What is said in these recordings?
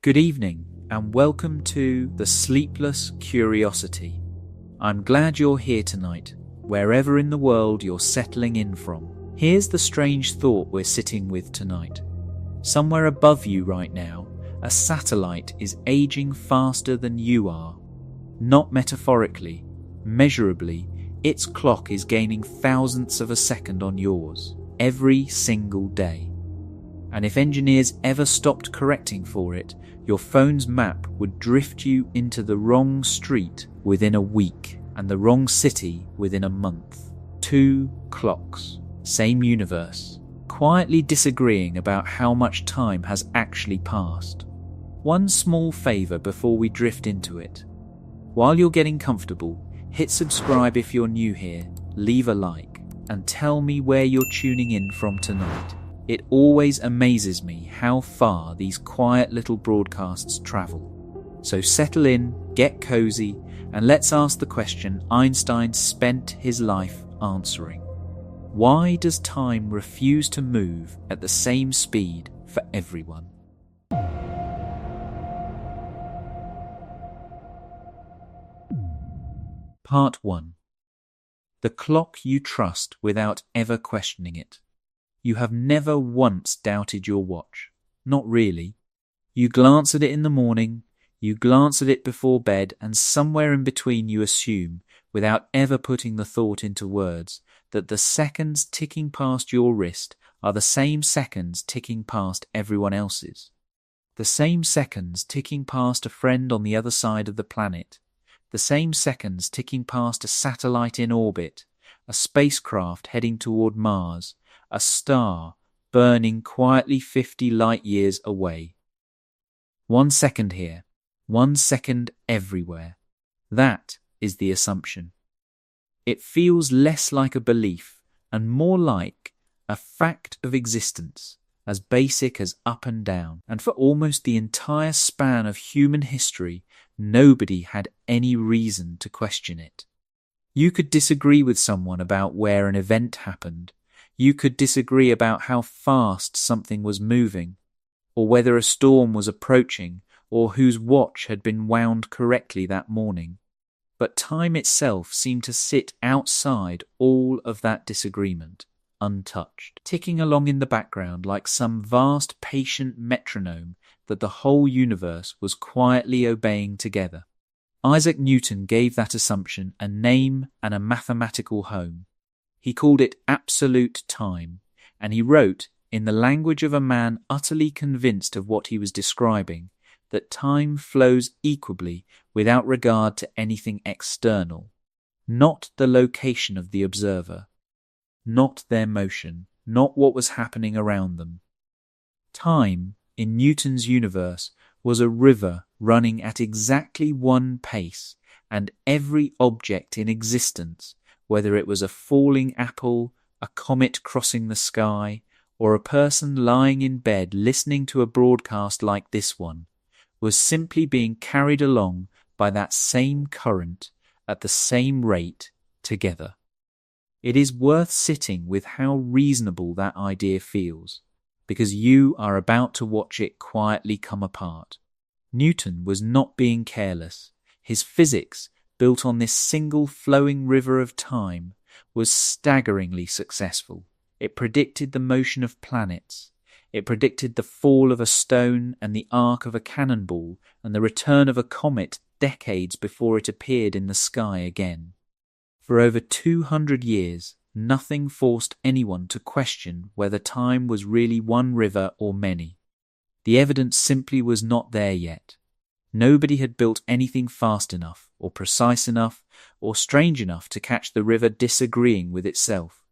Good evening, and welcome to The Sleepless Curiosity. I'm glad you're here tonight, wherever in the world you're settling in from. Here's the strange thought we're sitting with tonight. Somewhere above you right now, a satellite is aging faster than you are. Not metaphorically, measurably, its clock is gaining thousandths of a second on yours, every single day. And if engineers ever stopped correcting for it, your phone's map would drift you into the wrong street within a week and the wrong city within a month. Two clocks, same universe, quietly disagreeing about how much time has actually passed. One small favor before we drift into it. While you're getting comfortable, hit subscribe if you're new here, leave a like, and tell me where you're tuning in from tonight. It always amazes me how far these quiet little broadcasts travel. So settle in, get cozy, and let's ask the question Einstein spent his life answering. Why does time refuse to move at the same speed for everyone? Part 1. The clock you trust without ever questioning it. You have never once doubted your watch. Not really. You glance at it in the morning, you glance at it before bed, and somewhere in between you assume, without ever putting the thought into words, that the seconds ticking past your wrist are the same seconds ticking past everyone else's. The same seconds ticking past a friend on the other side of the planet. The same seconds ticking past a satellite in orbit, a spacecraft heading toward Mars, a star burning quietly 50 light years away. 1 second here, 1 second everywhere. That is the assumption. It feels less like a belief and more like a fact of existence, as basic as up and down. And for almost the entire span of human history, nobody had any reason to question it. You could disagree with someone about where an event happened. You could disagree about how fast something was moving, or whether a storm was approaching, or whose watch had been wound correctly that morning. But time itself seemed to sit outside all of that disagreement, untouched, ticking along in the background like some vast patient metronome that the whole universe was quietly obeying together. Isaac Newton gave that assumption a name and a mathematical home. He called it absolute time, and he wrote, in the language of a man utterly convinced of what he was describing, that time flows equably without regard to anything external, not the location of the observer, not their motion, not what was happening around them. Time, in Newton's universe, was a river running at exactly one pace, and every object in existence, whether it was a falling apple, a comet crossing the sky, or a person lying in bed listening to a broadcast like this one, was simply being carried along by that same current at the same rate together. It is worth sitting with how reasonable that idea feels, because you are about to watch it quietly come apart. Newton was not being careless. His physics, built on this single flowing river of time, was staggeringly successful. It predicted the motion of planets. It predicted the fall of a stone and the arc of a cannonball and the return of a comet decades before it appeared in the sky again. For over 200 years, nothing forced anyone to question whether time was really one river or many. The evidence simply was not there yet. Nobody had built anything fast enough, or precise enough, or strange enough to catch the river disagreeing with itself.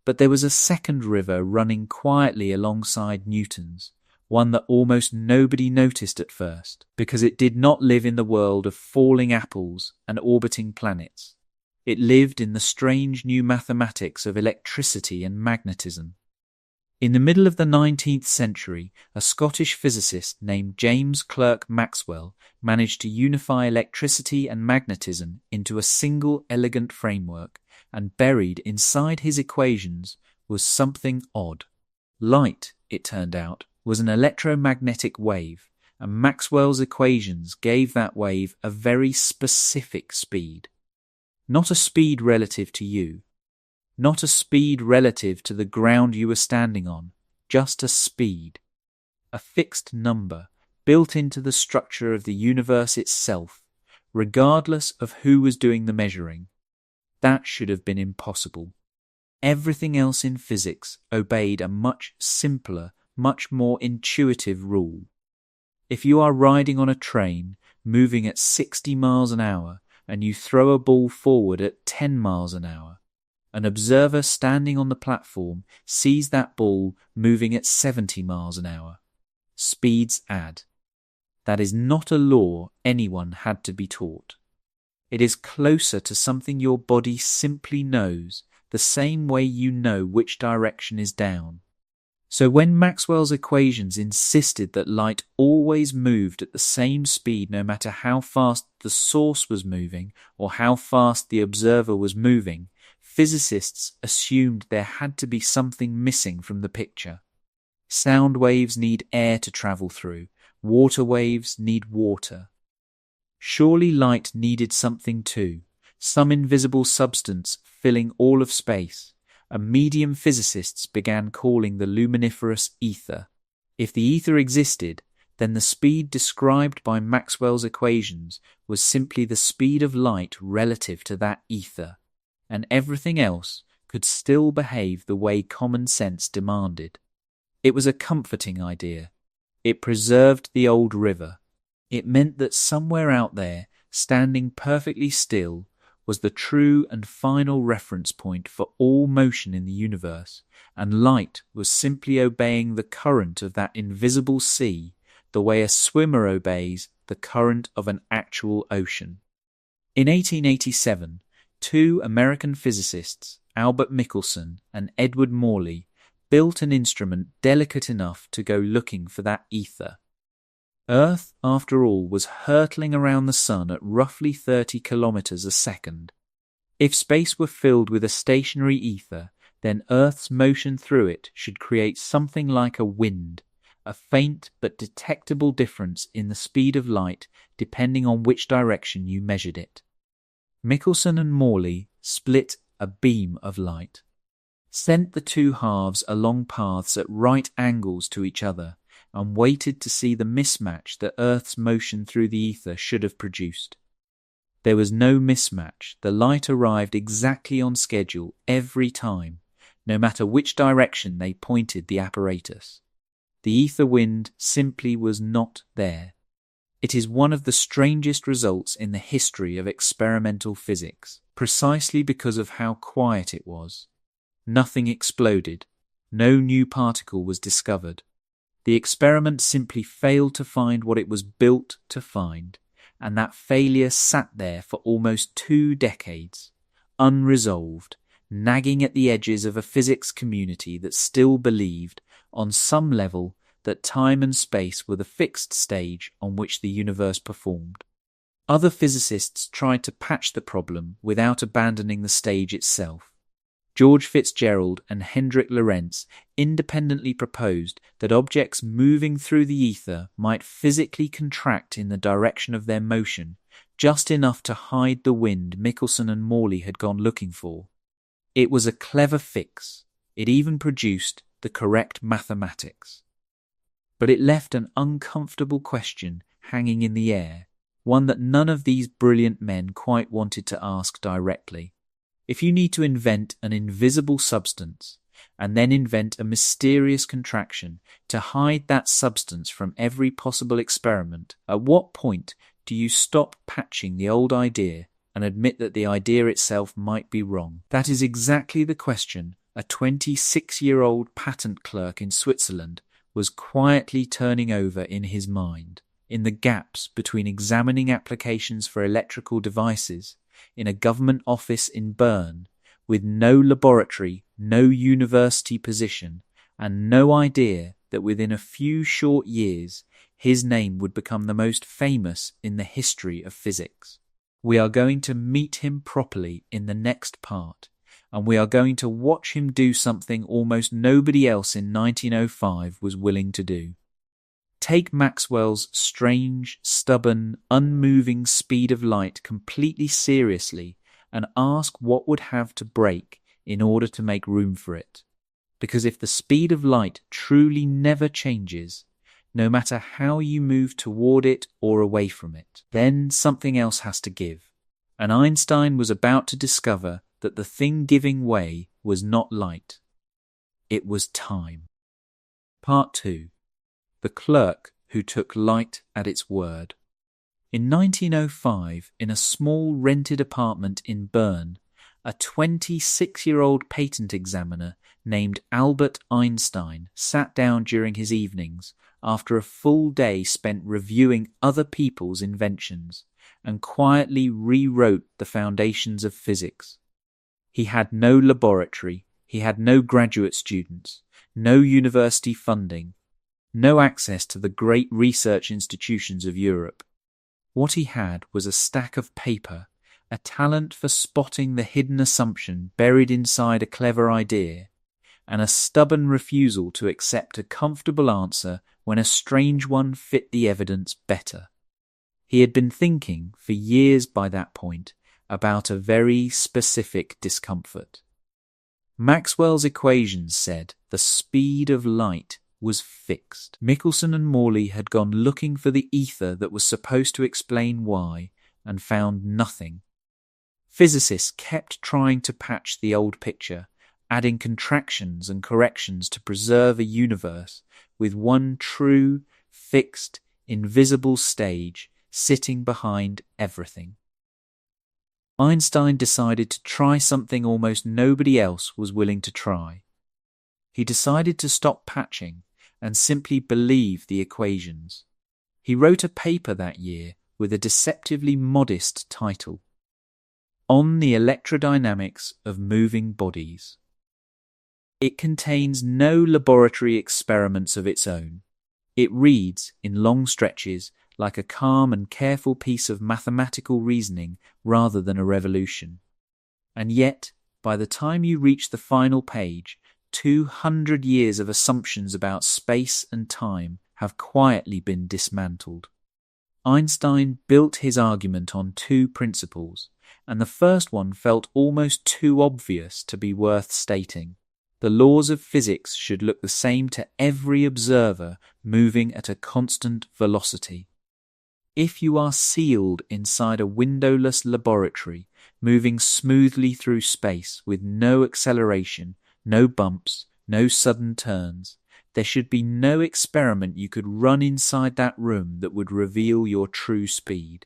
But there was a second river running quietly alongside Newton's, one that almost nobody noticed at first, because it did not live in the world of falling apples and orbiting planets. It lived in the strange new mathematics of electricity and magnetism. In the middle of the 19th century, a Scottish physicist named James Clerk Maxwell managed to unify electricity and magnetism into a single elegant framework, and buried inside his equations was something odd. Light, it turned out, was an electromagnetic wave, and Maxwell's equations gave that wave a very specific speed. Not a speed relative to you, not a speed relative to the ground you were standing on, just a speed. A fixed number built into the structure of the universe itself, regardless of who was doing the measuring. That should have been impossible. Everything else in physics obeyed a much simpler, much more intuitive rule. If you are riding on a train, moving at 60 miles an hour, and you throw a ball forward at 10 miles an hour, an observer standing on the platform sees that ball moving at 70 miles an hour. Speeds add. That is not a law anyone had to be taught. It is closer to something your body simply knows, the same way you know which direction is down. So when Maxwell's equations insisted that light always moved at the same speed no matter how fast the source was moving or how fast the observer was moving, physicists assumed there had to be something missing from the picture. Sound waves need air to travel through. Water waves need water. Surely light needed something too, some invisible substance filling all of space. And medium physicists began calling the luminiferous ether. If the ether existed, then the speed described by Maxwell's equations was simply the speed of light relative to that ether, and everything else could still behave the way common sense demanded. It was a comforting idea. It preserved the old river. It meant that somewhere out there, standing perfectly still, was the true and final reference point for all motion in the universe, and light was simply obeying the current of that invisible sea the way a swimmer obeys the current of an actual ocean. In 1887, two American physicists, Albert Michelson and Edward Morley, built an instrument delicate enough to go looking for that ether. Earth, after all, was hurtling around the sun at roughly 30 kilometers a second. If space were filled with a stationary ether, then Earth's motion through it should create something like a wind, a faint but detectable difference in the speed of light depending on which direction you measured it. Michelson and Morley split a beam of light, sent the two halves along paths at right angles to each other, and waited to see the mismatch that Earth's motion through the ether should have produced. There was no mismatch. The light arrived exactly on schedule every time, no matter which direction they pointed the apparatus. The ether wind simply was not there. It is one of the strangest results in the history of experimental physics, precisely because of how quiet it was. Nothing exploded. No new particle was discovered. The experiment simply failed to find what it was built to find, and that failure sat there for almost 2 decades, unresolved, nagging at the edges of a physics community that still believed, on some level, that time and space were the fixed stage on which the universe performed. Other physicists tried to patch the problem without abandoning the stage itself. George Fitzgerald and Hendrik Lorentz independently proposed that objects moving through the ether might physically contract in the direction of their motion, just enough to hide the wind Michelson and Morley had gone looking for. It was a clever fix. It even produced the correct mathematics. But it left an uncomfortable question hanging in the air, one that none of these brilliant men quite wanted to ask directly. If you need to invent an invisible substance, and then invent a mysterious contraction to hide that substance from every possible experiment, at what point do you stop patching the old idea and admit that the idea itself might be wrong? That is exactly the question a 26-year-old patent clerk in Switzerland was quietly turning over in his mind, in the gaps between examining applications for electrical devices in a government office in Bern, with no laboratory, no university position, and no idea that within a few short years his name would become the most famous in the history of physics. We are going to meet him properly in the next part, and we are going to watch him do something almost nobody else in 1905 was willing to do. Take Maxwell's strange, stubborn, unmoving speed of light completely seriously and ask what would have to break in order to make room for it. Because if the speed of light truly never changes, no matter how you move toward it or away from it, then something else has to give. And Einstein was about to discover that the thing giving way was not light. It was time. Part 2. The Clerk Who Took Light at Its Word. In 1905, in a small rented apartment in Bern, a 26-year-old patent examiner named Albert Einstein sat down during his evenings after a full day spent reviewing other people's inventions and quietly rewrote the foundations of physics. He had no laboratory, he had no graduate students, no university funding, no access to the great research institutions of Europe. What he had was a stack of paper, a talent for spotting the hidden assumption buried inside a clever idea, and a stubborn refusal to accept a comfortable answer when a strange one fit the evidence better. He had been thinking for years by that point about a very specific discomfort. Maxwell's equations said the speed of light was fixed. Michelson and Morley had gone looking for the ether that was supposed to explain why, and found nothing. Physicists kept trying to patch the old picture, adding contractions and corrections to preserve a universe with one true, fixed, invisible stage sitting behind everything. Einstein decided to try something almost nobody else was willing to try. He decided to stop patching and simply believe the equations. He wrote a paper that year with a deceptively modest title, On the Electrodynamics of Moving Bodies. It contains no laboratory experiments of its own. It reads, in long stretches, like a calm and careful piece of mathematical reasoning rather than a revolution. And yet, by the time you reach the final page, 200 years of assumptions about space and time have quietly been dismantled. Einstein built his argument on two principles, and the first one felt almost too obvious to be worth stating. The laws of physics should look the same to every observer moving at a constant velocity. If you are sealed inside a windowless laboratory, moving smoothly through space with no acceleration, no bumps, no sudden turns, there should be no experiment you could run inside that room that would reveal your true speed.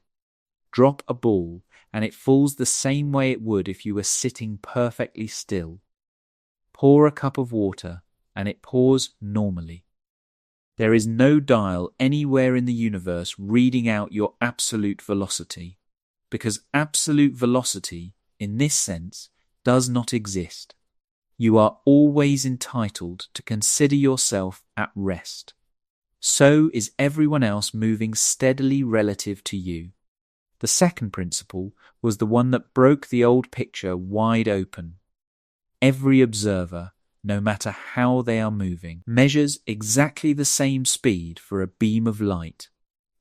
Drop a ball, and it falls the same way it would if you were sitting perfectly still. Pour a cup of water, and it pours normally. There is no dial anywhere in the universe reading out your absolute velocity, because absolute velocity, in this sense, does not exist. You are always entitled to consider yourself at rest. So is everyone else moving steadily relative to you. The second principle was the one that broke the old picture wide open. Every observer, no matter how they are moving, measures exactly the same speed for a beam of light.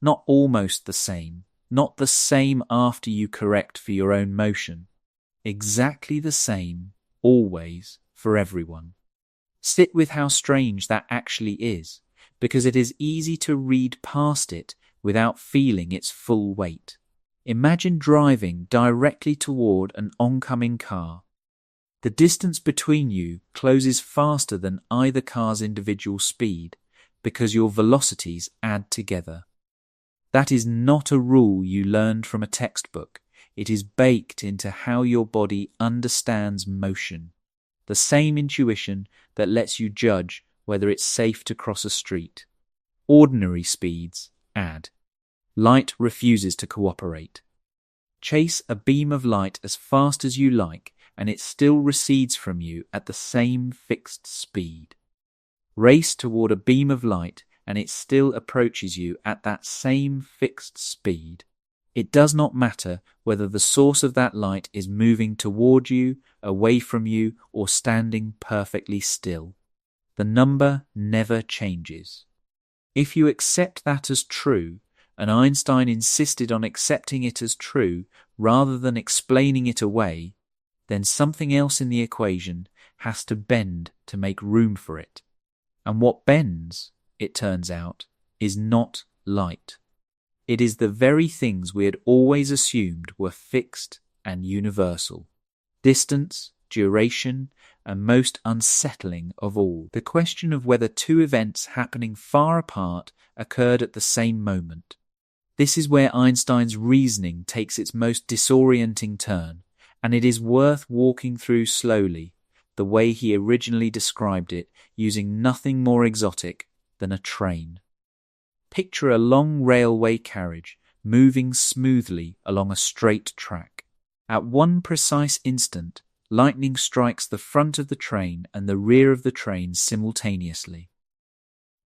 Not almost the same, not the same after you correct for your own motion. Exactly the same, always, for everyone. Sit with how strange that actually is, because it is easy to read past it without feeling its full weight. Imagine driving directly toward an oncoming car. The distance between you closes faster than either car's individual speed because your velocities add together. That is not a rule you learned from a textbook. It is baked into how your body understands motion. The same intuition that lets you judge whether it's safe to cross a street. Ordinary speeds add. Light refuses to cooperate. Chase a beam of light as fast as you like, and it still recedes from you at the same fixed speed. Race toward a beam of light, and it still approaches you at that same fixed speed. It does not matter whether the source of that light is moving toward you, away from you, or standing perfectly still. The number never changes. If you accept that as true, and Einstein insisted on accepting it as true rather than explaining it away, then something else in the equation has to bend to make room for it. And what bends, it turns out, is not light. It is the very things we had always assumed were fixed and universal: distance, duration, and most unsettling of all, the question of whether two events happening far apart occurred at the same moment. This is where Einstein's reasoning takes its most disorienting turn, and it is worth walking through slowly, the way he originally described it, using nothing more exotic than a train. Picture a long railway carriage moving smoothly along a straight track. At one precise instant, lightning strikes the front of the train and the rear of the train simultaneously.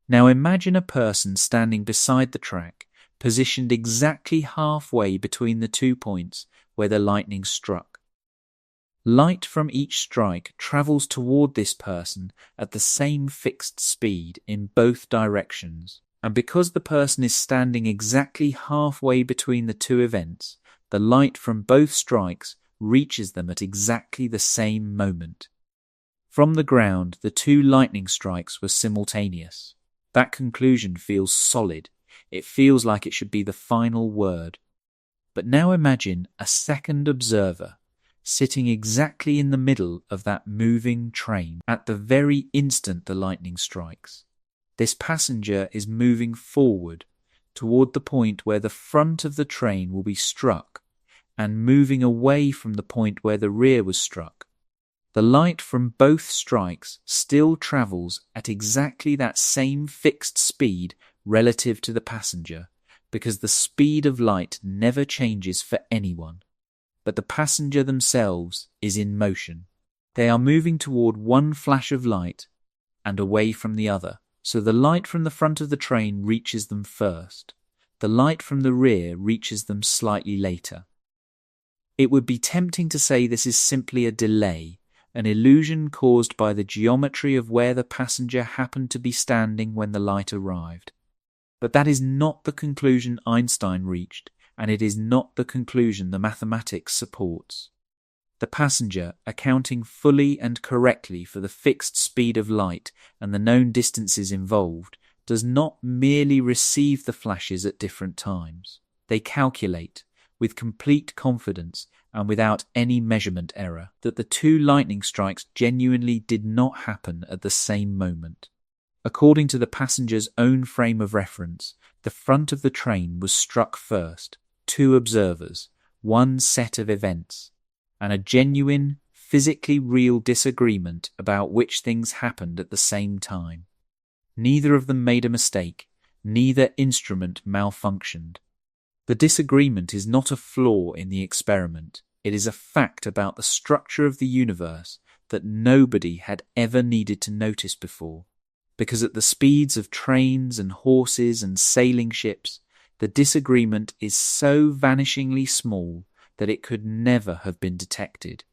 Now imagine a person standing beside the track, positioned exactly halfway between the 2 points where the lightning struck. Light from each strike travels toward this person at the same fixed speed in both directions, and because the person is standing exactly halfway between the two events, the light from both strikes reaches them at exactly the same moment. From the ground, the two lightning strikes were simultaneous. That conclusion feels solid. It feels like it should be the final word. But now imagine a second observer sitting exactly in the middle of that moving train at the very instant the lightning strikes. This passenger is moving forward toward the point where the front of the train will be struck and moving away from the point where the rear was struck. The light from both strikes still travels at exactly that same fixed speed relative to the passenger, because the speed of light never changes for anyone. But the passenger themselves is in motion. They are moving toward one flash of light and away from the other, so the light from the front of the train reaches them first. The light from the rear reaches them slightly later. It would be tempting to say this is simply a delay, an illusion caused by the geometry of where the passenger happened to be standing when the light arrived. But that is not the conclusion Einstein reached, and it is not the conclusion the mathematics supports. The passenger, accounting fully and correctly for the fixed speed of light and the known distances involved, does not merely receive the flashes at different times. They calculate, with complete confidence and without any measurement error, that the two lightning strikes genuinely did not happen at the same moment. According to the passenger's own frame of reference, the front of the train was struck first, two observers, one set of events, and a genuine, physically real disagreement about which things happened at the same time. Neither of them made a mistake, neither instrument malfunctioned. The disagreement is not a flaw in the experiment. It is a fact about the structure of the universe that nobody had ever needed to notice before, because at the speeds of trains and horses and sailing ships, the disagreement is so vanishingly small that it could never have been detected.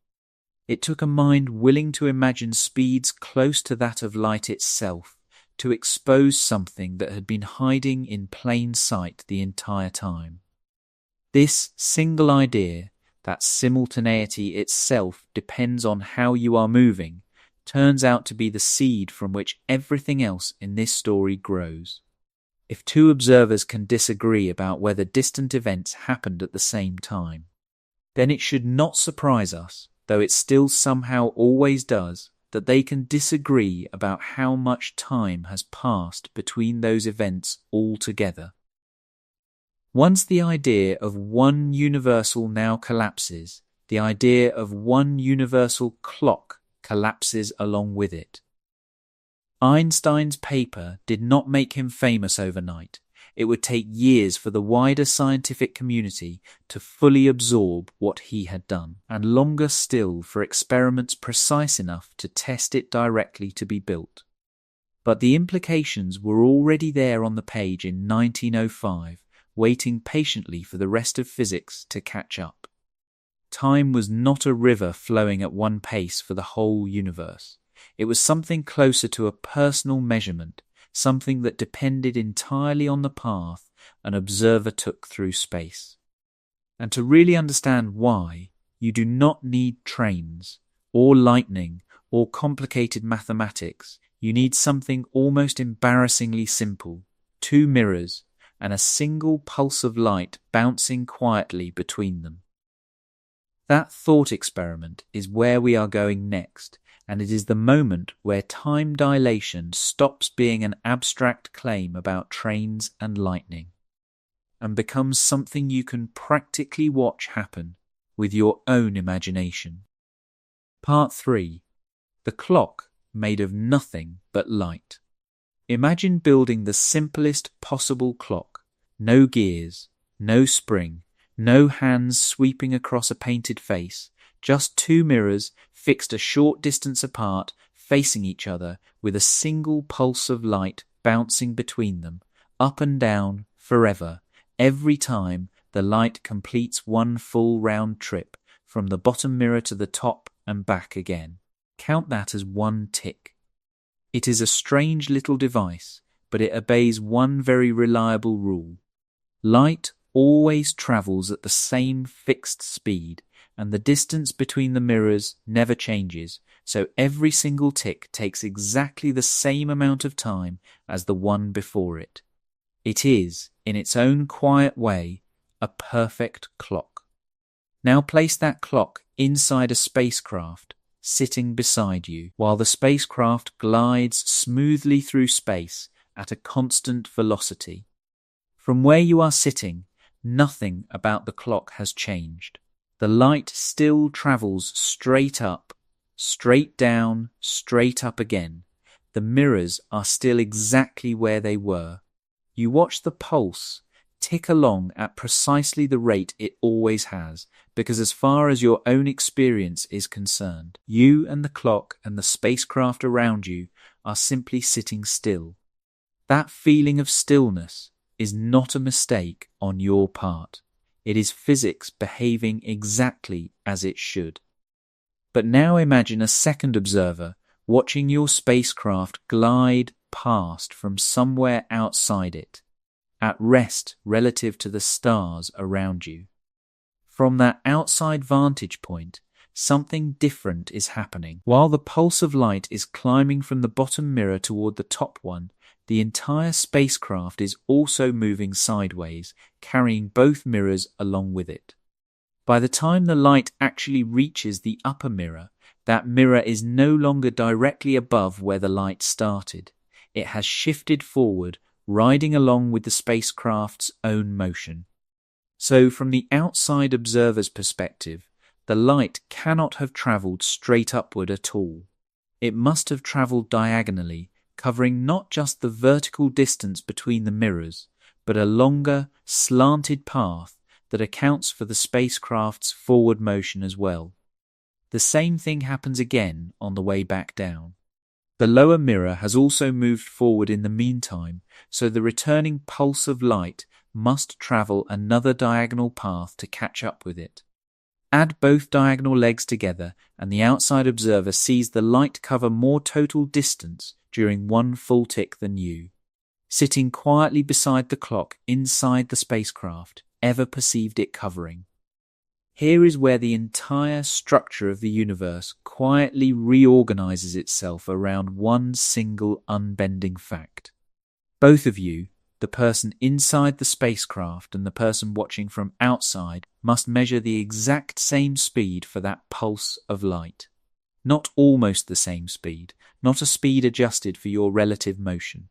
It took a mind willing to imagine speeds close to that of light itself to expose something that had been hiding in plain sight the entire time. This single idea, that simultaneity itself depends on how you are moving, turns out to be the seed from which everything else in this story grows. If two observers can disagree about whether distant events happened at the same time, then it should not surprise us, though it still somehow always does, that they can disagree about how much time has passed between those events altogether. Once the idea of one universal now collapses, the idea of one universal clock collapses along with it. Einstein's paper did not make him famous overnight. It would take years for the wider scientific community to fully absorb what he had done, and longer still for experiments precise enough to test it directly to be built. But the implications were already there on the page in 1905, waiting patiently for the rest of physics to catch up. Time was not a river flowing at one pace for the whole universe. It was something closer to a personal measurement, something that depended entirely on the path an observer took through space. And to really understand why, you do not need trains, or lightning, or complicated mathematics. You need something almost embarrassingly simple: 2 mirrors and a single pulse of light bouncing quietly between them. That thought experiment is where we are going next, and it is the moment where time dilation stops being an abstract claim about trains and lightning and becomes something you can practically watch happen with your own imagination. Part 3. The clock made of nothing but light. Imagine building the simplest possible clock. No gears, no spring, no hands sweeping across a painted face, just 2 mirrors fixed a short distance apart, facing each other, with a single pulse of light bouncing between them, up and down, forever, every time the light completes one full round trip, from the bottom mirror to the top and back again. Count that as 1 tick. It is a strange little device, but it obeys one very reliable rule. Light always travels at the same fixed speed, and the distance between the mirrors never changes, so every single tick takes exactly the same amount of time as the one before it. It is, in its own quiet way, a perfect clock. Now place that clock inside a spacecraft, sitting beside you, while the spacecraft glides smoothly through space at a constant velocity. From where you are sitting, nothing about the clock has changed. The light still travels straight up, straight down, straight up again. The mirrors are still exactly where they were. You watch the pulse tick along at precisely the rate it always has, because as far as your own experience is concerned, you and the clock and the spacecraft around you are simply sitting still. That feeling of stillness is not a mistake on your part. It is physics behaving exactly as it should. But now imagine a second observer watching your spacecraft glide past from somewhere outside it, at rest relative to the stars around you. From that outside vantage point, something different is happening. While the pulse of light is climbing from the bottom mirror toward the top one, the entire spacecraft is also moving sideways, carrying both mirrors along with it. By the time the light actually reaches the upper mirror, that mirror is no longer directly above where the light started. It has shifted forward, riding along with the spacecraft's own motion. So from the outside observer's perspective, the light cannot have travelled straight upward at all. It must have travelled diagonally, covering not just the vertical distance between the mirrors, but a longer, slanted path that accounts for the spacecraft's forward motion as well. The same thing happens again on the way back down. The lower mirror has also moved forward in the meantime, so the returning pulse of light must travel another diagonal path to catch up with it. Add both diagonal legs together, and the outside observer sees the light cover more total distance during one full tick than you. Sitting quietly beside the clock inside the spacecraft, ever perceived it covering. Here is where the entire structure of the universe quietly reorganizes itself around one single unbending fact. Both of you, the person inside the spacecraft and the person watching from outside, must measure the exact same speed for that pulse of light. Not almost the same speed, not a speed adjusted for your relative motion.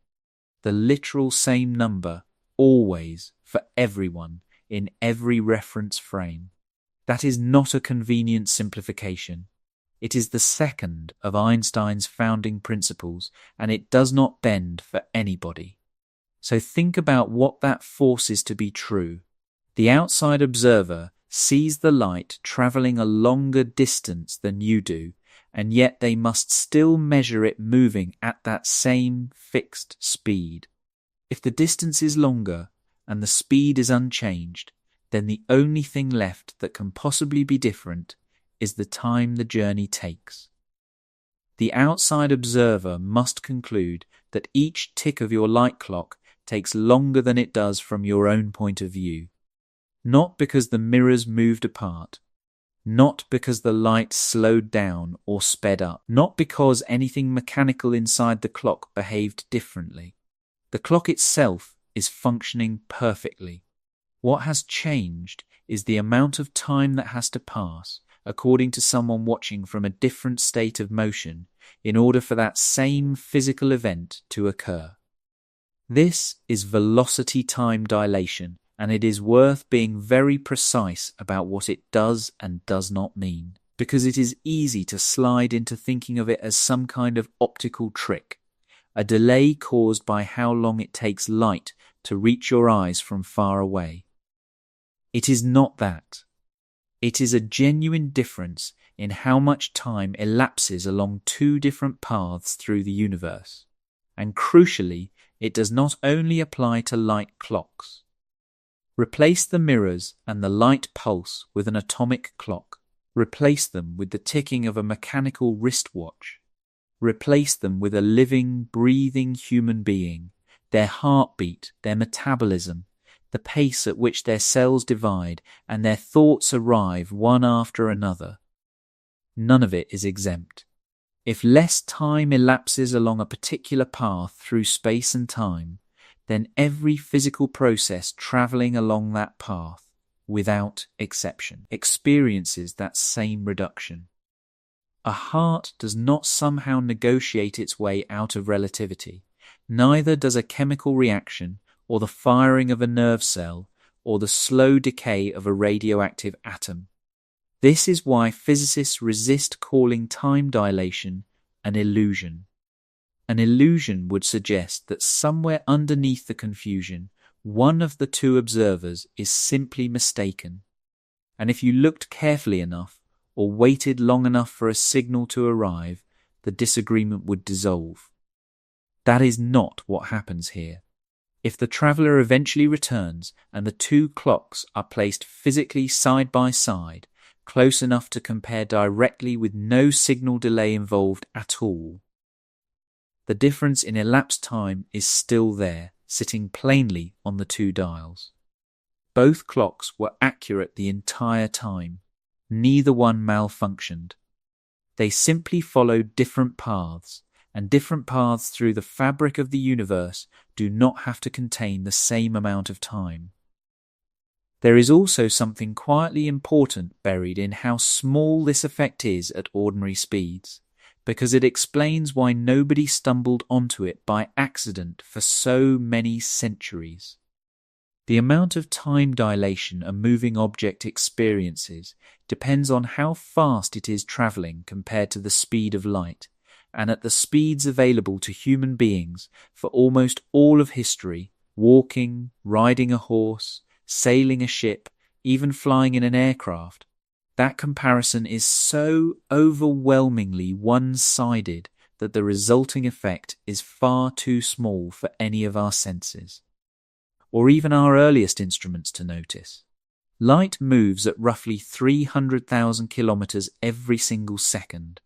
The literal same number, always, for everyone, in every reference frame. That is not a convenient simplification. It is the second of Einstein's founding principles, and it does not bend for anybody. So think about what that forces to be true. The outside observer sees the light travelling a longer distance than you do, and yet they must still measure it moving at that same fixed speed. If the distance is longer and the speed is unchanged, then the only thing left that can possibly be different is the time the journey takes. The outside observer must conclude that each tick of your light clock takes longer than it does from your own point of view. Not because the mirrors moved apart, not because the light slowed down or sped up, not because anything mechanical inside the clock behaved differently. The clock itself is functioning perfectly. What has changed is the amount of time that has to pass, according to someone watching from a different state of motion, in order for that same physical event to occur. This is velocity time dilation, and it is worth being very precise about what it does and does not mean, because it is easy to slide into thinking of it as some kind of optical trick, a delay caused by how long it takes light to reach your eyes from far away. It is not that. It is a genuine difference in how much time elapses along two different paths through the universe, and crucially, it does not only apply to light clocks. Replace the mirrors and the light pulse with an atomic clock. Replace them with the ticking of a mechanical wristwatch. Replace them with a living, breathing human being, their heartbeat, their metabolism, the pace at which their cells divide and their thoughts arrive one after another. None of it is exempt. If less time elapses along a particular path through space and time, then every physical process travelling along that path, without exception, experiences that same reduction. A heart does not somehow negotiate its way out of relativity. Neither does a chemical reaction, or the firing of a nerve cell, or the slow decay of a radioactive atom. This is why physicists resist calling time dilation an illusion. An illusion would suggest that somewhere underneath the confusion, one of the two observers is simply mistaken. And if you looked carefully enough, or waited long enough for a signal to arrive, the disagreement would dissolve. That is not what happens here. If the traveller eventually returns and the two clocks are placed physically side by side, close enough to compare directly with no signal delay involved at all, the difference in elapsed time is still there, sitting plainly on the two dials. Both clocks were accurate the entire time. Neither one malfunctioned. They simply followed different paths, and different paths through the fabric of the universe do not have to contain the same amount of time. There is also something quietly important buried in how small this effect is at ordinary speeds, because it explains why nobody stumbled onto it by accident for so many centuries. The amount of time dilation a moving object experiences depends on how fast it is travelling compared to the speed of light, and at the speeds available to human beings for almost all of history, walking, riding a horse, sailing a ship, even flying in an aircraft. That comparison is so overwhelmingly one-sided that the resulting effect is far too small for any of our senses, or even our earliest instruments to notice. Light moves at roughly 300,000 kilometers every single second.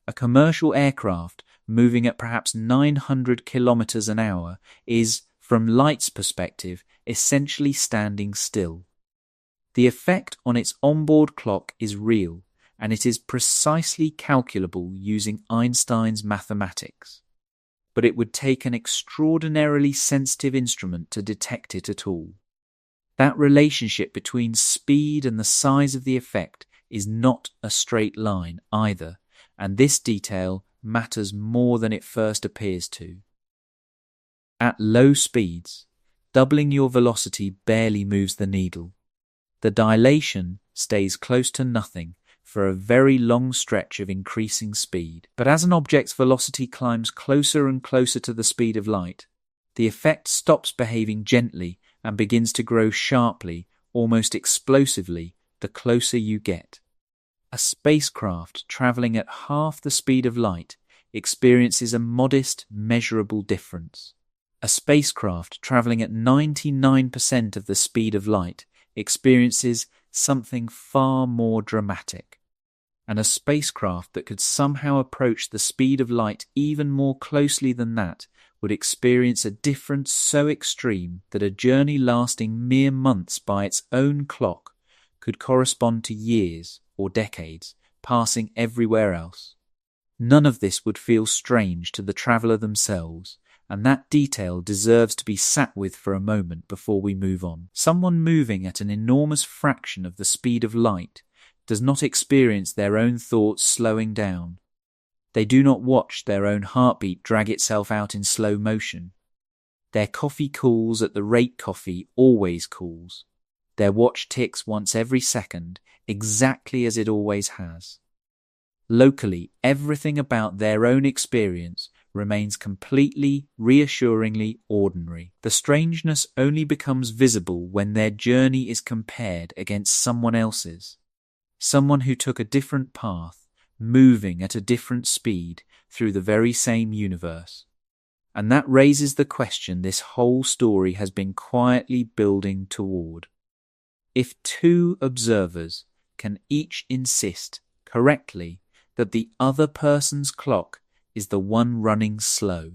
A commercial aircraft moving at perhaps 900 kilometers an hour is, from light's perspective, essentially standing still. The effect on its onboard clock is real, and it is precisely calculable using Einstein's mathematics. But it would take an extraordinarily sensitive instrument to detect it at all. That relationship between speed and the size of the effect is not a straight line either, and this detail matters more than it first appears to. At low speeds, doubling your velocity barely moves the needle. The dilation stays close to nothing for a very long stretch of increasing speed. But as an object's velocity climbs closer and closer to the speed of light, the effect stops behaving gently and begins to grow sharply, almost explosively, the closer you get. A spacecraft travelling at half the speed of light experiences a modest, measurable difference. A spacecraft travelling at 99% of the speed of light experiences something far more dramatic. And a spacecraft that could somehow approach the speed of light even more closely than that would experience a difference so extreme that a journey lasting mere months by its own clock could correspond to years or decades passing everywhere else. None of this would feel strange to the traveller themselves, and that detail deserves to be sat with for a moment before we move on. Someone moving at an enormous fraction of the speed of light does not experience their own thoughts slowing down. They do not watch their own heartbeat drag itself out in slow motion. Their coffee cools at the rate coffee always cools. Their watch ticks once every second, exactly as it always has. Locally, everything about their own experience remains completely, reassuringly ordinary. The strangeness only becomes visible when their journey is compared against someone else's. Someone who took a different path, moving at a different speed through the very same universe. And that raises the question this whole story has been quietly building toward. If two observers can each insist correctly that the other person's clock is the one running slow,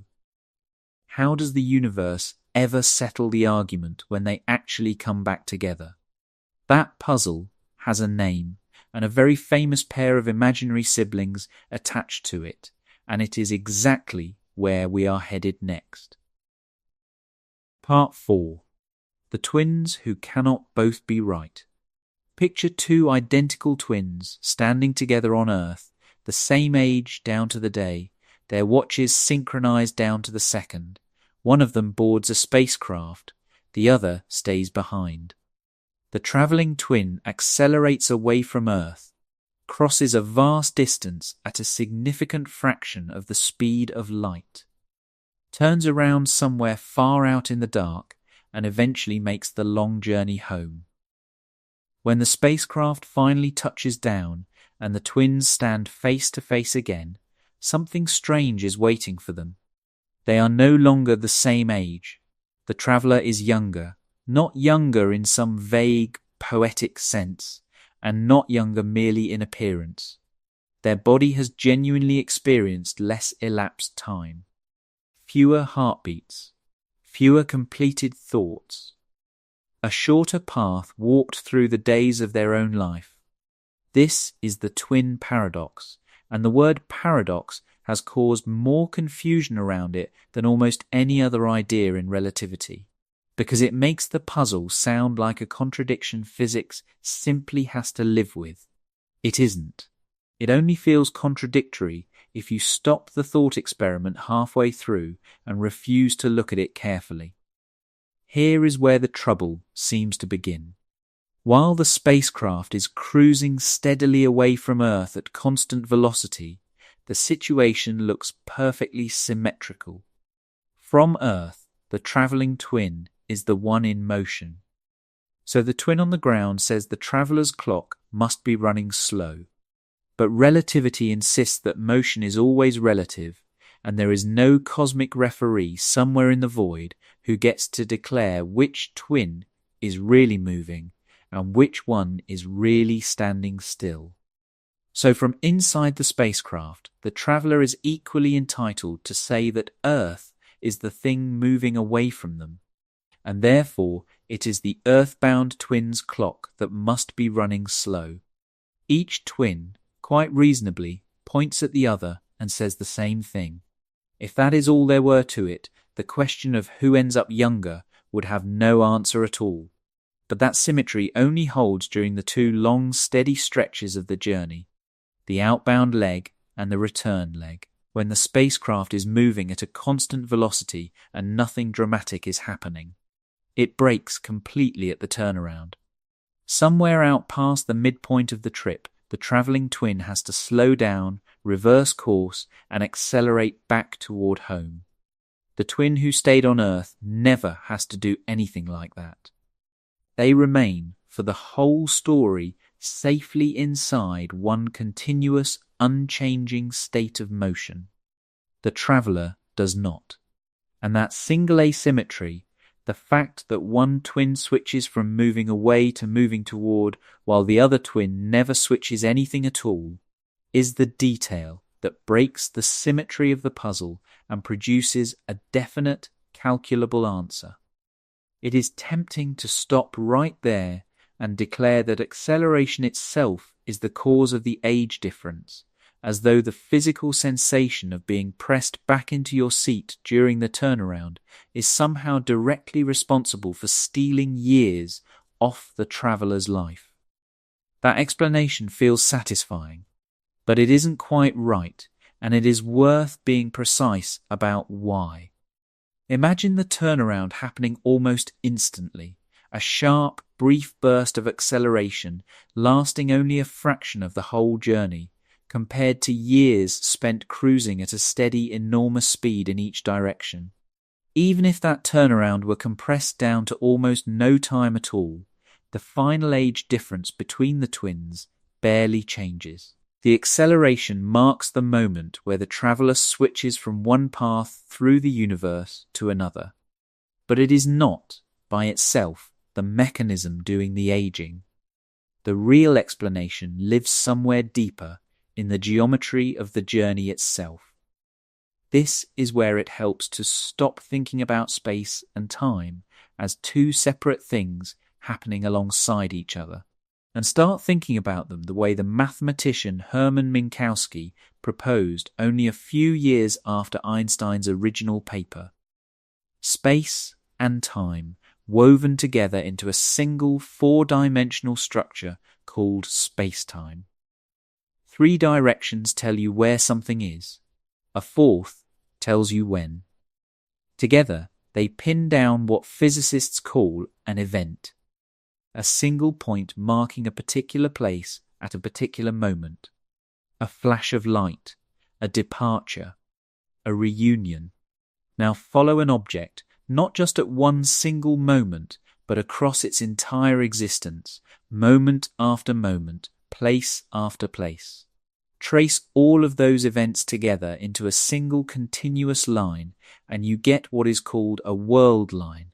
how does the universe ever settle the argument when they actually come back together? That puzzle has a name and a very famous pair of imaginary siblings attached to it, and it is exactly where we are headed next. Part 4. The twins who cannot both be right. Picture two identical twins standing together on Earth, the same age down to the day, their watches synchronized down to the second. One of them boards a spacecraft, the other stays behind. The travelling twin accelerates away from Earth, crosses a vast distance at a significant fraction of the speed of light, turns around somewhere far out in the dark, and eventually makes the long journey home. When the spacecraft finally touches down and the twins stand face to face again, something strange is waiting for them. They are no longer the same age. The traveller is younger, not younger in some vague, poetic sense, and not younger merely in appearance. Their body has genuinely experienced less elapsed time, fewer heartbeats, fewer completed thoughts, a shorter path walked through the days of their own life. This is the twin paradox, and the word paradox has caused more confusion around it than almost any other idea in relativity, because it makes the puzzle sound like a contradiction physics simply has to live with. It isn't. It only feels contradictory if you stop the thought experiment halfway through and refuse to look at it carefully. Here is where the trouble seems to begin. While the spacecraft is cruising steadily away from Earth at constant velocity, the situation looks perfectly symmetrical. From Earth, the travelling twin is the one in motion. So the twin on the ground says the traveller's clock must be running slow. But relativity insists that motion is always relative, and there is no cosmic referee somewhere in the void who gets to declare which twin is really moving and which one is really standing still. So from inside the spacecraft, the traveller is equally entitled to say that Earth is the thing moving away from them, and therefore it is the earthbound twin's clock that must be running slow. Each twin, quite reasonably, points at the other and says the same thing. If that is all there were to it, the question of who ends up younger would have no answer at all. But that symmetry only holds during the two long, steady stretches of the journey, the outbound leg and the return leg, when the spacecraft is moving at a constant velocity and nothing dramatic is happening. It breaks completely at the turnaround. Somewhere out past the midpoint of the trip, the travelling twin has to slow down, reverse course, and accelerate back toward home. The twin who stayed on Earth never has to do anything like that. They remain, for the whole story, safely inside one continuous, unchanging state of motion. The traveller does not. And that single asymmetry, the fact that one twin switches from moving away to moving toward, while the other twin never switches anything at all, is the detail that breaks the symmetry of the puzzle and produces a definite, calculable answer. It is tempting to stop right there and declare that acceleration itself is the cause of the age difference, as though the physical sensation of being pressed back into your seat during the turnaround is somehow directly responsible for stealing years off the traveller's life. That explanation feels satisfying, but it isn't quite right, and it is worth being precise about why. Imagine the turnaround happening almost instantly, a sharp, brief burst of acceleration lasting only a fraction of the whole journey, compared to years spent cruising at a steady, enormous speed in each direction. Even if that turnaround were compressed down to almost no time at all, the final age difference between the twins barely changes. The acceleration marks the moment where the traveller switches from one path through the universe to another. But it is not, by itself, the mechanism doing the aging. The real explanation lives somewhere deeper in the geometry of the journey itself. This is where it helps to stop thinking about space and time as two separate things happening alongside each other, and start thinking about them the way the mathematician Hermann Minkowski proposed only a few years after Einstein's original paper. Space and time woven together into a single four-dimensional structure called space-time. 3 directions tell you where something is. A 4th tells you when. Together, they pin down what physicists call an event, a single point marking a particular place at a particular moment, a flash of light, a departure, a reunion. Now follow an object, not just at one single moment, but across its entire existence, moment after moment, place after place. Trace all of those events together into a single continuous line, and you get what is called a world line.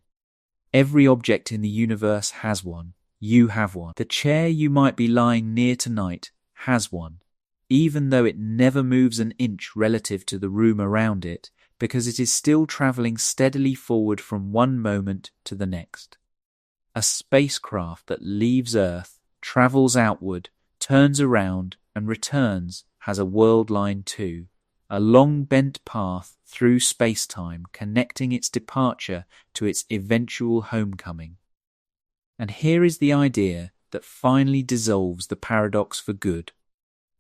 Every object in the universe has one. You have one. The chair you might be lying near tonight has one, even though it never moves an inch relative to the room around it, because it is still travelling steadily forward from one moment to the next. A spacecraft that leaves Earth, travels outward, turns around, and returns has a world line too, a long bent path through space-time connecting its departure to its eventual homecoming. And here is the idea that finally dissolves the paradox for good.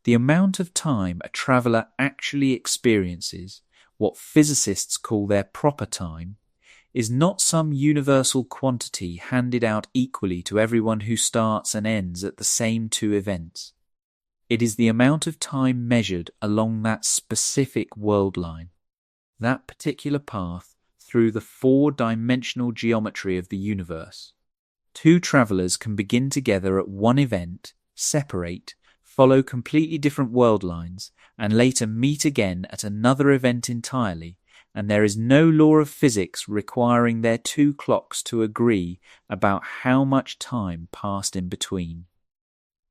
The amount of time a traveller actually experiences, what physicists call their proper time, is not some universal quantity handed out equally to everyone who starts and ends at the same 2 events. It is the amount of time measured along that specific world line, that particular path through the 4-dimensional geometry of the universe. 2 travellers can begin together at one event, separate, follow completely different world lines, and later meet again at another event entirely, and there is no law of physics requiring their 2 clocks to agree about how much time passed in between.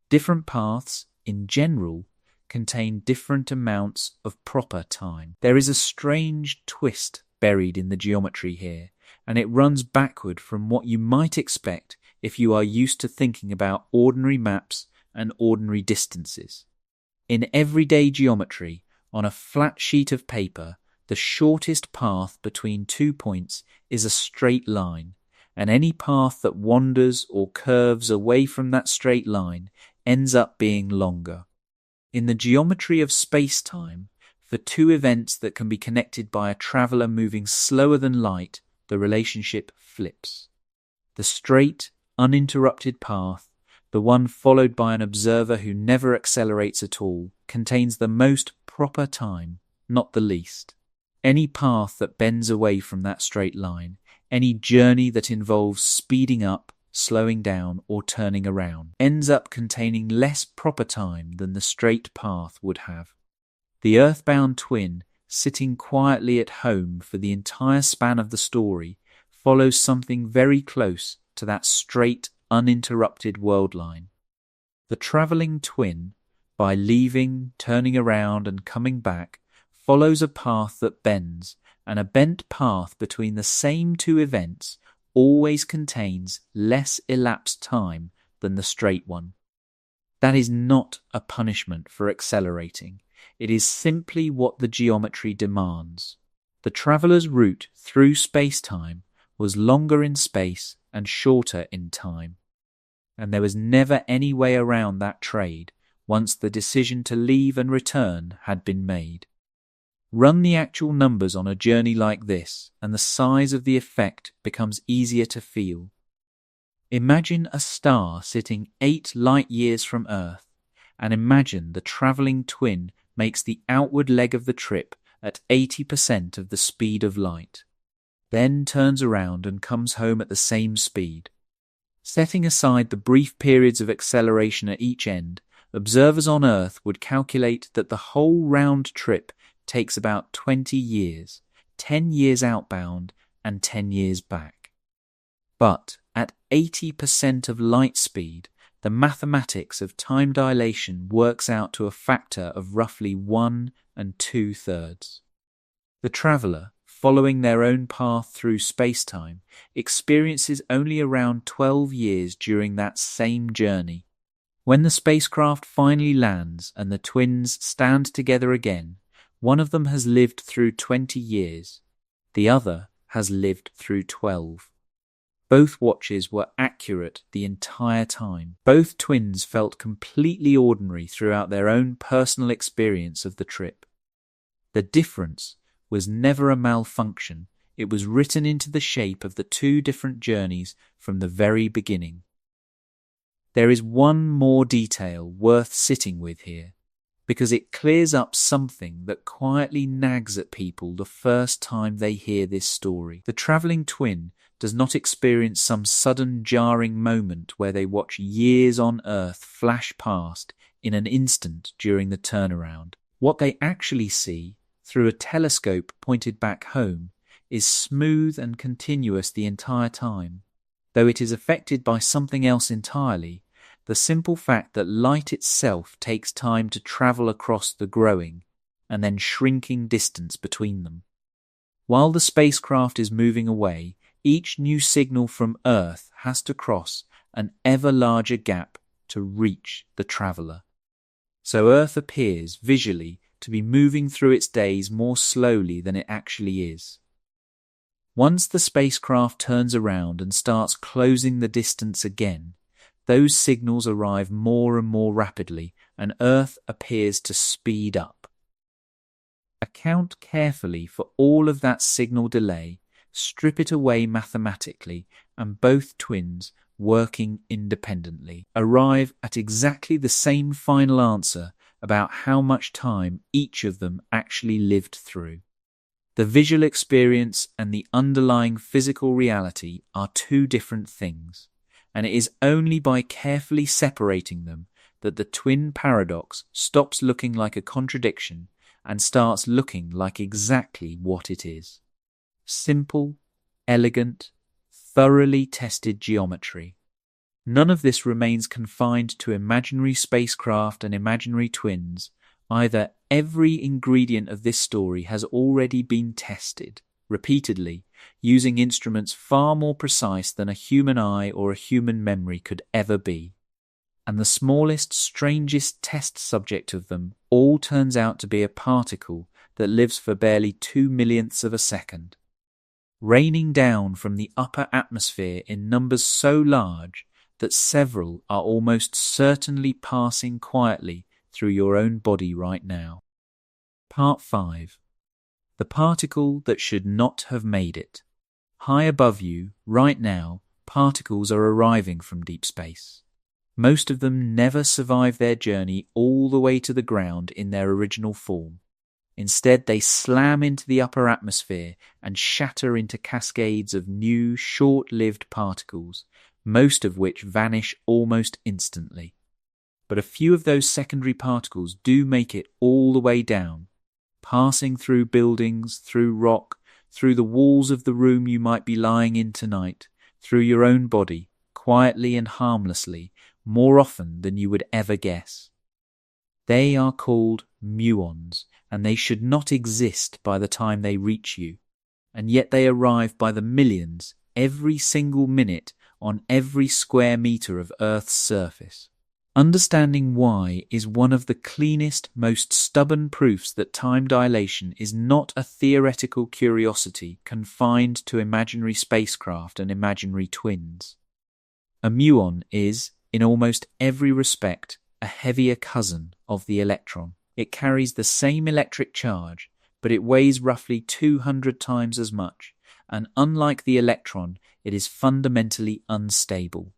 Different paths, in general, contain different amounts of proper time. There is a strange twist buried in the geometry here, and it runs backward from what you might expect if you are used to thinking about ordinary maps and ordinary distances. In everyday geometry, on a flat sheet of paper, the shortest path between 2 points is a straight line, and any path that wanders or curves away from that straight line ends up being longer. In the geometry of space-time, for 2 events that can be connected by a traveller moving slower than light, the relationship flips. The straight, uninterrupted path, the one followed by an observer who never accelerates at all, contains the most proper time, not the least. Any path that bends away from that straight line, any journey that involves speeding up, slowing down, or turning around, ends up containing less proper time than the straight path would have. The earthbound twin, sitting quietly at home for the entire span of the story, follows something very close to that straight, uninterrupted world line. The travelling twin, by leaving, turning around, and coming back, follows a path that bends, and a bent path between the same two events always contains less elapsed time than the straight one. That is not a punishment for accelerating. It is simply what the geometry demands. The traveller's route through space-time was longer in space and shorter in time, and there was never any way around that trade once the decision to leave and return had been made. Run the actual numbers on a journey like this, and the size of the effect becomes easier to feel. Imagine a star sitting 8 light years from Earth, and imagine the travelling twin makes the outward leg of the trip at 80% of the speed of light, then turns around and comes home at the same speed. Setting aside the brief periods of acceleration at each end, observers on Earth would calculate that the whole round trip takes about 20 years, 10 years outbound and 10 years back. But at 80% of light speed, the mathematics of time dilation works out to a factor of roughly 1 2/3. The traveller, following their own path through space-time, experiences only around 12 years during that same journey. When the spacecraft finally lands and the twins stand together again, one of them has lived through 20 years, the other has lived through 12. Both watches were accurate the entire time. Both twins felt completely ordinary throughout their own personal experience of the trip. The difference was never a malfunction. It was written into the shape of the two different journeys from the very beginning. There is one more detail worth sitting with here, because it clears up something that quietly nags at people the first time they hear this story. The travelling twin does not experience some sudden jarring moment where they watch years on Earth flash past in an instant during the turnaround. What they actually see, through a telescope pointed back home, is smooth and continuous the entire time. Though it is affected by something else entirely, the simple fact that light itself takes time to travel across the growing and then shrinking distance between them. While the spacecraft is moving away, each new signal from Earth has to cross an ever larger gap to reach the traveller. So Earth appears visually to be moving through its days more slowly than it actually is. Once the spacecraft turns around and starts closing the distance again, those signals arrive more and more rapidly, and Earth appears to speed up. Account carefully for all of that signal delay, strip it away mathematically, and both twins, working independently, arrive at exactly the same final answer about how much time each of them actually lived through. The visual experience and the underlying physical reality are two different things, and it is only by carefully separating them that the twin paradox stops looking like a contradiction and starts looking like exactly what it is. Simple, elegant, thoroughly tested geometry. None of this remains confined to imaginary spacecraft and imaginary twins. Either every ingredient of this story has already been tested, repeatedly, using instruments far more precise than a human eye or a human memory could ever be. And the smallest, strangest test subject of them all turns out to be a particle that lives for barely 2/millionths of a second. Raining down from the upper atmosphere in numbers so large that several are almost certainly passing quietly through your own body right now. Part 5. The particle that should not have made it. High above you, right now, particles are arriving from deep space. Most of them never survive their journey all the way to the ground in their original form. Instead, they slam into the upper atmosphere and shatter into cascades of new, short-lived particles, most of which vanish almost instantly. But a few of those secondary particles do make it all the way down, passing through buildings, through rock, through the walls of the room you might be lying in tonight, through your own body, quietly and harmlessly, more often than you would ever guess. They are called muons, and they should not exist by the time they reach you. And yet they arrive by the millions every single minute on every square meter of Earth's surface. Understanding why is one of the cleanest, most stubborn proofs that time dilation is not a theoretical curiosity confined to imaginary spacecraft and imaginary twins. A muon is, in almost every respect, a heavier cousin of the electron. It carries the same electric charge, but it weighs roughly 200 times as much, and unlike the electron, it is fundamentally unstable.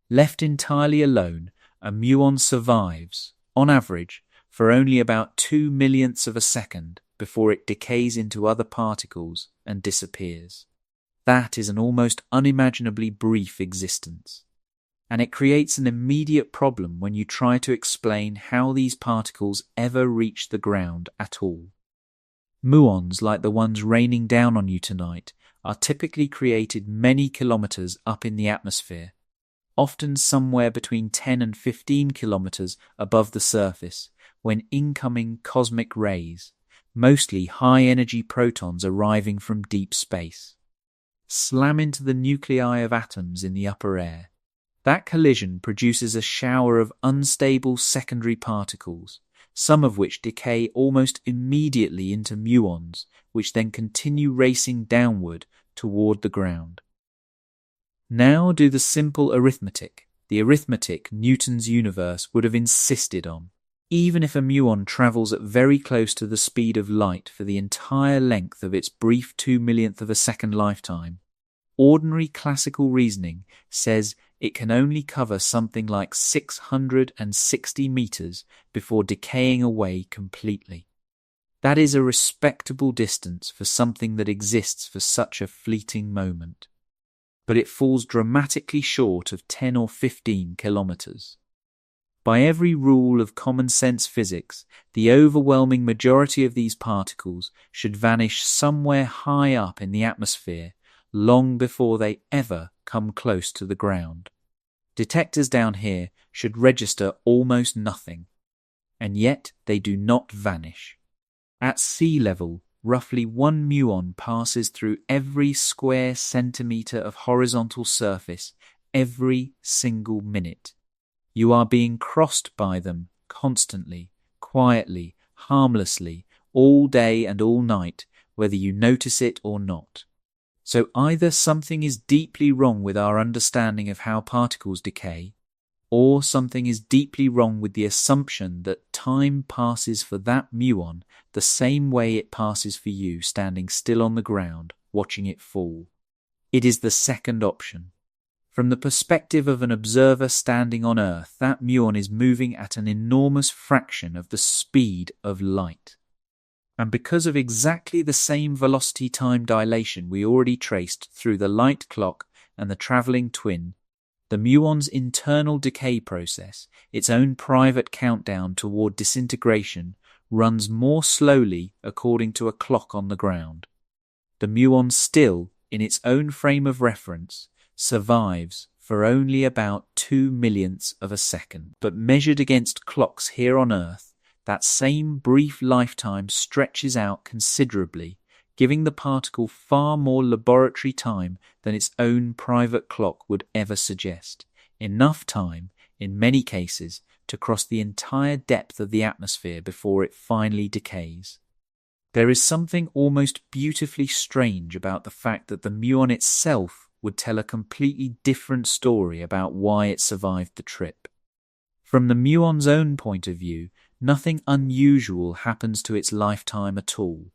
Left entirely alone, a muon survives, on average, for only about 2/millionths of a second before it decays into other particles and disappears. That is an almost unimaginably brief existence. And it creates an immediate problem when you try to explain how these particles ever reach the ground at all. Muons, like the ones raining down on you tonight, are typically created many kilometers up in the atmosphere, often somewhere between 10 and 15 kilometers above the surface, when incoming cosmic rays, mostly high-energy protons arriving from deep space, slam into the nuclei of atoms in the upper air. That collision produces a shower of unstable secondary particles, some of which decay almost immediately into muons, which then continue racing downward toward the ground. Now do the simple arithmetic, the arithmetic Newton's universe would have insisted on. Even if a muon travels at very close to the speed of light for the entire length of its brief 2/millionth of a second lifetime, ordinary classical reasoning says it can only cover something like 660 meters before decaying away completely. That is a respectable distance for something that exists for such a fleeting moment. But it falls dramatically short of 10 or 15 kilometers. By every rule of common sense physics, the overwhelming majority of these particles should vanish somewhere high up in the atmosphere long before they ever come close to the ground. Detectors down here should register almost nothing, and yet they do not vanish. At sea level, roughly 1 muon passes through every square centimeter of horizontal surface every single minute. You are being crossed by them constantly, quietly, harmlessly, all day and all night, whether you notice it or not. So either something is deeply wrong with our understanding of how particles decay, or something is deeply wrong with the assumption that time passes for that muon the same way it passes for you standing still on the ground, watching it fall. It is the second option. From the perspective of an observer standing on Earth, that muon is moving at an enormous fraction of the speed of light. And because of exactly the same velocity-time dilation we already traced through the light clock and the travelling twin, the muon's internal decay process, its own private countdown toward disintegration, runs more slowly according to a clock on the ground. The muon still, in its own frame of reference, survives for only about 2/millionths of a second. But measured against clocks here on Earth, that same brief lifetime stretches out considerably, giving the particle far more laboratory time than its own private clock would ever suggest. Enough time, in many cases, to cross the entire depth of the atmosphere before it finally decays. There is something almost beautifully strange about the fact that the muon itself would tell a completely different story about why it survived the trip. From the muon's own point of view, nothing unusual happens to its lifetime at all.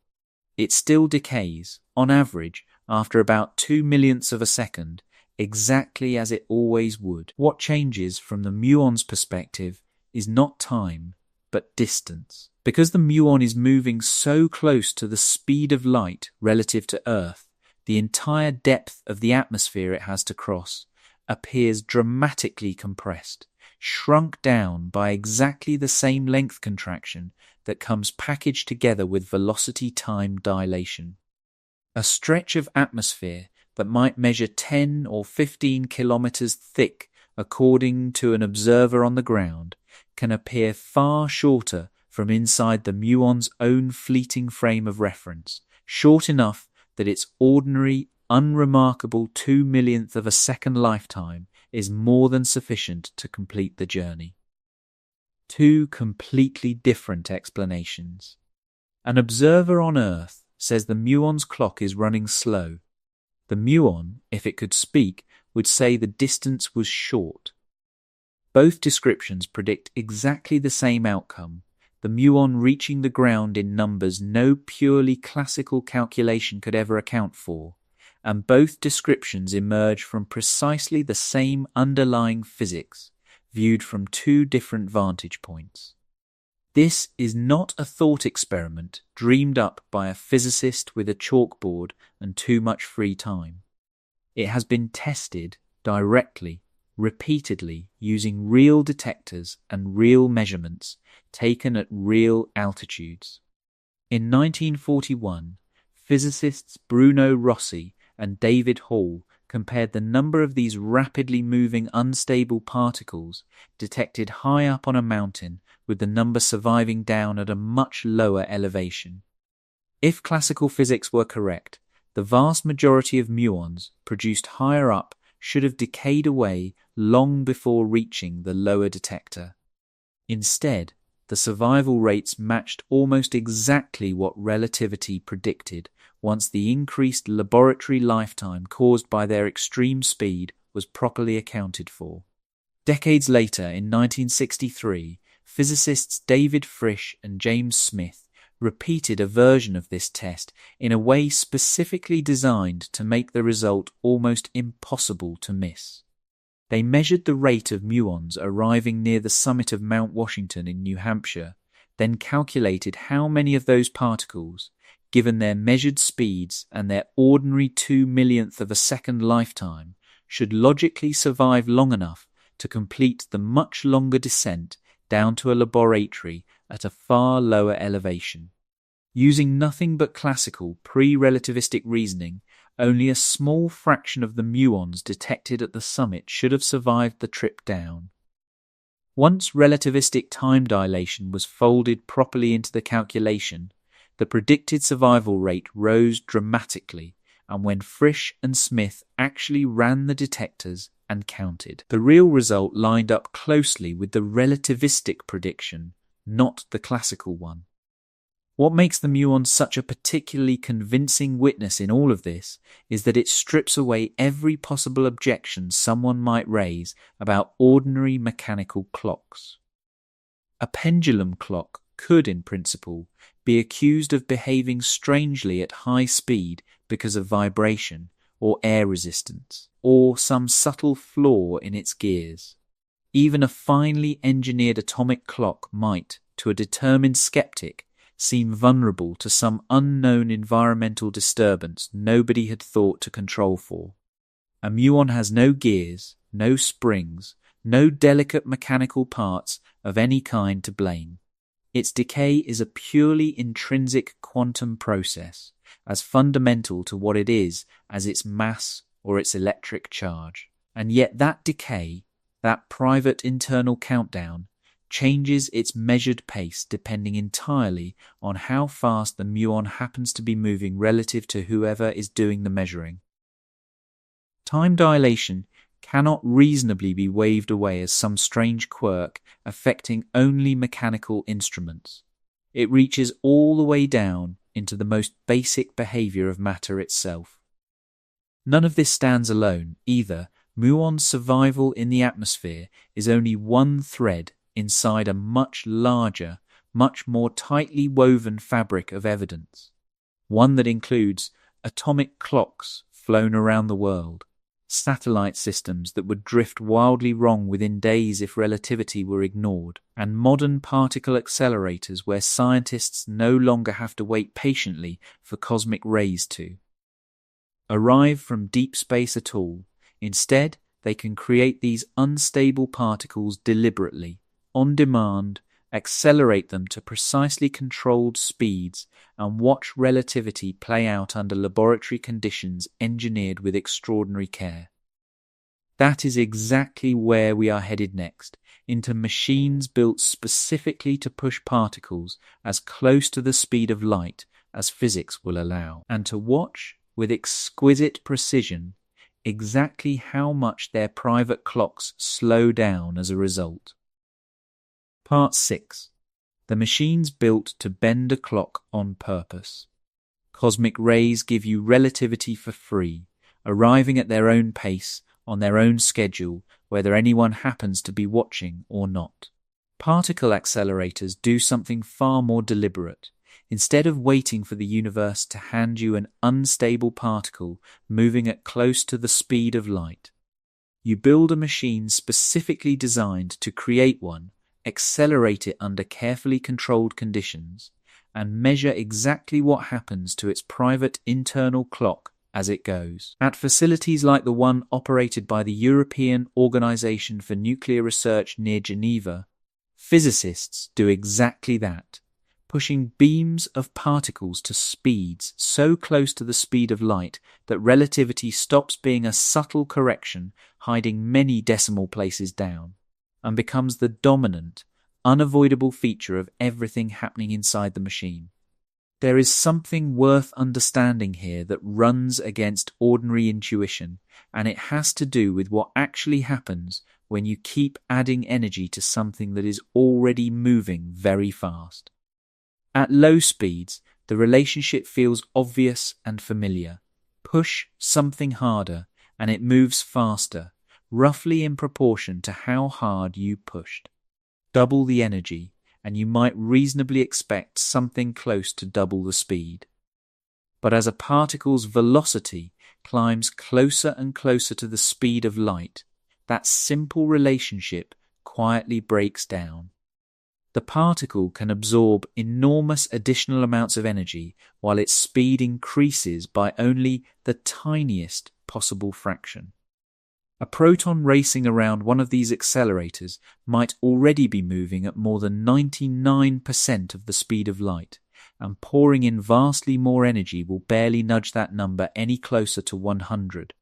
It still decays, on average, after about 2/millionths of a second, exactly as it always would. What changes from the muon's perspective is not time, but distance. Because the muon is moving so close to the speed of light relative to Earth, the entire depth of the atmosphere it has to cross appears dramatically compressed, shrunk down by exactly the same length contraction that comes packaged together with velocity-time dilation. A stretch of atmosphere that might measure 10 or 15 kilometers thick according to an observer on the ground can appear far shorter from inside the muon's own fleeting frame of reference, short enough that its ordinary, unremarkable 2/1,000,000th of a second lifetime is more than sufficient to complete the journey. Two completely different explanations. An observer on Earth says the muon's clock is running slow. The muon, if it could speak, would say the distance was short. Both descriptions predict exactly the same outcome, the muon reaching the ground in numbers no purely classical calculation could ever account for, and both descriptions emerge from precisely the same underlying physics, viewed from two different vantage points. This is not a thought experiment dreamed up by a physicist with a chalkboard and too much free time. It has been tested directly, repeatedly, using real detectors and real measurements taken at real altitudes. In 1941, physicists Bruno Rossi and David Hall compared the number of these rapidly moving unstable particles detected high up on a mountain with the number surviving down at a much lower elevation. If classical physics were correct, the vast majority of muons produced higher up should have decayed away long before reaching the lower detector. Instead, the survival rates matched almost exactly what relativity predicted once the increased laboratory lifetime caused by their extreme speed was properly accounted for. Decades later, in 1963, physicists David Frisch and James Smith repeated a version of this test in a way specifically designed to make the result almost impossible to miss. They measured the rate of muons arriving near the summit of Mount Washington in New Hampshire, then calculated how many of those particles, given their measured speeds and their ordinary 2/1,000,000th of a second lifetime, should logically survive long enough to complete the much longer descent down to a laboratory at a far lower elevation. Using nothing but classical, pre-relativistic reasoning, only a small fraction of the muons detected at the summit should have survived the trip down. Once relativistic time dilation was folded properly into the calculation, the predicted survival rate rose dramatically, and when Frisch and Smith actually ran the detectors and counted, the real result lined up closely with the relativistic prediction, not the classical one. What makes the muon such a particularly convincing witness in all of this is that it strips away every possible objection someone might raise about ordinary mechanical clocks. A pendulum clock could, in principle, be accused of behaving strangely at high speed because of vibration or air resistance, or some subtle flaw in its gears. Even a finely engineered atomic clock might, to a determined skeptic, seem vulnerable to some unknown environmental disturbance nobody had thought to control for. A muon has no gears, no springs, no delicate mechanical parts of any kind to blame. Its decay is a purely intrinsic quantum process, as fundamental to what it is as its mass or its electric charge. And yet that decay, that private internal countdown, changes its measured pace depending entirely on how fast the muon happens to be moving relative to whoever is doing the measuring. Time dilation cannot reasonably be waved away as some strange quirk affecting only mechanical instruments. It reaches all the way down into the most basic behavior of matter itself. None of this stands alone either. Muon's survival in the atmosphere is only one thread inside a much larger, much more tightly woven fabric of evidence, one that includes atomic clocks flown around the world, satellite systems that would drift wildly wrong within days if relativity were ignored, and modern particle accelerators where scientists no longer have to wait patiently for cosmic rays to arrive from deep space at all. Instead, they can create these unstable particles deliberately, on demand, accelerate them to precisely controlled speeds, and watch relativity play out under laboratory conditions engineered with extraordinary care. That is exactly where we are headed next, into machines built specifically to push particles as close to the speed of light as physics will allow, and to watch, with exquisite precision, exactly how much their private clocks slow down as a result. Part 6. The machines built to bend a clock on purpose. Cosmic rays give you relativity for free, arriving at their own pace, on their own schedule, whether anyone happens to be watching or not. Particle accelerators do something far more deliberate. Instead of waiting for the universe to hand you an unstable particle moving at close to the speed of light, you build a machine specifically designed to create one, accelerate it under carefully controlled conditions, and measure exactly what happens to its private internal clock as it goes. At facilities like the one operated by the European Organization for Nuclear Research near Geneva, physicists do exactly that, pushing beams of particles to speeds so close to the speed of light that relativity stops being a subtle correction hiding many decimal places down, and becomes the dominant, unavoidable feature of everything happening inside the machine. There is something worth understanding here that runs against ordinary intuition, and it has to do with what actually happens when you keep adding energy to something that is already moving very fast. At low speeds, the relationship feels obvious and familiar. Push something harder, and it moves faster, roughly in proportion to how hard you pushed. Double the energy, and you might reasonably expect something close to double the speed. But as a particle's velocity climbs closer and closer to the speed of light, that simple relationship quietly breaks down. The particle can absorb enormous additional amounts of energy while its speed increases by only the tiniest possible fraction. A proton racing around one of these accelerators might already be moving at more than 99% of the speed of light, and pouring in vastly more energy will barely nudge that number any closer to 100.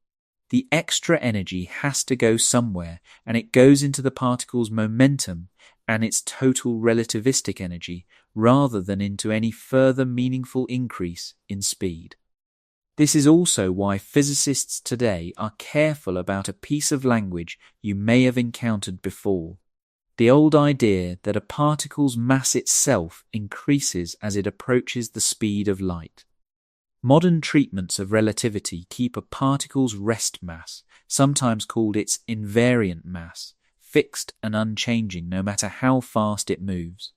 The extra energy has to go somewhere, and it goes into the particle's momentum and its total relativistic energy, rather than into any further meaningful increase in speed. This is also why physicists today are careful about a piece of language you may have encountered before. The old idea that a particle's mass itself increases as it approaches the speed of light. Modern treatments of relativity keep a particle's rest mass, sometimes called its invariant mass, fixed and unchanging no matter how fast it moves.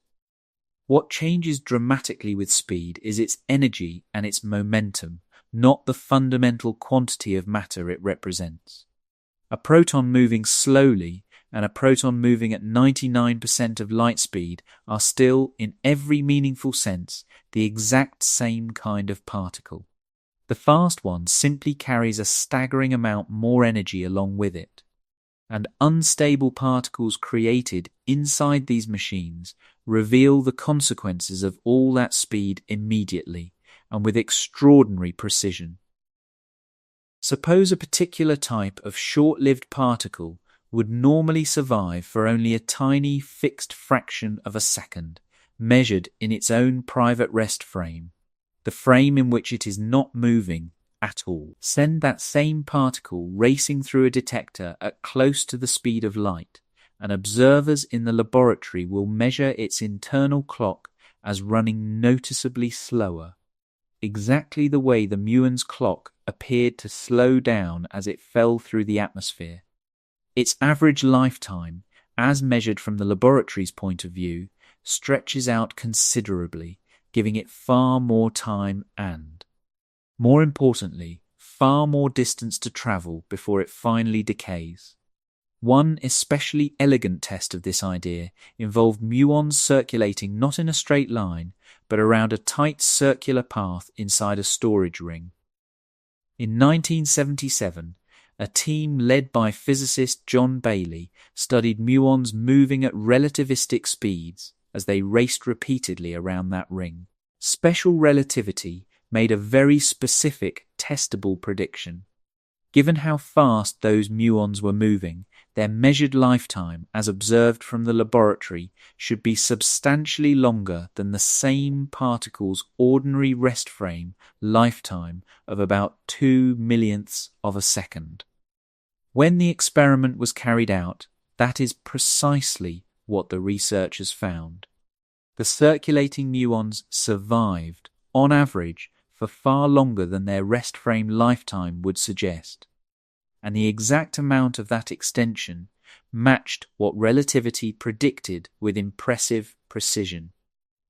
What changes dramatically with speed is its energy and its momentum, not the fundamental quantity of matter it represents. A proton moving slowly and a proton moving at 99% of light speed are still, in every meaningful sense, the exact same kind of particle. The fast one simply carries a staggering amount more energy along with it, and unstable particles created inside these machines reveal the consequences of all that speed immediately and with extraordinary precision. Suppose a particular type of short-lived particle would normally survive for only a tiny fixed fraction of a second, measured in its own private rest frame, the frame in which it is not moving at all. Send that same particle racing through a detector at close to the speed of light, and observers in the laboratory will measure its internal clock as running noticeably slower, exactly the way the muons clock appeared to slow down as it fell through the atmosphere. Its average lifetime, as measured from the laboratory's point of view, stretches out considerably, giving it far more time and, more importantly, far more distance to travel before it finally decays. One especially elegant test of this idea involved muons circulating not in a straight line, but around a tight circular path inside a storage ring. In 1977, a team led by physicist John Bailey studied muons moving at relativistic speeds as they raced repeatedly around that ring. Special relativity made a very specific, testable prediction. Given how fast those muons were moving, their measured lifetime, as observed from the laboratory, should be substantially longer than the same particle's ordinary rest frame lifetime of about 2/millionths of a second. When the experiment was carried out, that is precisely what the researchers found. The circulating muons survived, on average, for far longer than their rest frame lifetime would suggest, and the exact amount of that extension matched what relativity predicted with impressive precision.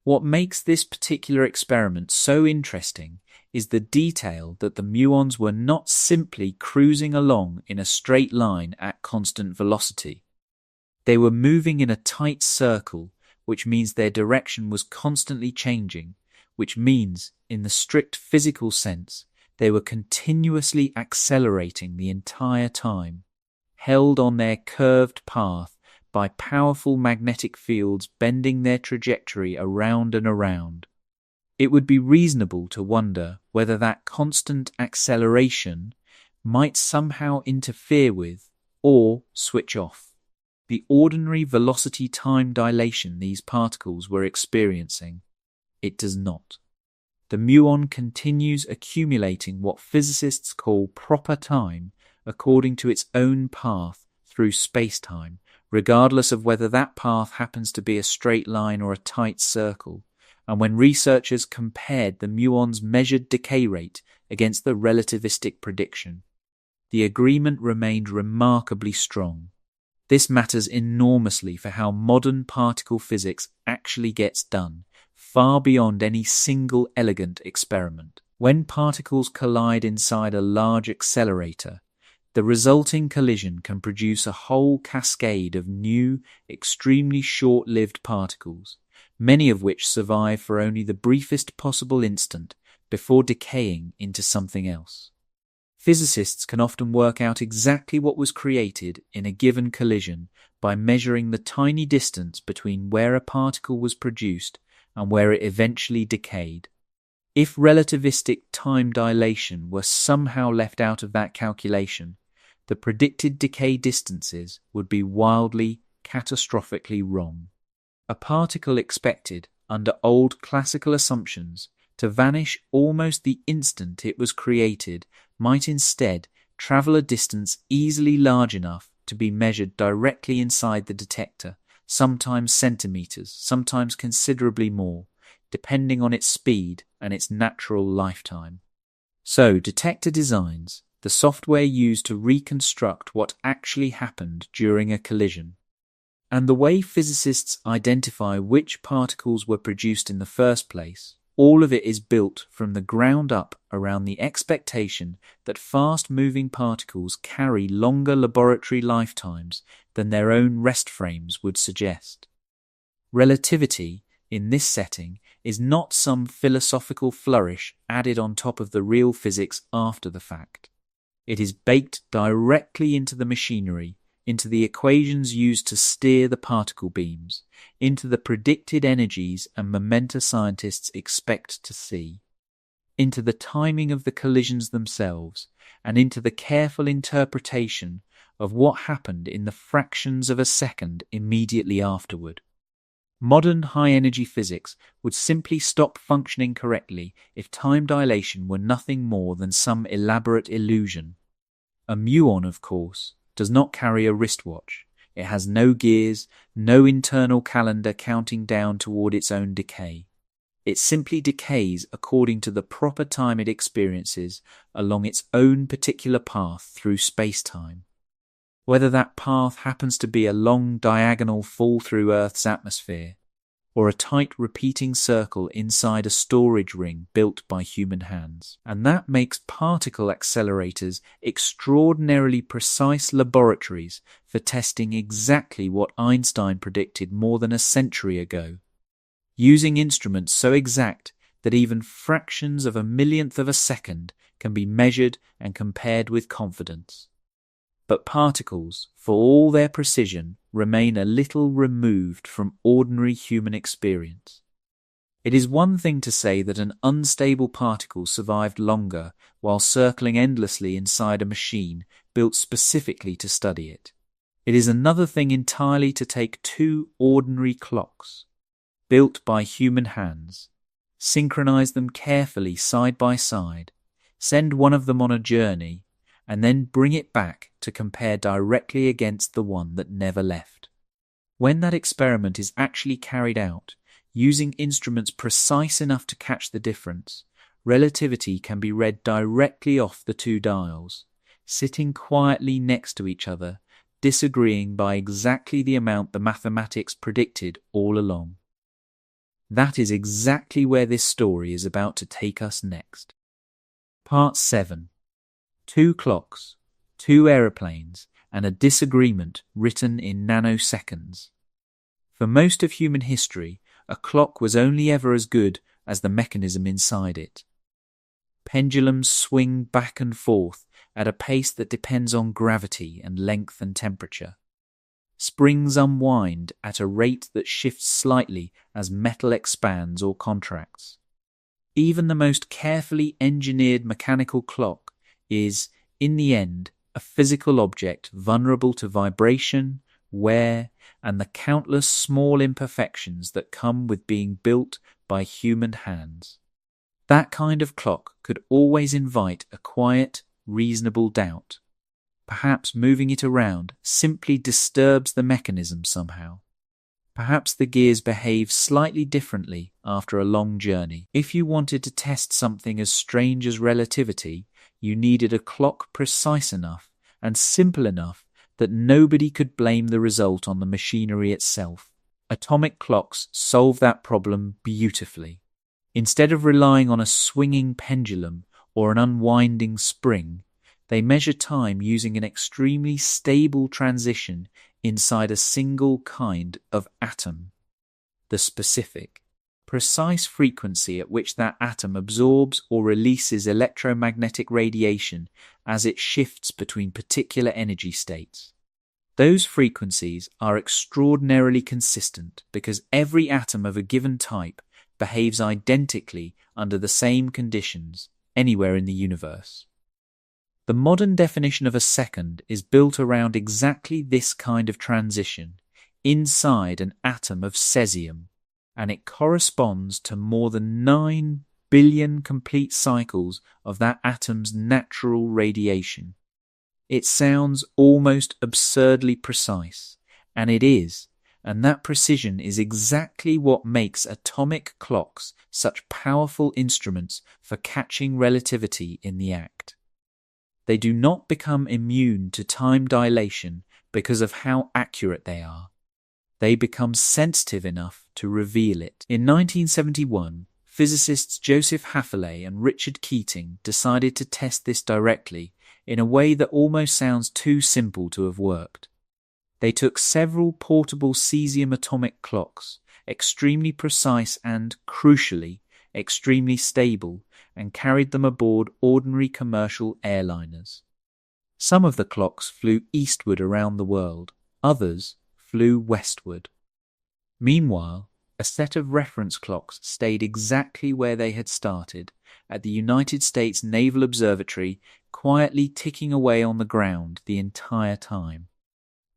What makes this particular experiment so interesting is the detail that the muons were not simply cruising along in a straight line at constant velocity. They were moving in a tight circle, which means their direction was constantly changing, which means, in the strict physical sense, they were continuously accelerating the entire time, held on their curved path by powerful magnetic fields bending their trajectory around and around. It would be reasonable to wonder whether that constant acceleration might somehow interfere with, or switch off, the ordinary velocity time dilation these particles were experiencing. It does not. The muon continues accumulating what physicists call proper time according to its own path through space-time, regardless of whether that path happens to be a straight line or a tight circle. And when researchers compared the muon's measured decay rate against the relativistic prediction, the agreement remained remarkably strong. This matters enormously for how modern particle physics actually gets done, far beyond any single elegant experiment. When particles collide inside a large accelerator, the resulting collision can produce a whole cascade of new, extremely short-lived particles, many of which survive for only the briefest possible instant before decaying into something else. Physicists can often work out exactly what was created in a given collision by measuring the tiny distance between where a particle was produced and where it eventually decayed. If relativistic time dilation were somehow left out of that calculation, the predicted decay distances would be wildly, catastrophically wrong. A particle expected, under old classical assumptions, to vanish almost the instant it was created might instead travel a distance easily large enough to be measured directly inside the detector, sometimes centimeters, sometimes considerably more, depending on its speed and its natural lifetime. So, detector designs, the software used to reconstruct what actually happened during a collision, and the way physicists identify which particles were produced in the first place, all of it is built from the ground up around the expectation that fast-moving particles carry longer laboratory lifetimes than their own rest frames would suggest. Relativity, in this setting, is not some philosophical flourish added on top of the real physics after the fact. It is baked directly into the machinery, into the equations used to steer the particle beams, into the predicted energies and momenta scientists expect to see, into the timing of the collisions themselves, and into the careful interpretation of what happened in the fractions of a second immediately afterward. Modern high-energy physics would simply stop functioning correctly if time dilation were nothing more than some elaborate illusion. A muon, of course, does not carry a wristwatch. It has no gears, no internal calendar counting down toward its own decay. It simply decays according to the proper time it experiences along its own particular path through space-time. Whether that path happens to be a long diagonal fall through Earth's atmosphere, or a tight repeating circle inside a storage ring built by human hands. And that makes particle accelerators extraordinarily precise laboratories for testing exactly what Einstein predicted more than a century ago, using instruments so exact that even fractions of a millionth of a second can be measured and compared with confidence. But particles, for all their precision, remain a little removed from ordinary human experience. It is one thing to say that an unstable particle survived longer while circling endlessly inside a machine built specifically to study it. It is another thing entirely to take two ordinary clocks, built by human hands, synchronize them carefully side by side, send one of them on a journey, and then bring it back to compare directly against the one that never left. When that experiment is actually carried out, using instruments precise enough to catch the difference, relativity can be read directly off the two dials, sitting quietly next to each other, disagreeing by exactly the amount the mathematics predicted all along. That is exactly where this story is about to take us next. Part 7. Two clocks, two aeroplanes, and a disagreement written in nanoseconds. For most of human history, a clock was only ever as good as the mechanism inside it. Pendulums swing back and forth at a pace that depends on gravity and length and temperature. Springs unwind at a rate that shifts slightly as metal expands or contracts. Even the most carefully engineered mechanical clock is, in the end, a physical object vulnerable to vibration, wear, and the countless small imperfections that come with being built by human hands. That kind of clock could always invite a quiet, reasonable doubt. Perhaps moving it around simply disturbs the mechanism somehow. Perhaps the gears behave slightly differently after a long journey. If you wanted to test something as strange as relativity, you needed a clock precise enough and simple enough that nobody could blame the result on the machinery itself. Atomic clocks solve that problem beautifully. Instead of relying on a swinging pendulum or an unwinding spring, they measure time using an extremely stable transition inside a single kind of atom, the specific, precise frequency at which that atom absorbs or releases electromagnetic radiation as it shifts between particular energy states. Those frequencies are extraordinarily consistent because every atom of a given type behaves identically under the same conditions anywhere in the universe. The modern definition of a second is built around exactly this kind of transition inside an atom of cesium, and it corresponds to more than 9 billion complete cycles of that atom's natural radiation. It sounds almost absurdly precise, and it is, and that precision is exactly what makes atomic clocks such powerful instruments for catching relativity in the act. They do not become immune to time dilation because of how accurate they are. They become sensitive enough to reveal it. In 1971, physicists Joseph Hafele and Richard Keating decided to test this directly in a way that almost sounds too simple to have worked. They took several portable cesium atomic clocks, extremely precise and, crucially, extremely stable, and carried them aboard ordinary commercial airliners. Some of the clocks flew eastward around the world, others flew westward. Meanwhile, a set of reference clocks stayed exactly where they had started, at the United States Naval Observatory, quietly ticking away on the ground the entire time.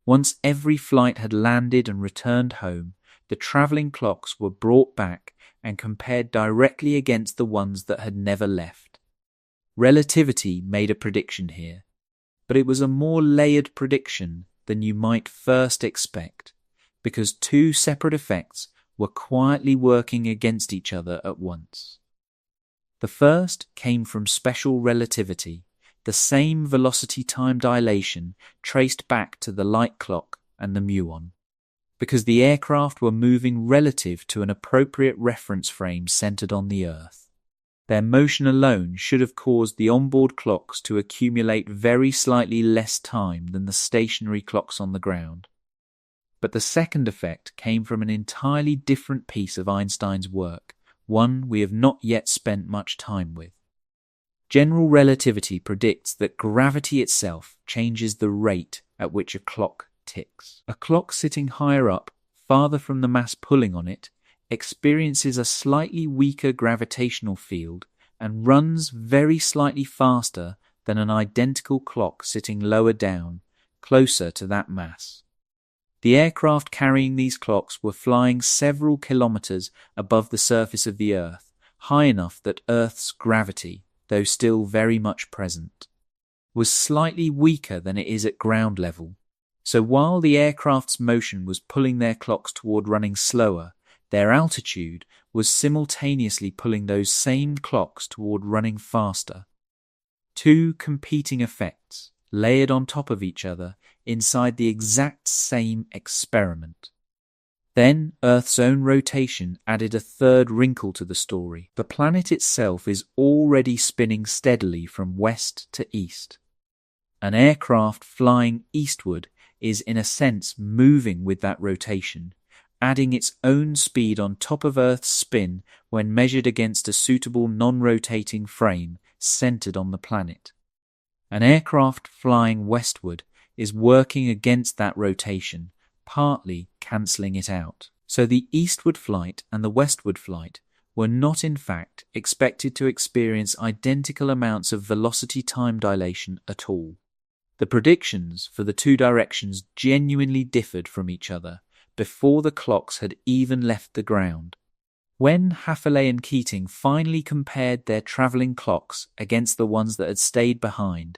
Once every flight had landed and returned home, the travelling clocks were brought back and compared directly against the ones that had never left. Relativity made a prediction here, but it was a more layered prediction than you might first expect, because two separate effects were quietly working against each other at once. The first came from special relativity, the same velocity-time dilation traced back to the light clock and the muon, because the aircraft were moving relative to an appropriate reference frame centered on the Earth. Their motion alone should have caused the onboard clocks to accumulate very slightly less time than the stationary clocks on the ground. But the second effect came from an entirely different piece of Einstein's work, one we have not yet spent much time with. General relativity predicts that gravity itself changes the rate at which a clock ticks. A clock sitting higher up, farther from the mass pulling on it, experiences a slightly weaker gravitational field and runs very slightly faster than an identical clock sitting lower down, closer to that mass. The aircraft carrying these clocks were flying several kilometers above the surface of the Earth, high enough that Earth's gravity, though still very much present, was slightly weaker than it is at ground level. So while the aircraft's motion was pulling their clocks toward running slower, their altitude was simultaneously pulling those same clocks toward running faster. Two competing effects, layered on top of each other inside the exact same experiment. Then Earth's own rotation added a third wrinkle to the story. The planet itself is already spinning steadily from west to east. An aircraft flying eastward is in a sense moving with that rotation, adding its own speed on top of Earth's spin when measured against a suitable non-rotating frame centered on the planet. An aircraft flying westward is working against that rotation, partly cancelling it out. So the eastward flight and the westward flight were not in fact expected to experience identical amounts of velocity time dilation at all. The predictions for the two directions genuinely differed from each other before the clocks had even left the ground. When Haffaley and Keating finally compared their travelling clocks against the ones that had stayed behind,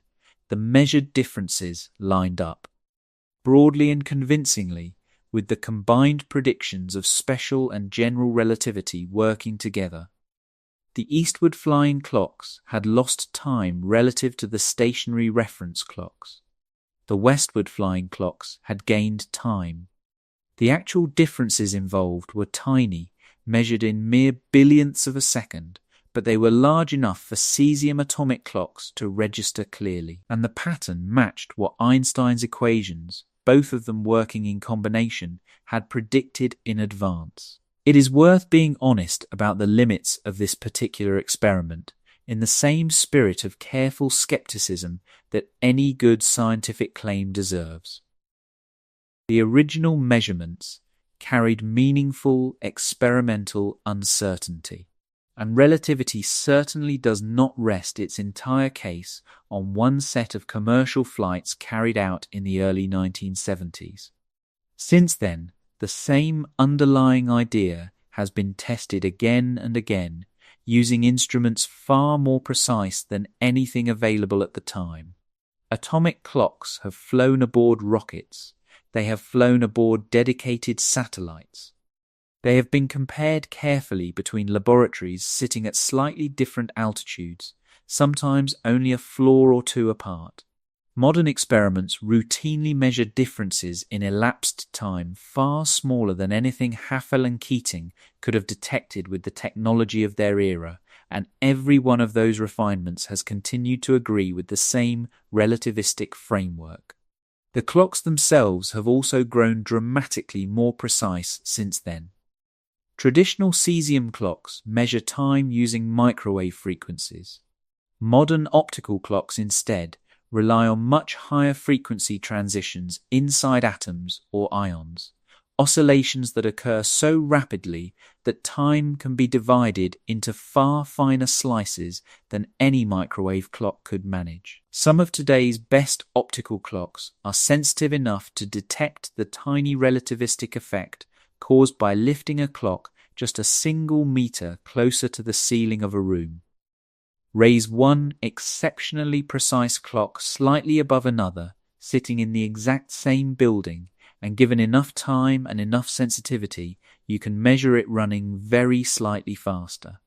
the measured differences lined up, broadly and convincingly, with the combined predictions of special and general relativity working together. The eastward flying clocks had lost time relative to the stationary reference clocks. The westward flying clocks had gained time. The actual differences involved were tiny, measured in mere billionths of a second, but they were large enough for cesium atomic clocks to register clearly, and the pattern matched what Einstein's equations, both of them working in combination, had predicted in advance. It is worth being honest about the limits of this particular experiment, in the same spirit of careful skepticism that any good scientific claim deserves. The original measurements carried meaningful experimental uncertainty, and relativity certainly does not rest its entire case on one set of commercial flights carried out in the early 1970s. Since then, the same underlying idea has been tested again and again, using instruments far more precise than anything available at the time. Atomic clocks have flown aboard rockets. They have flown aboard dedicated satellites. They have been compared carefully between laboratories sitting at slightly different altitudes, sometimes only a floor or two apart. Modern experiments routinely measure differences in elapsed time far smaller than anything Haffel and Keating could have detected with the technology of their era, and every one of those refinements has continued to agree with the same relativistic framework. The clocks themselves have also grown dramatically more precise since then. Traditional cesium clocks measure time using microwave frequencies. Modern optical clocks instead rely on much higher frequency transitions inside atoms or ions, oscillations that occur so rapidly that time can be divided into far finer slices than any microwave clock could manage. Some of today's best optical clocks are sensitive enough to detect the tiny relativistic effect caused by lifting a clock just a single meter closer to the ceiling of a room. Raise one exceptionally precise clock slightly above another, sitting in the exact same building, and given enough time and enough sensitivity, you can measure it running very slightly faster.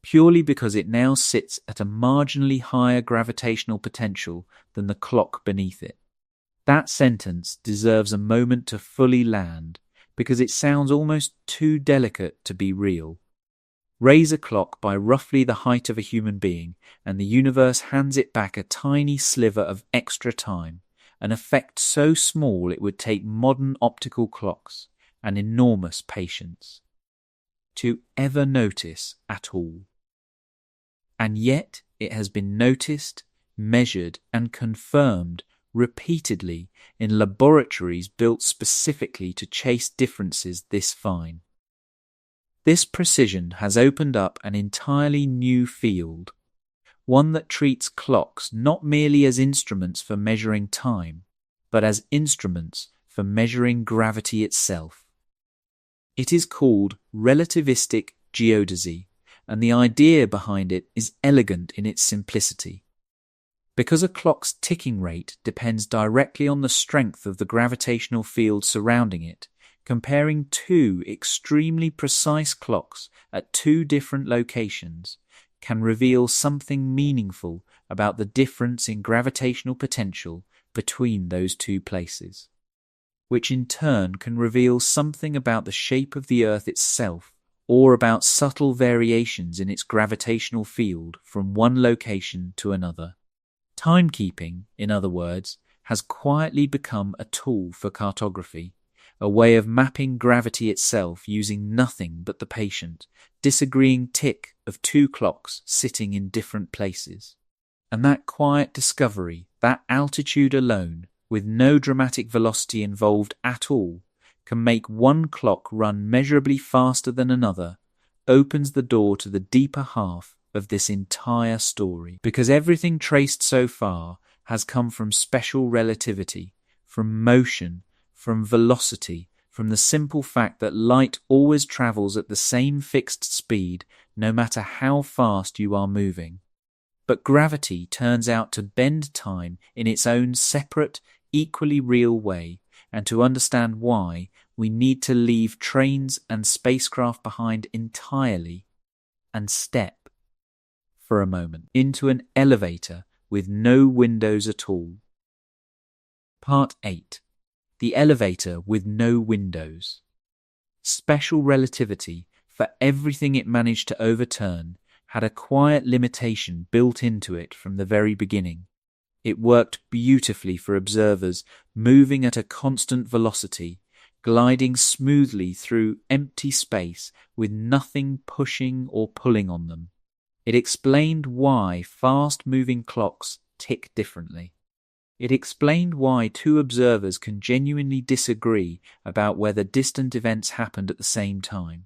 Purely because it now sits at a marginally higher gravitational potential than the clock beneath it. That sentence deserves a moment to fully land, because it sounds almost too delicate to be real. Raise a clock by roughly the height of a human being, and the universe hands it back a tiny sliver of extra time, an effect so small it would take modern optical clocks and enormous patience to ever notice at all. And yet it has been noticed, measured, and confirmed repeatedly in laboratories built specifically to chase differences this fine. This precision has opened up an entirely new field, one that treats clocks not merely as instruments for measuring time, but as instruments for measuring gravity itself. It is called relativistic geodesy, and the idea behind it is elegant in its simplicity. Because a clock's ticking rate depends directly on the strength of the gravitational field surrounding it, comparing two extremely precise clocks at two different locations can reveal something meaningful about the difference in gravitational potential between those two places, which in turn can reveal something about the shape of the Earth itself or about subtle variations in its gravitational field from one location to another. Timekeeping, in other words, has quietly become a tool for cartography, a way of mapping gravity itself using nothing but the patient, disagreeing tick of two clocks sitting in different places. And that quiet discovery, that altitude alone, with no dramatic velocity involved at all, can make one clock run measurably faster than another, opens the door to the deeper half of this entire story. Because everything traced so far has come from special relativity, from motion, from velocity, from the simple fact that light always travels at the same fixed speed no matter how fast you are moving. But gravity turns out to bend time in its own separate, equally real way, and to understand why, we need to leave trains and spacecraft behind entirely and step, for a moment, into an elevator with no windows at all. Part 8. The elevator with no windows. Special relativity, for everything it managed to overturn, had a quiet limitation built into it from the very beginning. It worked beautifully for observers moving at a constant velocity, gliding smoothly through empty space with nothing pushing or pulling on them. It explained why fast-moving clocks tick differently. It explained why two observers can genuinely disagree about whether distant events happened at the same time.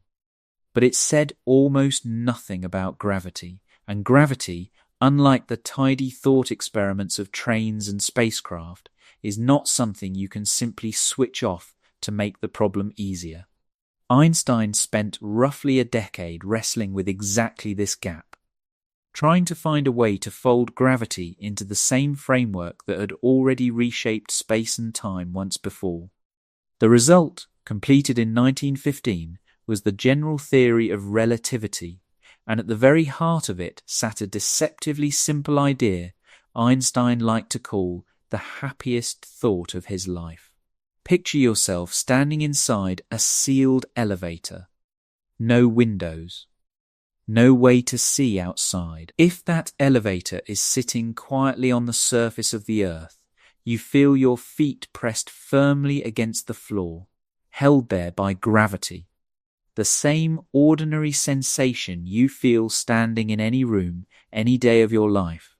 But it said almost nothing about gravity, and gravity, unlike the tidy thought experiments of trains and spacecraft, is not something you can simply switch off to make the problem easier. Einstein spent roughly a decade wrestling with exactly this gap, trying to find a way to fold gravity into the same framework that had already reshaped space and time once before. The result, completed in 1915, was the general theory of relativity, and at the very heart of it sat a deceptively simple idea Einstein liked to call the happiest thought of his life. Picture yourself standing inside a sealed elevator. No windows. No way to see outside. If that elevator is sitting quietly on the surface of the earth, you feel your feet pressed firmly against the floor, held there by gravity. The same ordinary sensation you feel standing in any room, any day of your life.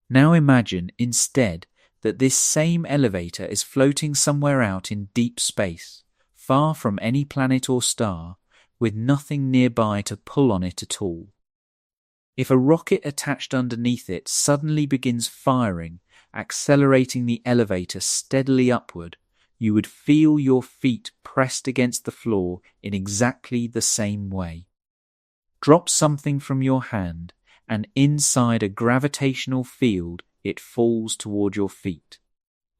Now imagine, instead, that this same elevator is floating somewhere out in deep space, far from any planet or star, with nothing nearby to pull on it at all. If a rocket attached underneath it suddenly begins firing, accelerating the elevator steadily upward, you would feel your feet pressed against the floor in exactly the same way. Drop something from your hand, and inside a gravitational field it falls toward your feet.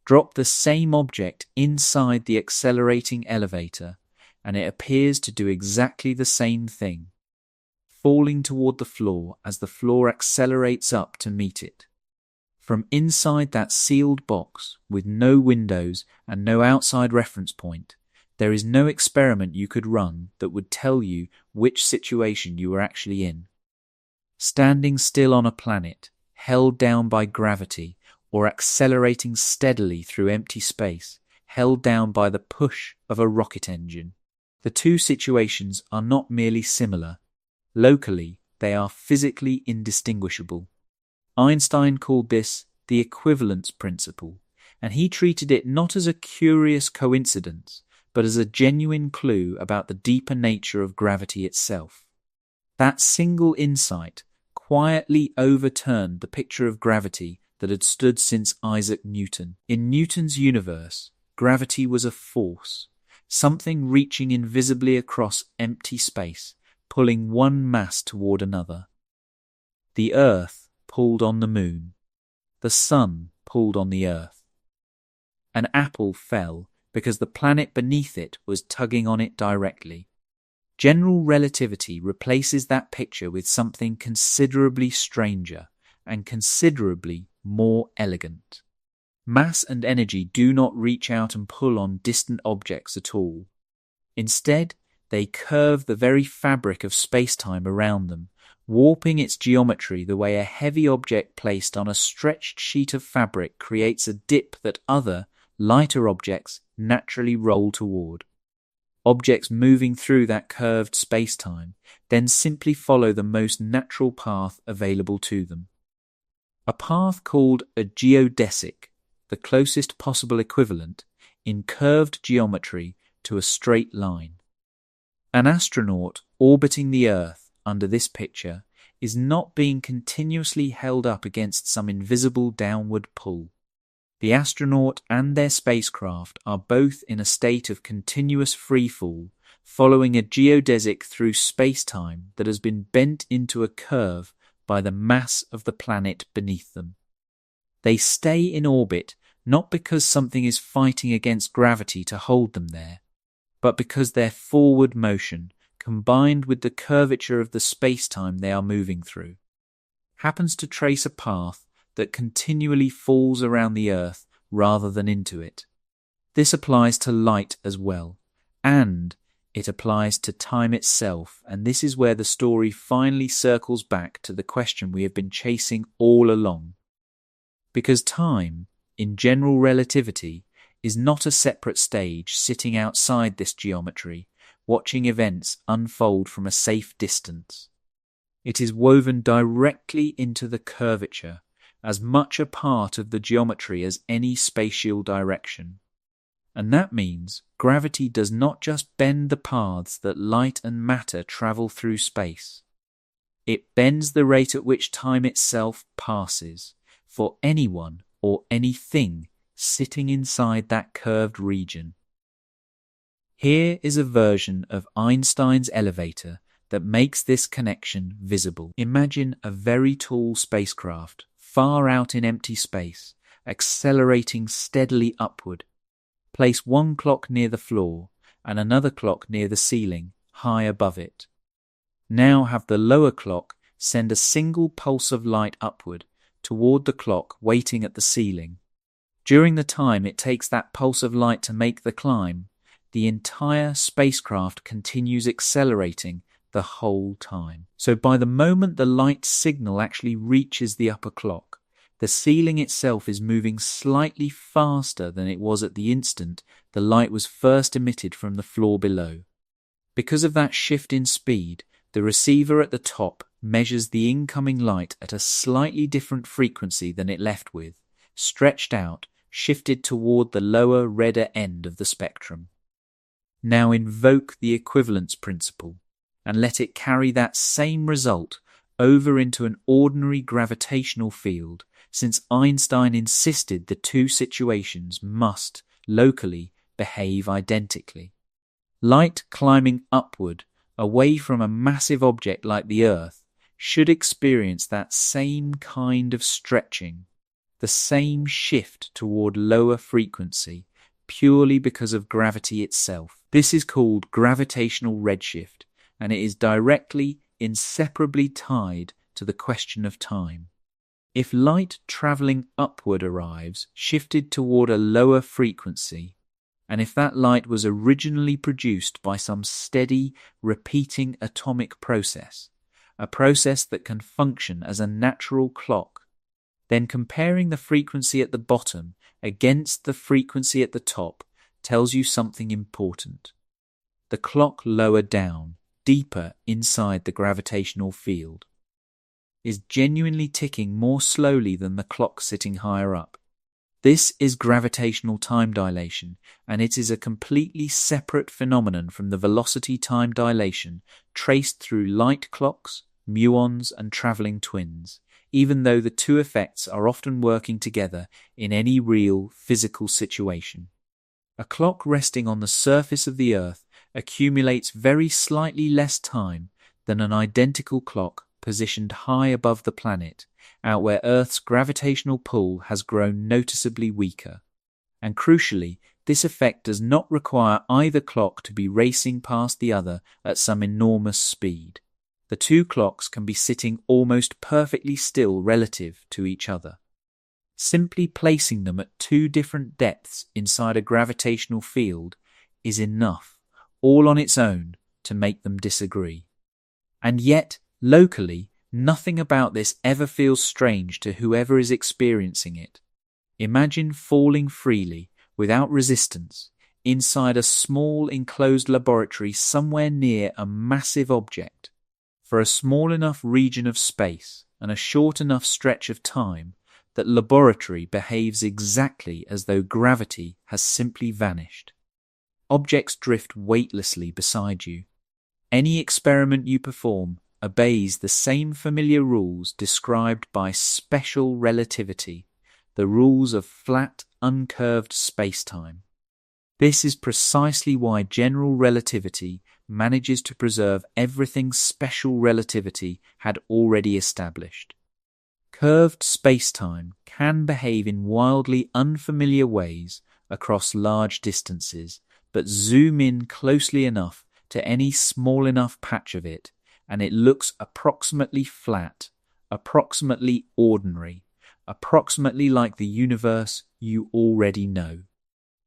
Drop the same object inside the accelerating elevator, and it appears to do exactly the same thing, falling toward the floor as the floor accelerates up to meet it. From inside that sealed box, with no windows and no outside reference point, there is no experiment you could run that would tell you which situation you were actually in. Standing still on a planet, held down by gravity, or accelerating steadily through empty space, held down by the push of a rocket engine. The two situations are not merely similar. Locally, they are physically indistinguishable. Einstein called this the equivalence principle, and he treated it not as a curious coincidence, but as a genuine clue about the deeper nature of gravity itself. That single insight quietly overturned the picture of gravity that had stood since Isaac Newton. In Newton's universe, gravity was a force, something reaching invisibly across empty space, pulling one mass toward another. The Earth pulled on the moon. The sun pulled on the Earth. An apple fell because the planet beneath it was tugging on it directly. General relativity replaces that picture with something considerably stranger and considerably more elegant. Mass and energy do not reach out and pull on distant objects at all. Instead, they curve the very fabric of space-time around them, warping its geometry the way a heavy object placed on a stretched sheet of fabric creates a dip that other, lighter objects naturally roll toward. Objects moving through that curved space-time then simply follow the most natural path available to them. A path called a geodesic, the closest possible equivalent in curved geometry to a straight line. An astronaut orbiting the Earth under this picture is not being continuously held up against some invisible downward pull. The astronaut and their spacecraft are both in a state of continuous freefall, following a geodesic through space-time that has been bent into a curve by the mass of the planet beneath them. They stay in orbit not because something is fighting against gravity to hold them there, but because their forward motion, combined with the curvature of the space-time they are moving through, happens to trace a path that continually falls around the Earth rather than into it. This applies to light as well, and it applies to time itself, and this is where the story finally circles back to the question we have been chasing all along. Because time, in general relativity, is not a separate stage sitting outside this geometry, watching events unfold from a safe distance. It is woven directly into the curvature, as much a part of the geometry as any spatial direction. And that means gravity does not just bend the paths that light and matter travel through space. It bends the rate at which time itself passes, for anyone or anything sitting inside that curved region. Here is a version of Einstein's elevator that makes this connection visible. Imagine a very tall spacecraft far out in empty space, accelerating steadily upward. Place one clock near the floor and another clock near the ceiling, high above it. Now have the lower clock send a single pulse of light upward toward the clock waiting at the ceiling. During the time it takes that pulse of light to make the climb, the entire spacecraft continues accelerating the whole time. So by the moment the light signal actually reaches the upper clock, the ceiling itself is moving slightly faster than it was at the instant the light was first emitted from the floor below. Because of that shift in speed, the receiver at the top measures the incoming light at a slightly different frequency than it left with, stretched out, shifted toward the lower, redder end of the spectrum. Now invoke the equivalence principle and let it carry that same result over into an ordinary gravitational field, since Einstein insisted the two situations must, locally, behave identically. Light climbing upward, away from a massive object like the Earth, should experience that same kind of stretching, the same shift toward lower frequency, purely because of gravity itself. This is called gravitational redshift, and it is directly, inseparably tied to the question of time. If light travelling upward arrives, shifted toward a lower frequency, and if that light was originally produced by some steady, repeating atomic process, a process that can function as a natural clock, then comparing the frequency at the bottom against the frequency at the top tells you something important. The clock lower down, deeper inside the gravitational field, is genuinely ticking more slowly than the clock sitting higher up. This is gravitational time dilation, and it is a completely separate phenomenon from the velocity time dilation traced through light clocks, muons, and travelling twins, even though the two effects are often working together in any real physical situation. A clock resting on the surface of the Earth accumulates very slightly less time than an identical clock positioned high above the planet, out where Earth's gravitational pull has grown noticeably weaker. And crucially, this effect does not require either clock to be racing past the other at some enormous speed. The two clocks can be sitting almost perfectly still relative to each other. Simply placing them at two different depths inside a gravitational field is enough, all on its own, to make them disagree. And yet, locally, nothing about this ever feels strange to whoever is experiencing it. Imagine falling freely, without resistance, inside a small enclosed laboratory somewhere near a massive object. For a small enough region of space and a short enough stretch of time, that laboratory behaves exactly as though gravity has simply vanished. Objects drift weightlessly beside you. Any experiment you perform obeys the same familiar rules described by special relativity, the rules of flat, uncurved space-time. This is precisely why general relativity manages to preserve everything special relativity had already established. Curved space-time can behave in wildly unfamiliar ways across large distances, but zoom in closely enough to any small enough patch of it, and it looks approximately flat, approximately ordinary, approximately like the universe you already know.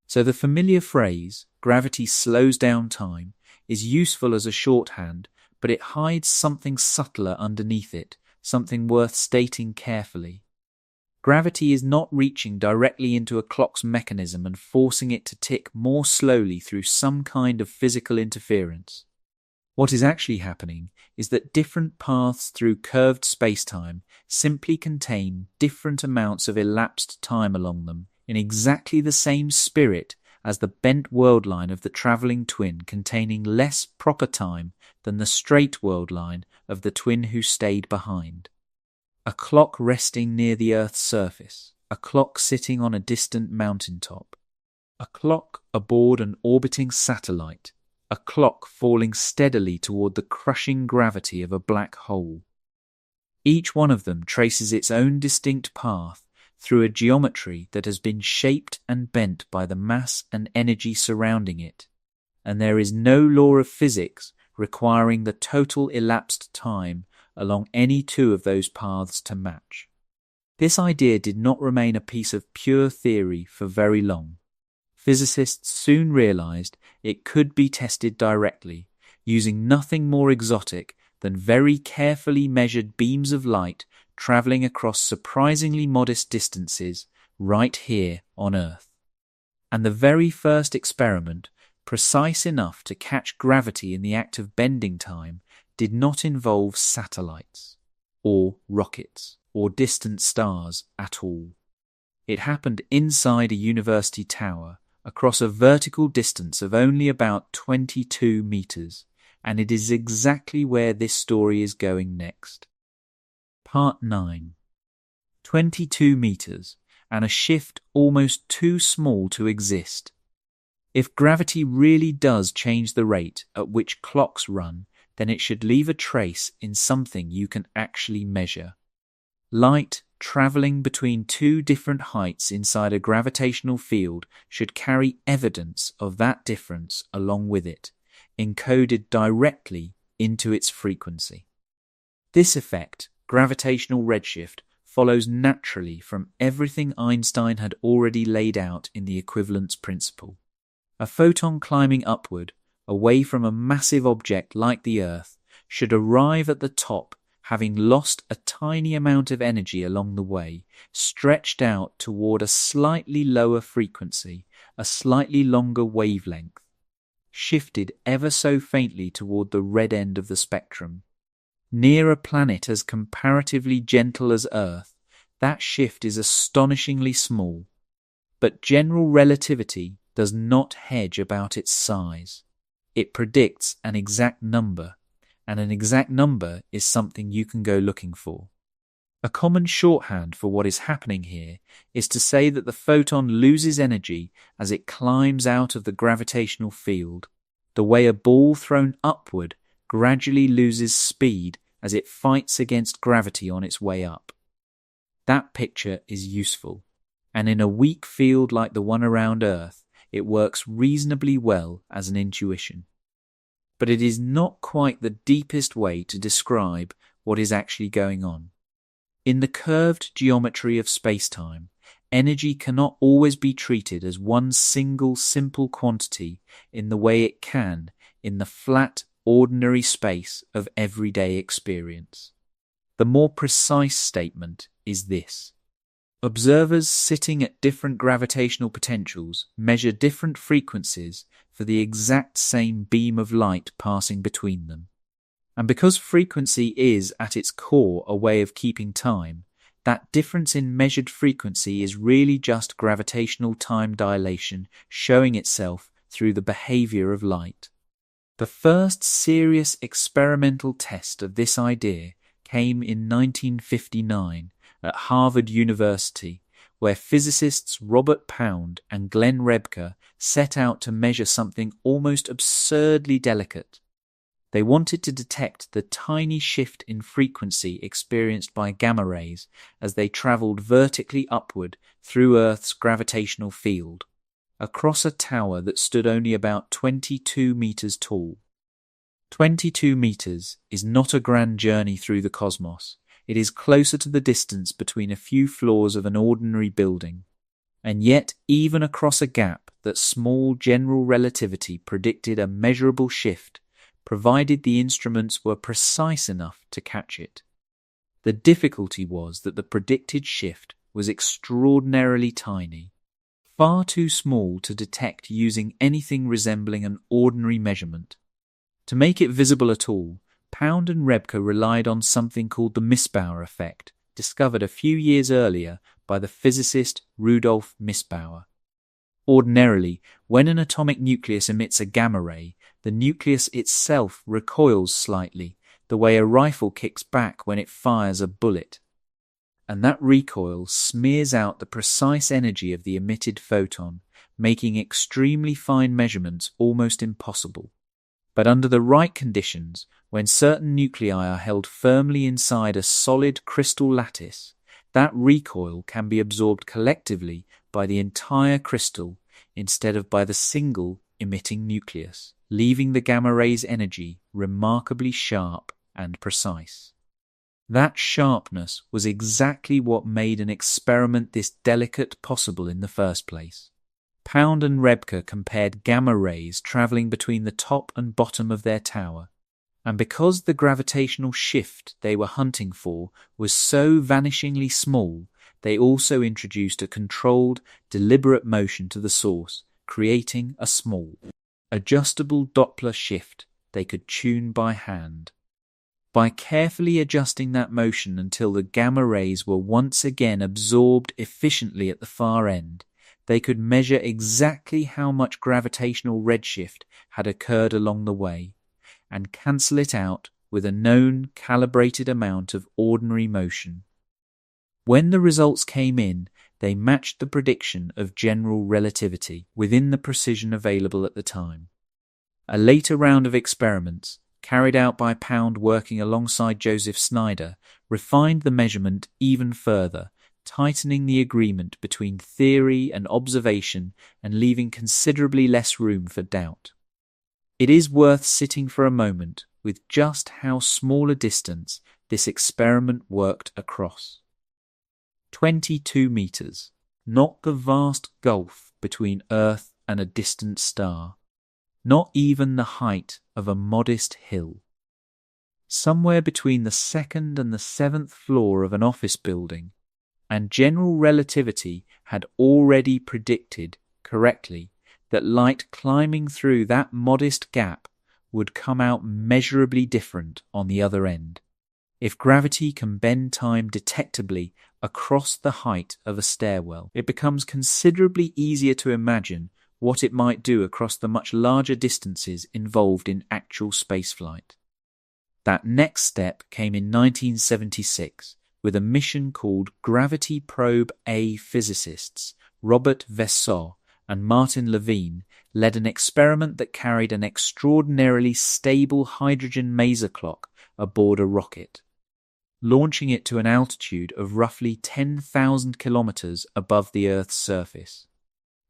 So the familiar phrase, gravity slows down time, is useful as a shorthand, but it hides something subtler underneath it, something worth stating carefully. Gravity is not reaching directly into a clock's mechanism and forcing it to tick more slowly through some kind of physical interference. What is actually happening is that different paths through curved spacetime simply contain different amounts of elapsed time along them in exactly the same spirit as the bent world line of the travelling twin containing less proper time than the straight world line of the twin who stayed behind. A clock resting near the Earth's surface, a clock sitting on a distant mountaintop, a clock aboard an orbiting satellite, a clock falling steadily toward the crushing gravity of a black hole. Each one of them traces its own distinct path through a geometry that has been shaped and bent by the mass and energy surrounding it, and there is no law of physics requiring the total elapsed time along any two of those paths to match. This idea did not remain a piece of pure theory for very long. Physicists soon realized it could be tested directly, using nothing more exotic than very carefully measured beams of light traveling across surprisingly modest distances right here on Earth. And the very first experiment, precise enough to catch gravity in the act of bending time, did not involve satellites, or rockets, or distant stars at all. It happened inside a university tower, across a vertical distance of only about 22 meters, and it is exactly where this story is going next. Part 9. 22 meters, and a shift almost too small to exist. If gravity really does change the rate at which clocks run, then it should leave a trace in something you can actually measure. Light travelling between two different heights inside a gravitational field should carry evidence of that difference along with it, encoded directly into its frequency. This effect, gravitational redshift, follows naturally from everything Einstein had already laid out in the equivalence principle. A photon climbing upward, away from a massive object like the Earth, should arrive at the top having lost a tiny amount of energy along the way, stretched out toward a slightly lower frequency, a slightly longer wavelength, shifted ever so faintly toward the red end of the spectrum. Near a planet as comparatively gentle as Earth, that shift is astonishingly small. But general relativity does not hedge about its size. It predicts an exact number, and an exact number is something you can go looking for. A common shorthand for what is happening here is to say that the photon loses energy as it climbs out of the gravitational field, the way a ball thrown upward gradually loses speed as it fights against gravity on its way up. That picture is useful, and in a weak field like the one around Earth, it works reasonably well as an intuition. But it is not quite the deepest way to describe what is actually going on. In the curved geometry of space-time, energy cannot always be treated as one single simple quantity in the way it can in the flat, ordinary space of everyday experience. The more precise statement is this. Observers sitting at different gravitational potentials measure different frequencies for the exact same beam of light passing between them. And because frequency is at its core a way of keeping time, that difference in measured frequency is really just gravitational time dilation showing itself through the behavior of light. The first serious experimental test of this idea came in 1959 at Harvard University, where physicists Robert Pound and Glenn Rebka set out to measure something almost absurdly delicate. They wanted to detect the tiny shift in frequency experienced by gamma rays as they traveled vertically upward through Earth's gravitational field, across a tower that stood only about 22 meters tall. 22 meters is not a grand journey through the cosmos. It is closer to the distance between a few floors of an ordinary building. And yet, even across a gap, that small general relativity predicted a measurable shift, provided the instruments were precise enough to catch it. The difficulty was that the predicted shift was extraordinarily tiny, far too small to detect using anything resembling an ordinary measurement. To make it visible at all, Pound and Rebka relied on something called the Missbauer effect, discovered a few years earlier by the physicist Rudolf Missbauer. Ordinarily, when an atomic nucleus emits a gamma ray, the nucleus itself recoils slightly, the way a rifle kicks back when it fires a bullet. And that recoil smears out the precise energy of the emitted photon, making extremely fine measurements almost impossible. But under the right conditions, when certain nuclei are held firmly inside a solid crystal lattice, that recoil can be absorbed collectively by the entire crystal instead of by the single emitting nucleus, leaving the gamma ray's energy remarkably sharp and precise. That sharpness was exactly what made an experiment this delicate possible in the first place. Pound and Rebka compared gamma rays travelling between the top and bottom of their tower, and because the gravitational shift they were hunting for was so vanishingly small, they also introduced a controlled, deliberate motion to the source, creating a small, adjustable Doppler shift they could tune by hand. By carefully adjusting that motion until the gamma rays were once again absorbed efficiently at the far end, they could measure exactly how much gravitational redshift had occurred along the way, and cancel it out with a known calibrated amount of ordinary motion. When the results came in, they matched the prediction of general relativity within the precision available at the time. A later round of experiments, carried out by Pound working alongside Joseph Snyder, refined the measurement even further, tightening the agreement between theory and observation and leaving considerably less room for doubt. It is worth sitting for a moment with just how small a distance this experiment worked across. 22 meters, not the vast gulf between Earth and a distant star, not even the height of a modest hill. Somewhere between the second and the seventh floor of an office building, and general relativity had already predicted correctly that light climbing through that modest gap would come out measurably different on the other end. If gravity can bend time detectably across the height of a stairwell, it becomes considerably easier to imagine what it might do across the much larger distances involved in actual spaceflight. That next step came in 1976 with a mission called Gravity Probe A. Physicists Robert Vessot and Martin Levine led an experiment that carried an extraordinarily stable hydrogen maser clock aboard a rocket, launching it to an altitude of roughly 10,000 kilometers above the Earth's surface.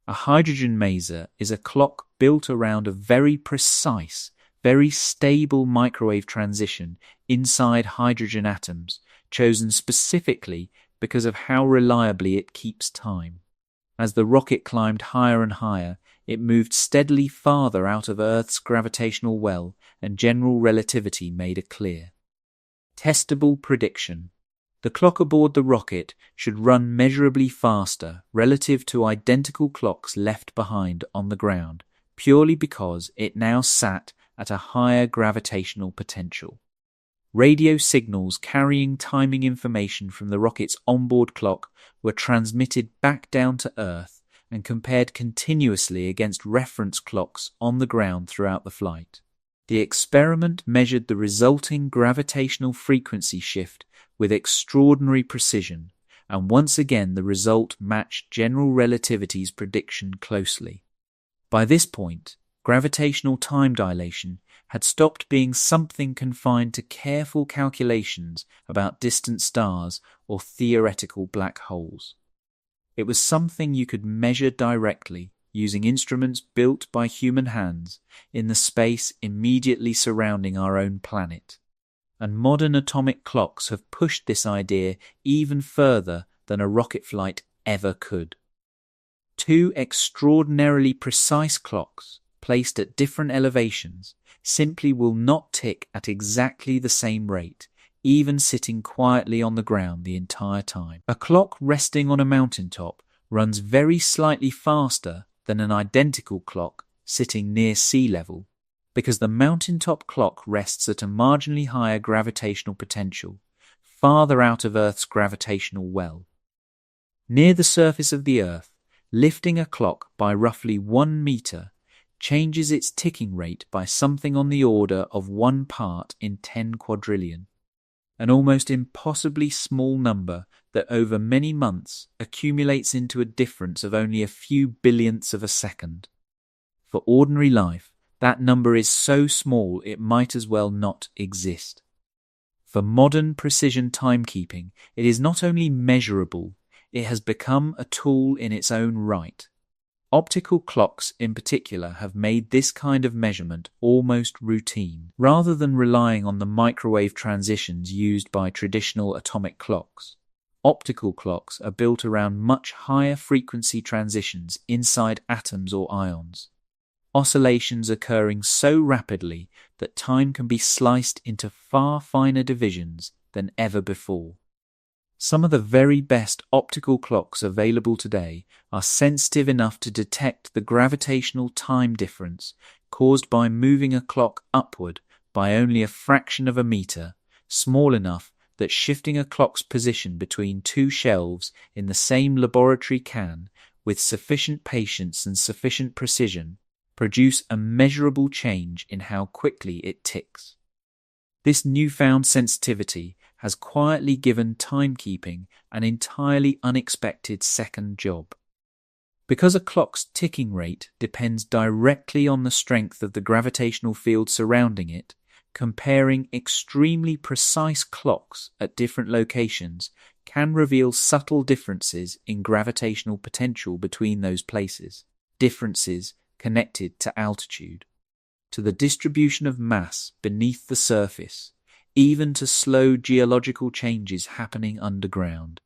A hydrogen maser is a clock built around a very precise, very stable microwave transition inside hydrogen atoms, chosen specifically because of how reliably it keeps time. As the rocket climbed higher and higher, it moved steadily farther out of Earth's gravitational well, and general relativity made it clear. Testable prediction. The clock aboard the rocket should run measurably faster relative to identical clocks left behind on the ground, purely because it now sat at a higher gravitational potential. Radio signals carrying timing information from the rocket's onboard clock were transmitted back down to Earth and compared continuously against reference clocks on the ground throughout the flight. The experiment measured the resulting gravitational frequency shift with extraordinary precision, and once again the result matched general relativity's prediction closely. By this point, gravitational time dilation had stopped being something confined to careful calculations about distant stars or theoretical black holes. It was something you could measure directly using instruments built by human hands in the space immediately surrounding our own planet. And modern atomic clocks have pushed this idea even further than a rocket flight ever could. Two extraordinarily precise clocks, placed at different elevations, simply will not tick at exactly the same rate, even sitting quietly on the ground the entire time. A clock resting on a mountaintop runs very slightly faster than an identical clock sitting near sea level, because the mountaintop clock rests at a marginally higher gravitational potential, farther out of Earth's gravitational well. Near the surface of the Earth, lifting a clock by roughly 1 meter changes its ticking rate by something on the order of 1 part in 10 quadrillion, an almost impossibly small number that over many months accumulates into a difference of only a few billionths of a second. For ordinary life, that number is so small it might as well not exist. For modern precision timekeeping, it is not only measurable, it has become a tool in its own right. Optical clocks in particular have made this kind of measurement almost routine, rather than relying on the microwave transitions used by traditional atomic clocks. Optical clocks are built around much higher frequency transitions inside atoms or ions, oscillations occurring so rapidly that time can be sliced into far finer divisions than ever before. Some of the very best optical clocks available today are sensitive enough to detect the gravitational time difference caused by moving a clock upward by only a fraction of a meter, small enough that shifting a clock's position between two shelves in the same laboratory can, with sufficient patience and sufficient precision, produce a measurable change in how quickly it ticks. This newfound sensitivity has quietly given timekeeping an entirely unexpected second job. Because a clock's ticking rate depends directly on the strength of the gravitational field surrounding it, comparing extremely precise clocks at different locations can reveal subtle differences in gravitational potential between those places, differences connected to altitude, to the distribution of mass beneath the surface, even to slow geological changes happening underground.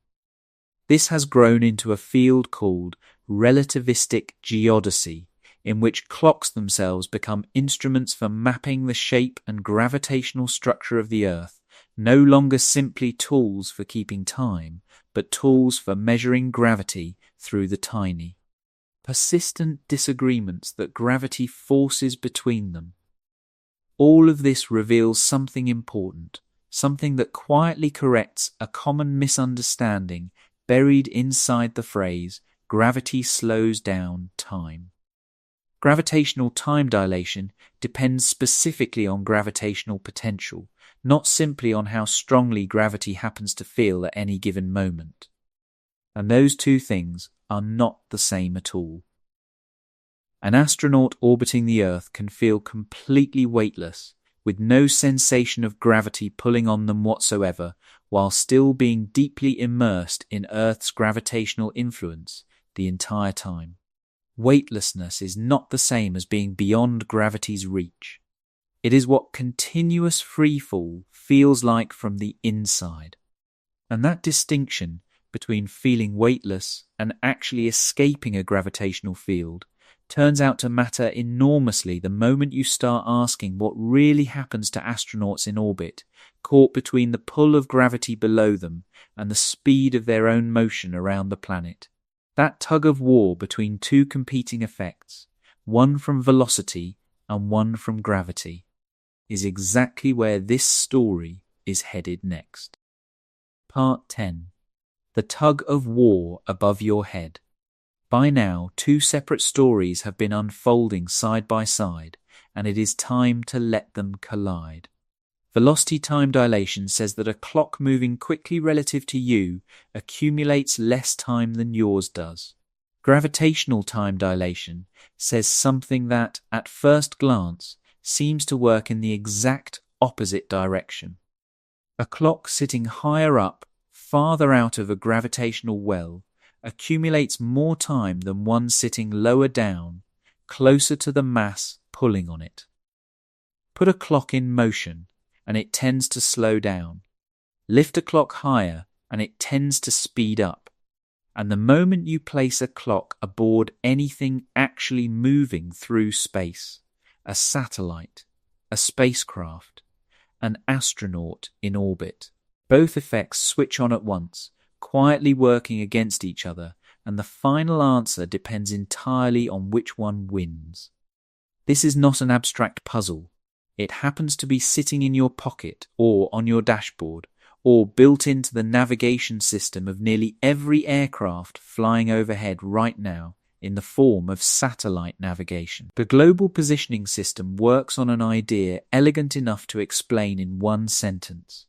This has grown into a field called relativistic geodesy, in which clocks themselves become instruments for mapping the shape and gravitational structure of the Earth, no longer simply tools for keeping time, but tools for measuring gravity through the tiny, persistent disagreements that gravity forces between them. All of this reveals something important. something that quietly corrects a common misunderstanding buried inside the phrase, gravity slows down time. Gravitational time dilation depends specifically on gravitational potential, not simply on how strongly gravity happens to feel at any given moment. And those two things are not the same at all. An astronaut orbiting the Earth can feel completely weightless, with no sensation of gravity pulling on them whatsoever, while still being deeply immersed in Earth's gravitational influence the entire time. Weightlessness is not the same as being beyond gravity's reach. It is what continuous freefall feels like from the inside. And that distinction between feeling weightless and actually escaping a gravitational field turns out to matter enormously the moment you start asking what really happens to astronauts in orbit, caught between the pull of gravity below them and the speed of their own motion around the planet. That tug of war between two competing effects, one from velocity and one from gravity, is exactly where this story is headed next. Part 10. The Tug of War Above Your Head. By now, two separate stories have been unfolding side by side, and it is time to let them collide. Velocity time dilation says that a clock moving quickly relative to you accumulates less time than yours does. Gravitational time dilation says something that, at first glance, seems to work in the exact opposite direction. A clock sitting higher up, farther out of a gravitational well, accumulates more time than one sitting lower down, closer to the mass pulling on it. Put a clock in motion, and it tends to slow down. Lift a clock higher, and it tends to speed up. And the moment you place a clock aboard anything actually moving through space, a satellite, a spacecraft, an astronaut in orbit, both effects switch on at once, quietly working against each other, and the final answer depends entirely on which one wins. This is not an abstract puzzle. It happens to be sitting in your pocket or on your dashboard, or built into the navigation system of nearly every aircraft flying overhead right now in the form of satellite navigation. The global positioning system works on an idea elegant enough to explain in one sentence.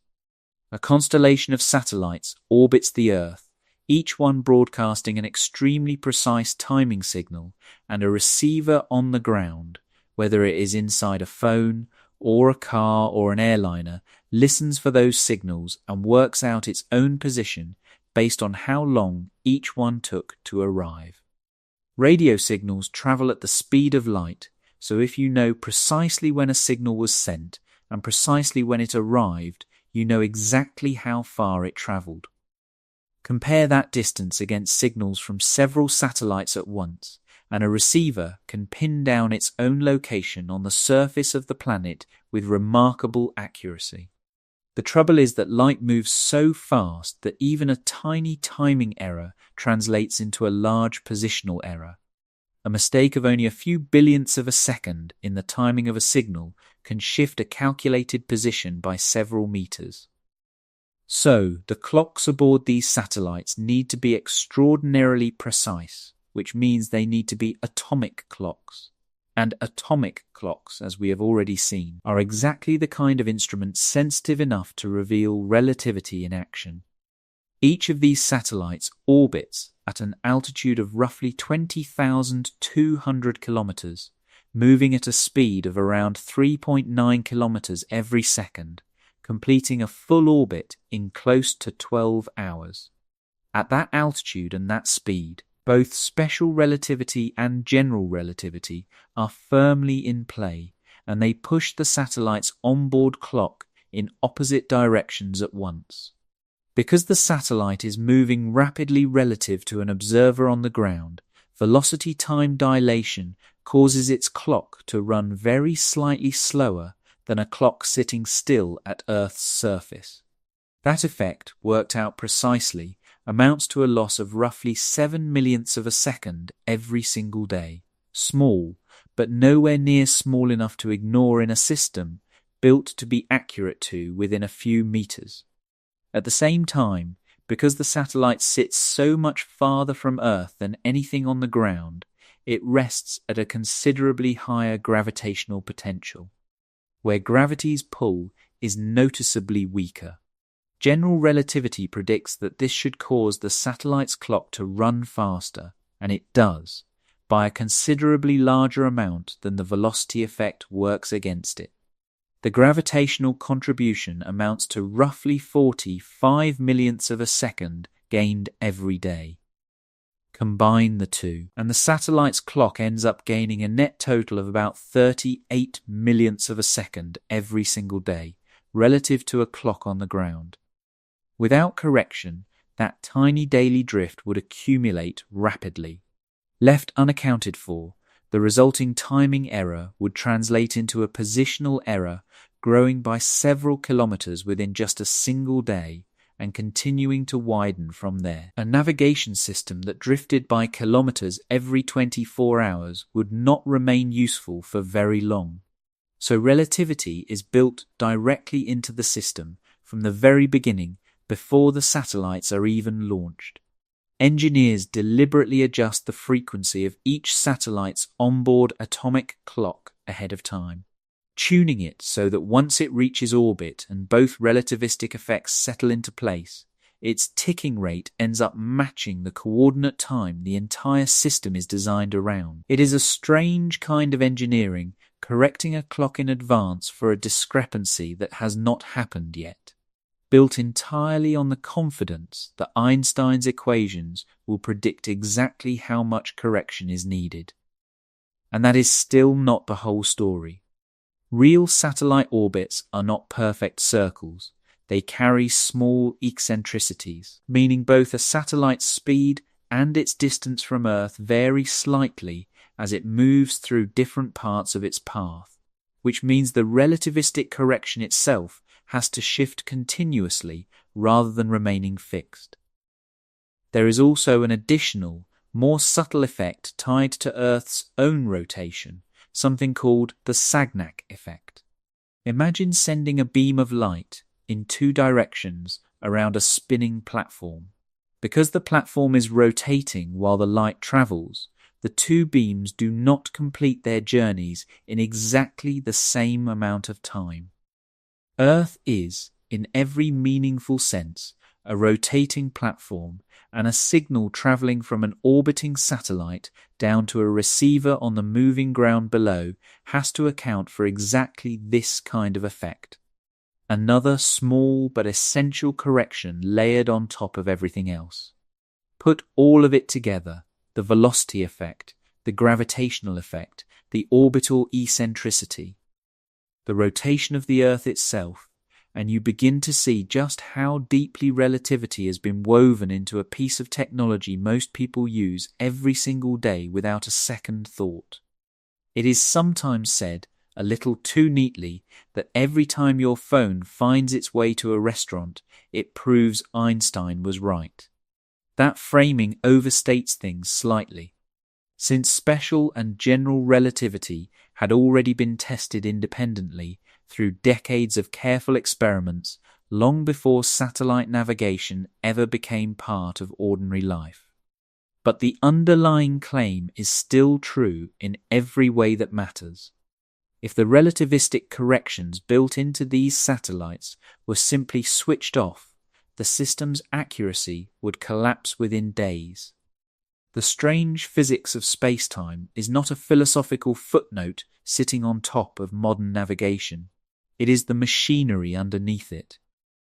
A constellation of satellites orbits the Earth, each one broadcasting an extremely precise timing signal, and a receiver on the ground, whether it is inside a phone or a car or an airliner, listens for those signals and works out its own position based on how long each one took to arrive. Radio signals travel at the speed of light, so if you know precisely when a signal was sent and precisely when it arrived, you know exactly how far it travelled. Compare that distance against signals from several satellites at once, and a receiver can pin down its own location on the surface of the planet with remarkable accuracy. The trouble is that light moves so fast that even a tiny timing error translates into a large positional error. A mistake of only a few billionths of a second in the timing of a signal can shift a calculated position by several meters. So, the clocks aboard these satellites need to be extraordinarily precise, which means they need to be atomic clocks. And atomic clocks, as we have already seen, are exactly the kind of instrument sensitive enough to reveal relativity in action. Each of these satellites orbits at an altitude of roughly 20,200 kilometers, moving at a speed of around 3.9 kilometers every second, completing a full orbit in close to 12 hours. At that altitude and that speed, both special relativity and general relativity are firmly in play, and they push the satellite's onboard clock in opposite directions at once. Because the satellite is moving rapidly relative to an observer on the ground, velocity time dilation causes its clock to run very slightly slower than a clock sitting still at Earth's surface. That effect, worked out precisely, amounts to a loss of roughly 7 millionths of a second every single day. Small, but nowhere near small enough to ignore in a system built to be accurate to within a few meters. At the same time, because the satellite sits so much farther from Earth than anything on the ground, it rests at a considerably higher gravitational potential, where gravity's pull is noticeably weaker. General relativity predicts that this should cause the satellite's clock to run faster, and it does, by a considerably larger amount than the velocity effect works against it. The gravitational contribution amounts to roughly 45 millionths of a second gained every day. Combine the two, and the satellite's clock ends up gaining a net total of about 38 millionths of a second every single day, relative to a clock on the ground. Without correction, that tiny daily drift would accumulate rapidly. Left unaccounted for, the resulting timing error would translate into a positional error growing by several kilometers within just a single day and continuing to widen from there. A navigation system that drifted by kilometers every 24 hours would not remain useful for very long. So relativity is built directly into the system from the very beginning, before the satellites are even launched. Engineers deliberately adjust the frequency of each satellite's onboard atomic clock ahead of time, tuning it so that once it reaches orbit and both relativistic effects settle into place, its ticking rate ends up matching the coordinate time the entire system is designed around. It is a strange kind of engineering, correcting a clock in advance for a discrepancy that has not happened yet, built entirely on the confidence that Einstein's equations will predict exactly how much correction is needed. And that is still not the whole story. Real satellite orbits are not perfect circles. They carry small eccentricities, meaning both a satellite's speed and its distance from Earth vary slightly as it moves through different parts of its path, which means the relativistic correction itself has to shift continuously rather than remaining fixed. There is also an additional, more subtle effect tied to Earth's own rotation, something called the Sagnac effect. Imagine sending a beam of light in two directions around a spinning platform. Because the platform is rotating while the light travels, the two beams do not complete their journeys in exactly the same amount of time. Earth is, in every meaningful sense, a rotating platform, and a signal travelling from an orbiting satellite down to a receiver on the moving ground below has to account for exactly this kind of effect. Another small but essential correction layered on top of everything else. Put all of it together, the velocity effect, the gravitational effect, the orbital eccentricity, the rotation of the Earth itself, and you begin to see just how deeply relativity has been woven into a piece of technology most people use every single day without a second thought. It is sometimes said, a little too neatly, that every time your phone finds its way to a restaurant, it proves Einstein was right. That framing overstates things slightly. Since special and general relativity had already been tested independently through decades of careful experiments long before satellite navigation ever became part of ordinary life. But the underlying claim is still true in every way that matters. If the relativistic corrections built into these satellites were simply switched off, the system's accuracy would collapse within days. The strange physics of space-time is not a philosophical footnote sitting on top of modern navigation. It is the machinery underneath it.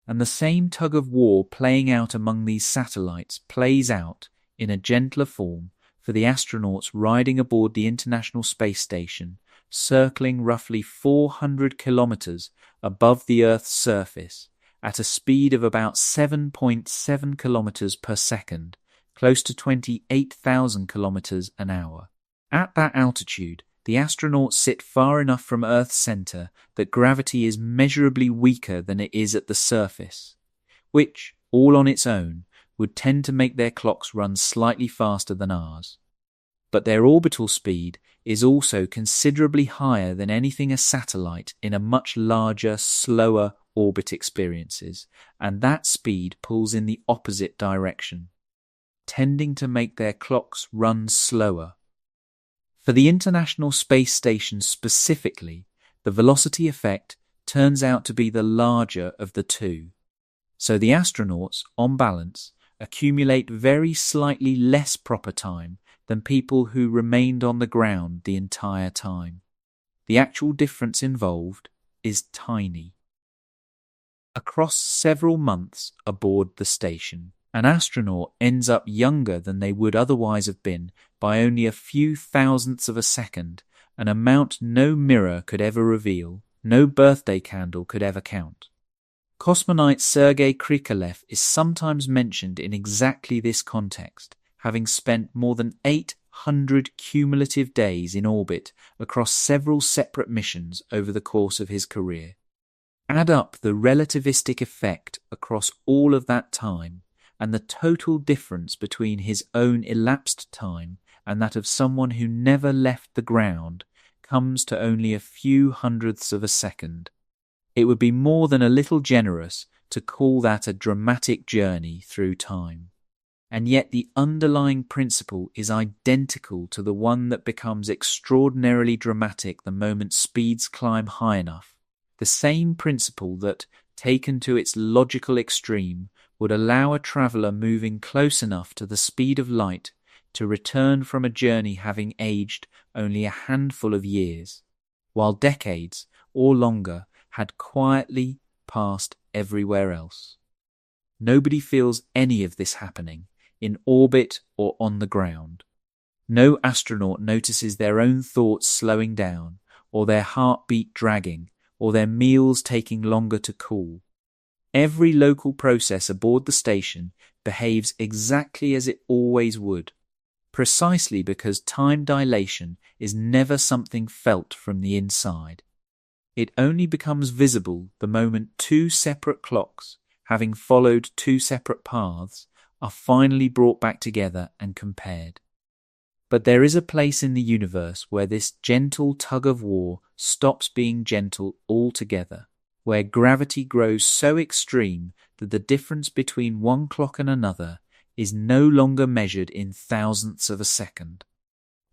And the same tug-of-war playing out among these satellites plays out, in a gentler form, for the astronauts riding aboard the International Space Station, circling roughly 400 kilometers above the Earth's surface, at a speed of about 7.7 kilometers per second, close to 28,000 kilometers an hour. At that altitude, the astronauts sit far enough from Earth's center that gravity is measurably weaker than it is at the surface, which, all on its own, would tend to make their clocks run slightly faster than ours. but their orbital speed is also considerably higher than anything a satellite in a much larger, slower orbit experiences, and that speed pulls in the opposite direction, tending to make their clocks run slower. For the International Space Station specifically, the velocity effect turns out to be the larger of the two. So the astronauts, on balance, accumulate very slightly less proper time than people who remained on the ground the entire time. The actual difference involved is tiny. Across several months aboard the station, an astronaut ends up younger than they would otherwise have been by only a few thousandths of a second, an amount no mirror could ever reveal, no birthday candle could ever count. Cosmonaut Sergei Krikalev is sometimes mentioned in exactly this context, having spent more than 800 cumulative days in orbit across several separate missions over the course of his career. Add up the relativistic effect across all of that time, and the total difference between his own elapsed time and that of someone who never left the ground comes to only a few hundredths of a second. It would be more than a little generous to call that a dramatic journey through time. And yet the underlying principle is identical to the one that becomes extraordinarily dramatic the moment speeds climb high enough. The same principle that, taken to its logical extreme, would allow a traveller moving close enough to the speed of light to return from a journey having aged only a handful of years, while decades, or longer, had quietly passed everywhere else. Nobody feels any of this happening, in orbit or on the ground. No astronaut notices their own thoughts slowing down, or their heartbeat dragging, or their meals taking longer to cool. Every local process aboard the station behaves exactly as it always would, precisely because time dilation is never something felt from the inside. It only becomes visible the moment two separate clocks, having followed two separate paths, are finally brought back together and compared. But there is a place in the universe where this gentle tug-of-war stops being gentle altogether, where gravity grows so extreme that the difference between one clock and another is no longer measured in thousandths of a second,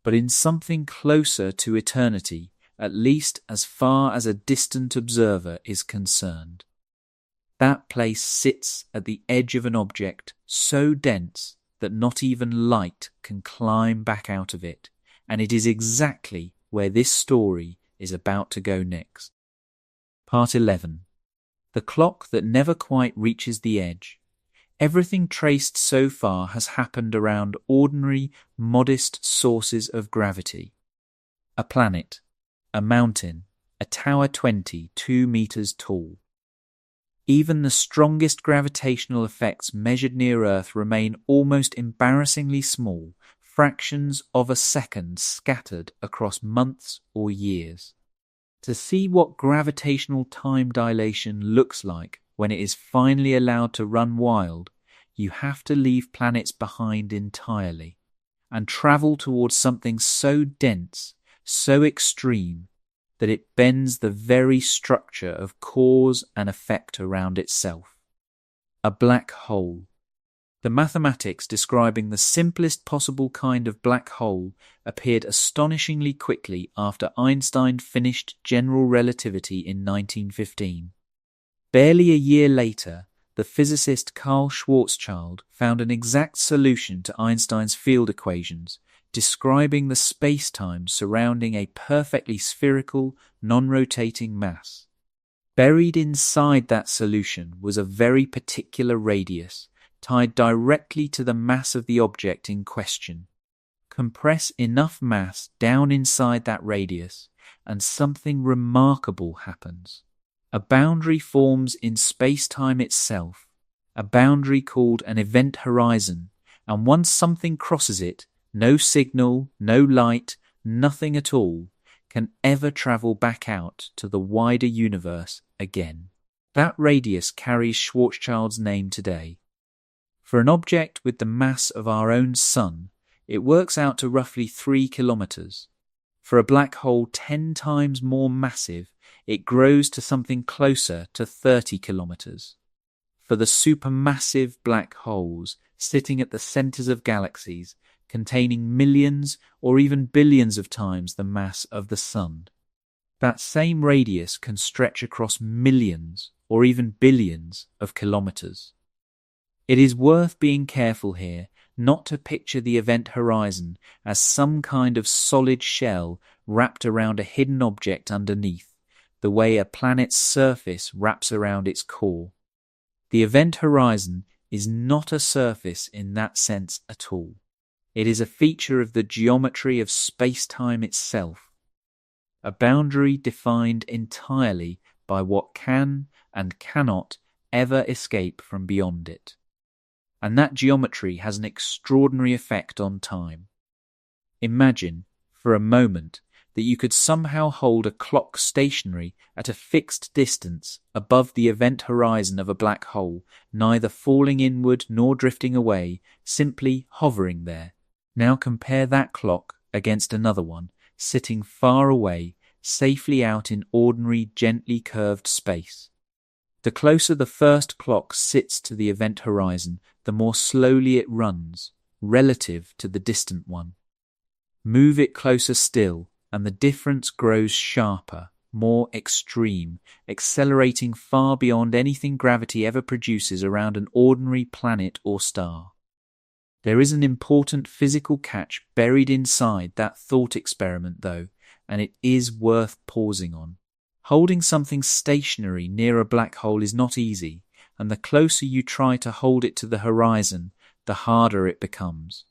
but in something closer to eternity, at least as far as a distant observer is concerned. That place sits at the edge of an object so dense that not even light can climb back out of it, and it is exactly where this story is about to go next. Part 11. The clock that never quite reaches the edge. Everything traced so far has happened around ordinary, modest sources of gravity. A planet, a mountain, a tower 2 meters tall. Even the strongest gravitational effects measured near Earth remain almost embarrassingly small, fractions of a second scattered across months or years. To see what gravitational time dilation looks like when it is finally allowed to run wild, you have to leave planets behind entirely and travel towards something so dense, so extreme, that it bends the very structure of cause and effect around itself. A black hole. The mathematics describing the simplest possible kind of black hole appeared astonishingly quickly after Einstein finished general relativity in 1915. Barely a year later, the physicist Carl Schwarzschild found an exact solution to Einstein's field equations, describing the space-time surrounding a perfectly spherical, non-rotating mass. Buried inside that solution was a very particular radius, tied directly to the mass of the object in question. Compress enough mass down inside that radius, and something remarkable happens. A boundary forms in space-time itself, a boundary called an event horizon, and once something crosses it, no signal, no light, nothing at all, can ever travel back out to the wider universe again. That radius carries Schwarzschild's name today. For an object with the mass of our own sun, It works out to roughly 3 kilometers. For a black hole 10 times more massive, it grows to something closer to 30 kilometers. For the supermassive black holes sitting at the centers of galaxies, containing millions or even billions of times the mass of the Sun, that same radius can stretch across millions or even billions of kilometers. It is worth being careful here not to picture the event horizon as some kind of solid shell wrapped around a hidden object underneath, the way a planet's surface wraps around its core. The event horizon is not a surface in that sense at all. It is a feature of the geometry of space-time itself, a boundary defined entirely by what can and cannot ever escape from beyond it. And that geometry has an extraordinary effect on time. Imagine, for a moment, that you could somehow hold a clock stationary at a fixed distance above the event horizon of a black hole, neither falling inward nor drifting away, simply hovering there. Now compare that clock against another one, sitting far away, safely out in ordinary, gently curved space. The closer the first clock sits to the event horizon, the more slowly it runs, relative to the distant one. Move it closer still, and the difference grows sharper, more extreme, accelerating far beyond anything gravity ever produces around an ordinary planet or star. There is an important physical catch buried inside that thought experiment, though, and it is worth pausing on. Holding something stationary near a black hole is not easy, and the closer you try to hold it to the horizon, the harder it becomes.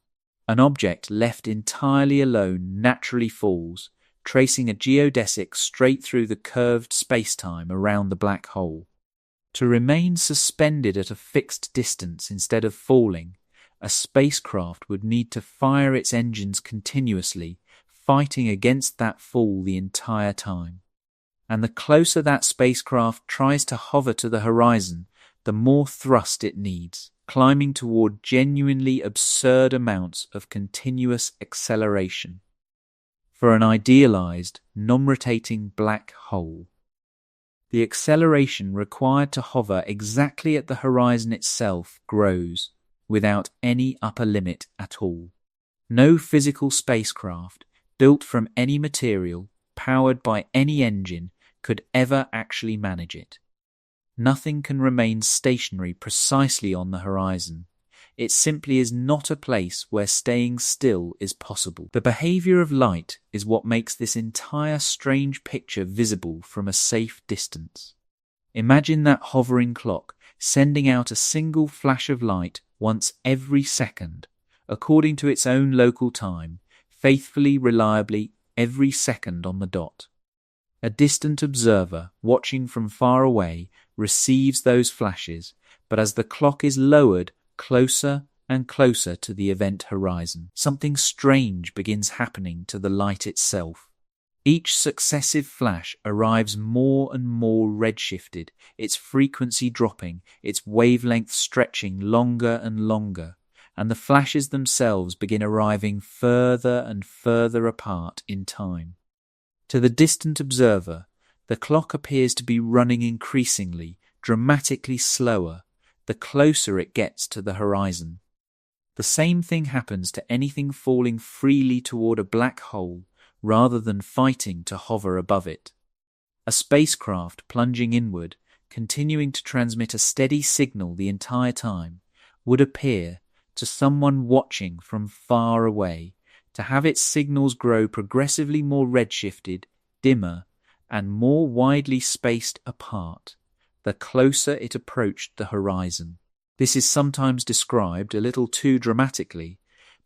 An object left entirely alone naturally falls, tracing a geodesic straight through the curved space-time around the black hole. To remain suspended at a fixed distance instead of falling, a spacecraft would need to fire its engines continuously, fighting against that fall the entire time. And the closer that spacecraft tries to hover to the horizon, the more thrust it needs, climbing toward genuinely absurd amounts of continuous acceleration. For an idealized, non-rotating black hole, the acceleration required to hover exactly at the horizon itself grows, without any upper limit at all. No physical spacecraft, built from any material, powered by any engine, could ever actually manage it. Nothing can remain stationary precisely on the horizon. It simply is not a place where staying still is possible. The behavior of light is what makes this entire strange picture visible from a safe distance. Imagine that hovering clock sending out a single flash of light once every second, according to its own local time, faithfully, reliably, every second on the dot. A distant observer, watching from far away, receives those flashes, but as the clock is lowered closer and closer to the event horizon, something strange begins happening to the light itself. Each successive flash arrives more and more redshifted, its frequency dropping, its wavelength stretching longer and longer, and the flashes themselves begin arriving further and further apart in time. To the distant observer, the clock appears to be running increasingly, dramatically slower, the closer it gets to the horizon. The same thing happens to anything falling freely toward a black hole rather than fighting to hover above it. A spacecraft plunging inward, continuing to transmit a steady signal the entire time, would appear, to someone watching from far away, to have its signals grow progressively more redshifted, dimmer, and more widely spaced apart, the closer it approached the horizon. This is sometimes described, a little too dramatically,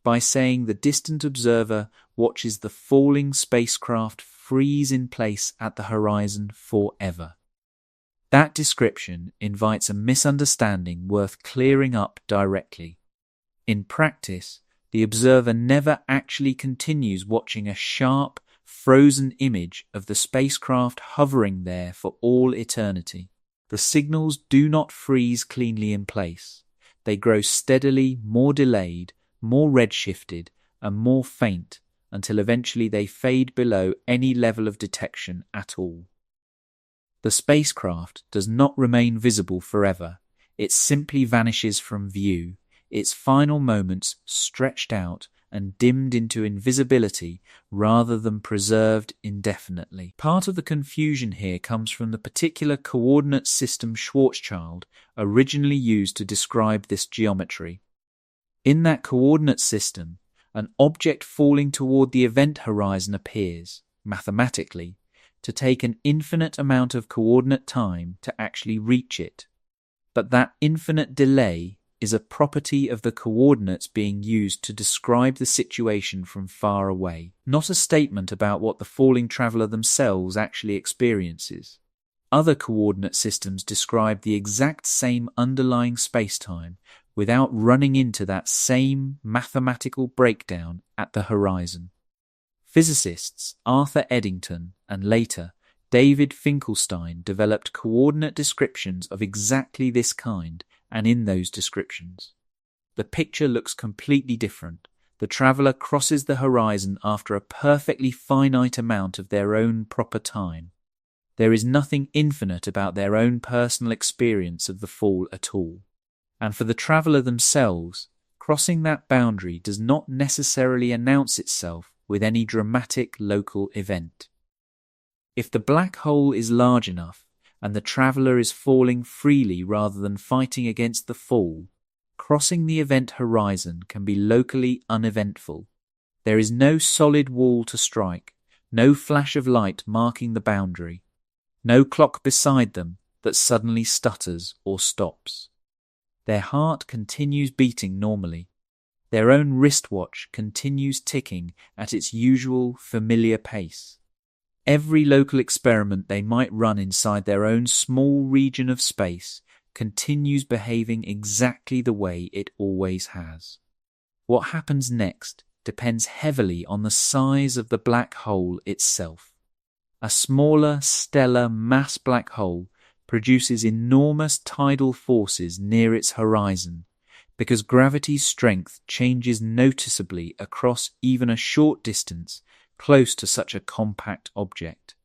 by saying the distant observer watches the falling spacecraft freeze in place at the horizon forever. That description invites a misunderstanding worth clearing up directly. In practice, the observer never actually continues watching a sharp, frozen image of the spacecraft hovering there for all eternity. The signals do not freeze cleanly in place. They grow steadily more delayed, more redshifted, and more faint until eventually they fade below any level of detection at all. The spacecraft does not remain visible forever. It simply vanishes from view, its final moments stretched out and dimmed into invisibility rather than preserved indefinitely. Part of the confusion here comes from the particular coordinate system Schwarzschild originally used to describe this geometry. In that coordinate system, an object falling toward the event horizon appears, mathematically, to take an infinite amount of coordinate time to actually reach it. But that infinite delay is a property of the coordinates being used to describe the situation from far away, not a statement about what the falling traveller themselves actually experiences. Other coordinate systems describe the exact same underlying spacetime without running into that same mathematical breakdown at the horizon. Physicists Arthur Eddington and later David Finkelstein developed coordinate descriptions of exactly this kind, and in those descriptions, the picture looks completely different. The traveller crosses the horizon after a perfectly finite amount of their own proper time. There is nothing infinite about their own personal experience of the fall at all. And for the traveller themselves, crossing that boundary does not necessarily announce itself with any dramatic local event. If the black hole is large enough and the traveller is falling freely rather than fighting against the fall, crossing the event horizon can be locally uneventful. There is no solid wall to strike, no flash of light marking the boundary, no clock beside them that suddenly stutters or stops. Their heart continues beating normally. Their own wristwatch continues ticking at its usual familiar pace. Every local experiment they might run inside their own small region of space continues behaving exactly the way it always has. What happens next depends heavily on the size of the black hole itself. A smaller stellar mass black hole produces enormous tidal forces near its horizon, because gravity's strength changes noticeably across even a short distance close to such a compact object.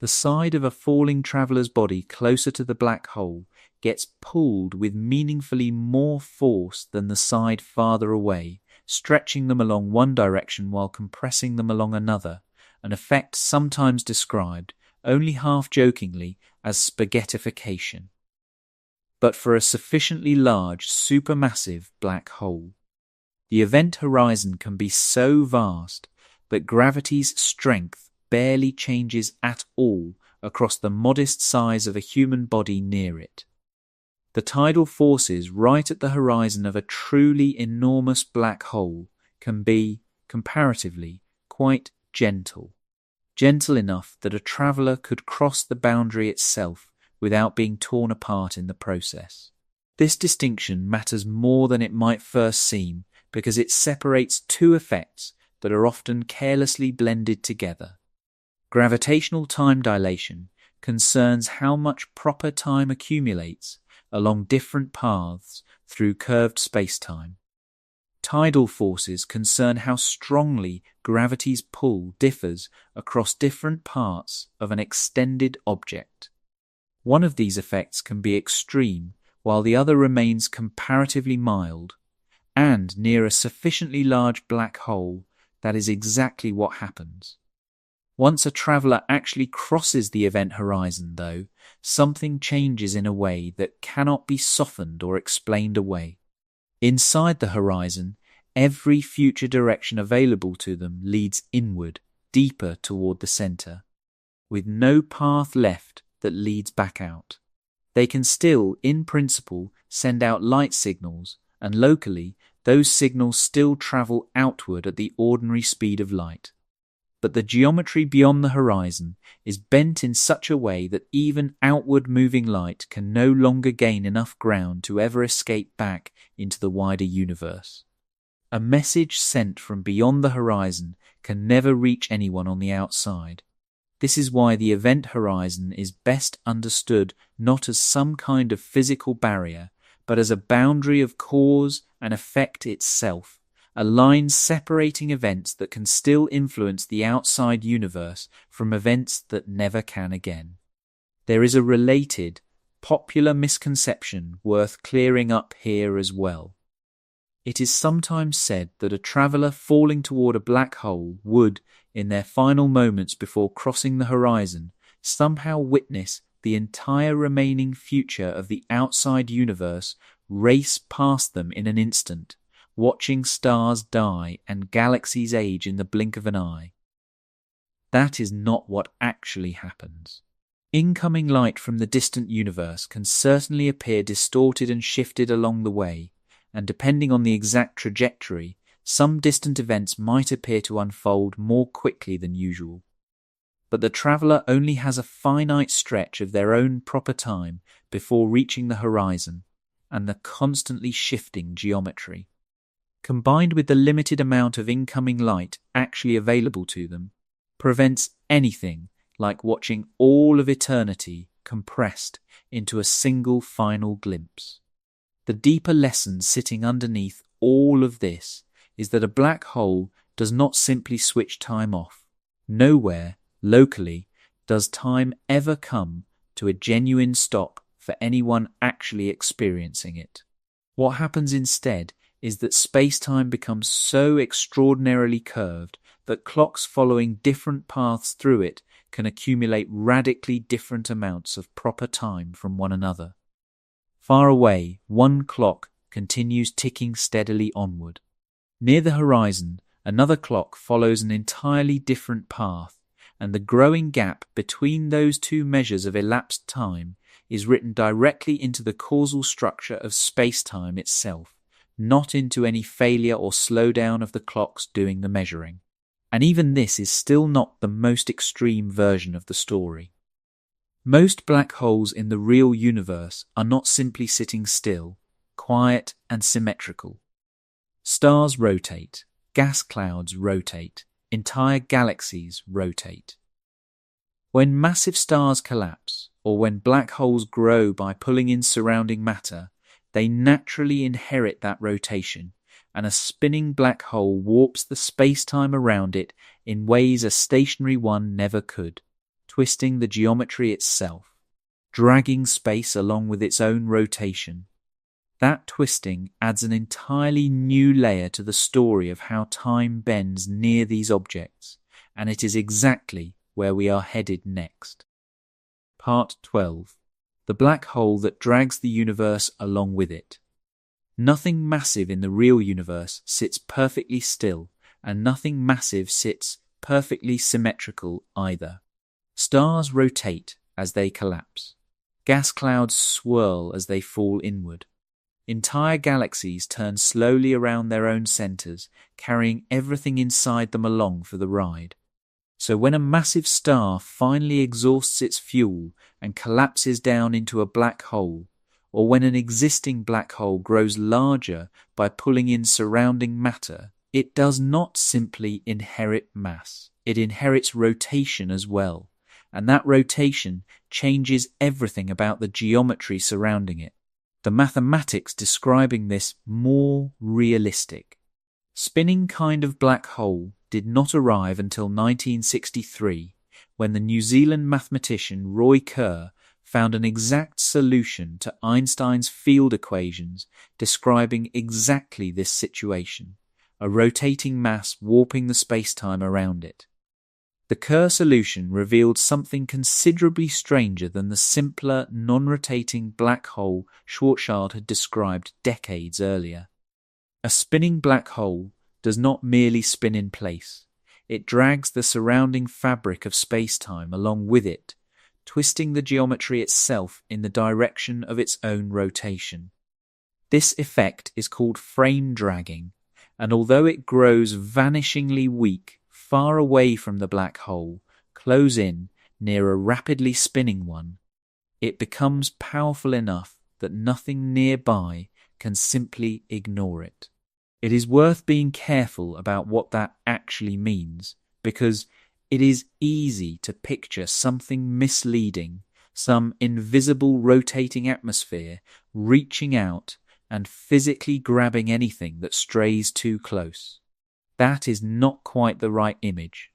The side of a falling traveller's body closer to the black hole gets pulled with meaningfully more force than the side farther away, stretching them along one direction while compressing them along another, an effect sometimes described, only half-jokingly, as spaghettification. But for a sufficiently large, supermassive black hole, the event horizon can be so vast that gravity's strength barely changes at all across the modest size of a human body near it. The tidal forces right at the horizon of a truly enormous black hole can be, comparatively, quite gentle enough that a traveller could cross the boundary itself without being torn apart in the process. This distinction matters more than it might first seem because it separates two effects that are often carelessly blended together. Gravitational time dilation concerns how much proper time accumulates along different paths through curved spacetime. Tidal forces concern how strongly gravity's pull differs across different parts of an extended object. One of these effects can be extreme, while the other remains comparatively mild, and near a sufficiently large black hole, that is exactly what happens. Once a traveller actually crosses the event horizon, though, something changes in a way that cannot be softened or explained away. Inside the horizon, every future direction available to them leads inward, deeper toward the centre, with no path left that leads back out. They can still, in principle, send out light signals, and locally, those signals still travel outward at the ordinary speed of light. But the geometry beyond the horizon is bent in such a way that even outward moving light can no longer gain enough ground to ever escape back into the wider universe. A message sent from beyond the horizon can never reach anyone on the outside. This is why the event horizon is best understood not as some kind of physical barrier, but as a boundary of cause and effect itself, a line separating events that can still influence the outside universe from events that never can again. There is a related, popular misconception worth clearing up here as well. It is sometimes said that a traveller falling toward a black hole would, in their final moments before crossing the horizon, somehow witness the entire remaining future of the outside universe race past them in an instant, watching stars die and galaxies age in the blink of an eye. That is not what actually happens. Incoming light from the distant universe can certainly appear distorted and shifted along the way, and depending on the exact trajectory, some distant events might appear to unfold more quickly than usual. But the traveller only has a finite stretch of their own proper time before reaching the horizon, and the constantly shifting geometry, combined with the limited amount of incoming light actually available to them, prevents anything like watching all of eternity compressed into a single final glimpse. The deeper lesson sitting underneath all of this is that a black hole does not simply switch time off. Nowhere, locally, does time ever come to a genuine stop for anyone actually experiencing it. What happens instead is that space-time becomes so extraordinarily curved that clocks following different paths through it can accumulate radically different amounts of proper time from one another. Far away, one clock continues ticking steadily onward. Near the horizon, another clock follows an entirely different path, and the growing gap between those two measures of elapsed time is written directly into the causal structure of space-time itself, not into any failure or slowdown of the clocks doing the measuring. And even this is still not the most extreme version of the story. Most black holes in the real universe are not simply sitting still, quiet and symmetrical. Stars rotate, gas clouds rotate, entire galaxies rotate. When massive stars collapse, or when black holes grow by pulling in surrounding matter, they naturally inherit that rotation, and a spinning black hole warps the space-time around it in ways a stationary one never could, twisting the geometry itself, dragging space along with its own rotation. That twisting adds an entirely new layer to the story of how time bends near these objects, and it is exactly where we are headed next. Part 12. The black hole that drags the universe along with it. Nothing massive in the real universe sits perfectly still, and nothing massive sits perfectly symmetrical either. Stars rotate as they collapse. Gas clouds swirl as they fall inward. Entire galaxies turn slowly around their own centers, carrying everything inside them along for the ride. So when a massive star finally exhausts its fuel and collapses down into a black hole, or when an existing black hole grows larger by pulling in surrounding matter, it does not simply inherit mass. It inherits rotation as well, and that rotation changes everything about the geometry surrounding it. The mathematics describing this more realistic. Spinning kind of black hole did not arrive until 1963, when the New Zealand mathematician Roy Kerr found an exact solution to Einstein's field equations describing exactly this situation, a rotating mass warping the space-time around it. The Kerr solution revealed something considerably stranger than the simpler, non-rotating black hole Schwarzschild had described decades earlier. A spinning black hole does not merely spin in place. It drags the surrounding fabric of space-time along with it, twisting the geometry itself in the direction of its own rotation. This effect is called frame dragging, and although it grows vanishingly weak far away from the black hole, close in near a rapidly spinning one, it becomes powerful enough that nothing nearby can simply ignore it. It is worth being careful about what that actually means, because it is easy to picture something misleading, some invisible rotating atmosphere reaching out, and physically grabbing anything that strays too close. That is not quite the right image.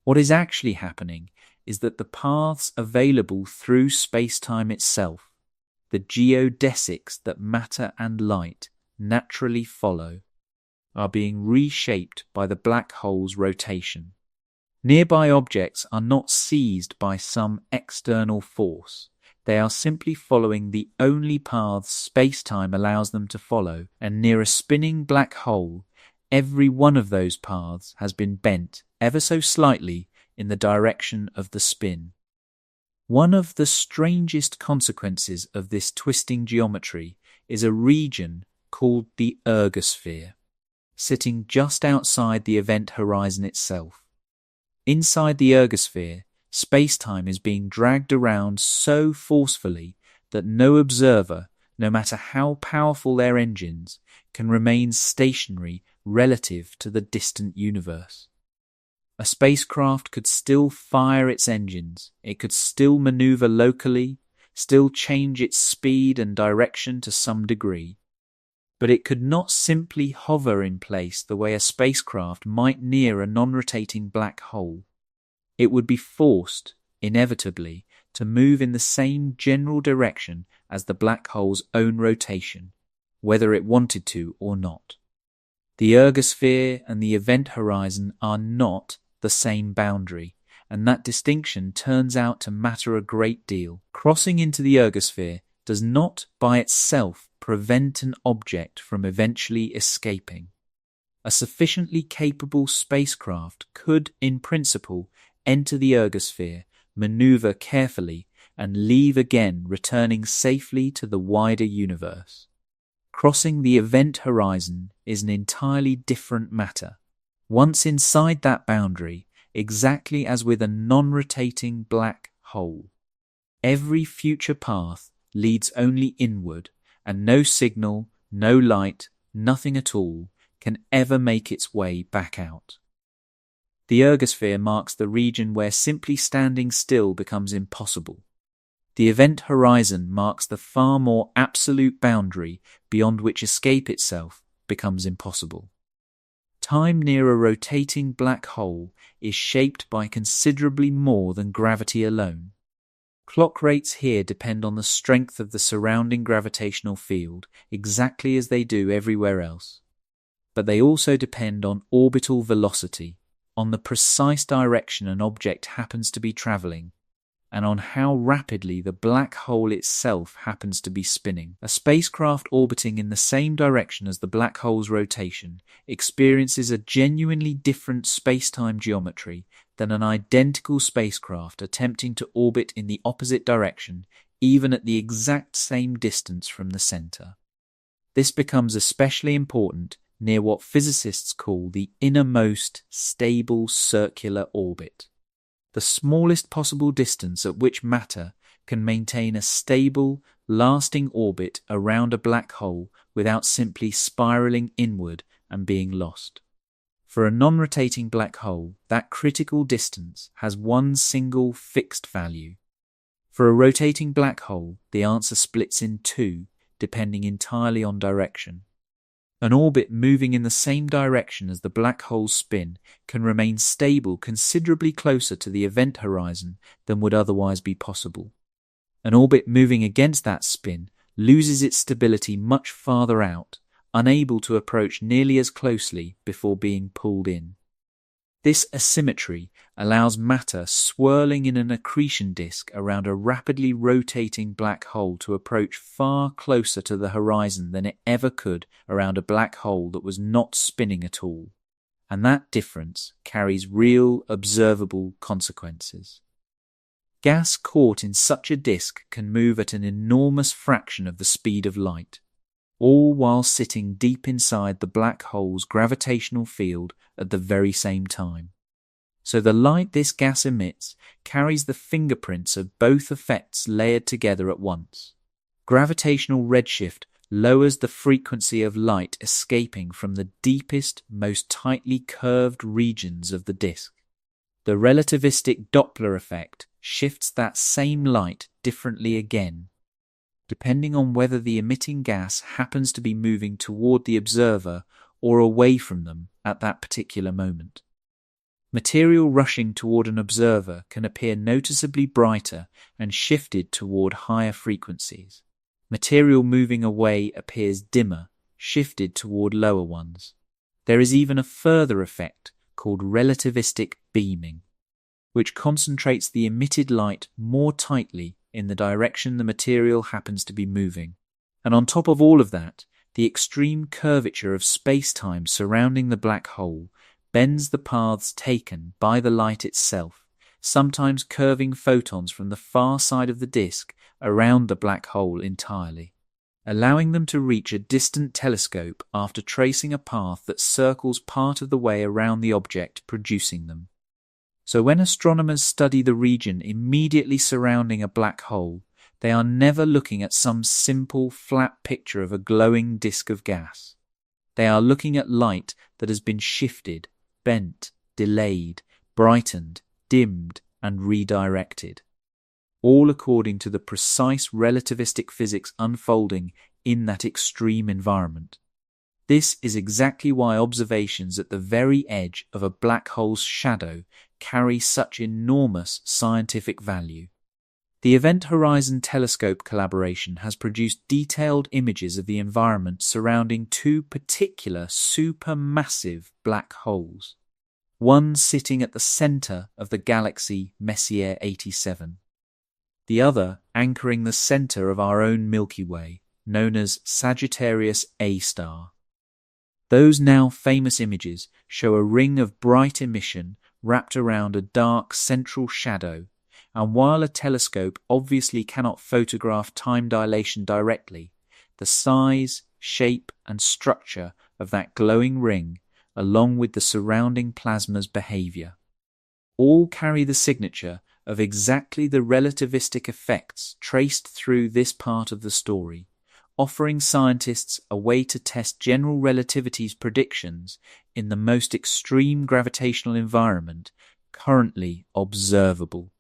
What is actually happening is that the paths available through space-time itself, the geodesics that matter and light naturally follow, are being reshaped by the black hole's rotation. Nearby objects are not seized by some external force. They are simply following the only paths space-time allows them to follow, and near a spinning black hole, every one of those paths has been bent ever so slightly in the direction of the spin. One of the strangest consequences of this twisting geometry is a region called the ergosphere, sitting just outside the event horizon itself. Inside the ergosphere, space-time is being dragged around so forcefully that no observer, no matter how powerful their engines, can remain stationary relative to the distant universe. A spacecraft could still fire its engines, it could still maneuver locally, still change its speed and direction to some degree, but it could not simply hover in place the way a spacecraft might near a non-rotating black hole. It would be forced, inevitably, to move in the same general direction as the black hole's own rotation, whether it wanted to or not. The ergosphere and the event horizon are not the same boundary, and that distinction turns out to matter a great deal. Crossing into the ergosphere does not by itself prevent an object from eventually escaping. A sufficiently capable spacecraft could, in principle, enter the ergosphere, maneuver carefully, and leave again, returning safely to the wider universe. Crossing the event horizon is an entirely different matter. Once inside that boundary, exactly as with a non-rotating black hole, every future path leads only inward, and no signal, no light, nothing at all can ever make its way back out. The ergosphere marks the region where simply standing still becomes impossible. The event horizon marks the far more absolute boundary beyond which escape itself becomes impossible. Time near a rotating black hole is shaped by considerably more than gravity alone. Clock rates here depend on the strength of the surrounding gravitational field, exactly as they do everywhere else. But they also depend on orbital velocity, on the precise direction an object happens to be travelling, and on how rapidly the black hole itself happens to be spinning. A spacecraft orbiting in the same direction as the black hole's rotation experiences a genuinely different space-time geometry than an identical spacecraft attempting to orbit in the opposite direction, even at the exact same distance from the center. This becomes especially important near what physicists call the innermost stable circular orbit, the smallest possible distance at which matter can maintain a stable, lasting orbit around a black hole without simply spiraling inward and being lost. For a non-rotating black hole, that critical distance has one single fixed value. For a rotating black hole, the answer splits in two, depending entirely on direction. An orbit moving in the same direction as the black hole's spin can remain stable considerably closer to the event horizon than would otherwise be possible. An orbit moving against that spin loses its stability much farther out, unable to approach nearly as closely before being pulled in. This asymmetry allows matter swirling in an accretion disk around a rapidly rotating black hole to approach far closer to the horizon than it ever could around a black hole that was not spinning at all. And that difference carries real, observable consequences. Gas caught in such a disk can move at an enormous fraction of the speed of light, all while sitting deep inside the black hole's gravitational field at the very same time. So the light this gas emits carries the fingerprints of both effects layered together at once. Gravitational redshift lowers the frequency of light escaping from the deepest, most tightly curved regions of the disk. The relativistic Doppler effect shifts that same light differently again. depending on whether the emitting gas happens to be moving toward the observer or away from them at that particular moment. Material rushing toward an observer can appear noticeably brighter and shifted toward higher frequencies. Material moving away appears dimmer, shifted toward lower ones. There is even a further effect called relativistic beaming, which concentrates the emitted light more tightly in the direction the material happens to be moving. And on top of all of that, the extreme curvature of space-time surrounding the black hole bends the paths taken by the light itself, sometimes curving photons from the far side of the disk around the black hole entirely, allowing them to reach a distant telescope after tracing a path that circles part of the way around the object producing them. So when astronomers study the region immediately surrounding a black hole, they are never looking at some simple, flat picture of a glowing disk of gas. They are looking at light that has been shifted, bent, delayed, brightened, dimmed, and redirected, all according to the precise relativistic physics unfolding in that extreme environment. This is exactly why observations at the very edge of a black hole's shadow carry such enormous scientific value. The Event Horizon Telescope collaboration has produced detailed images of the environment surrounding two particular supermassive black holes, one sitting at the center of the galaxy Messier 87, the other anchoring the center of our own Milky Way, known as Sagittarius A star. Those now famous images show a ring of bright emission wrapped around a dark central shadow, and while a telescope obviously cannot photograph time dilation directly, the size, shape, and structure of that glowing ring, along with the surrounding plasma's behavior, all carry the signature of exactly the relativistic effects traced through this part of the story, offering scientists a way to test general relativity's predictions in the most extreme gravitational environment currently observable.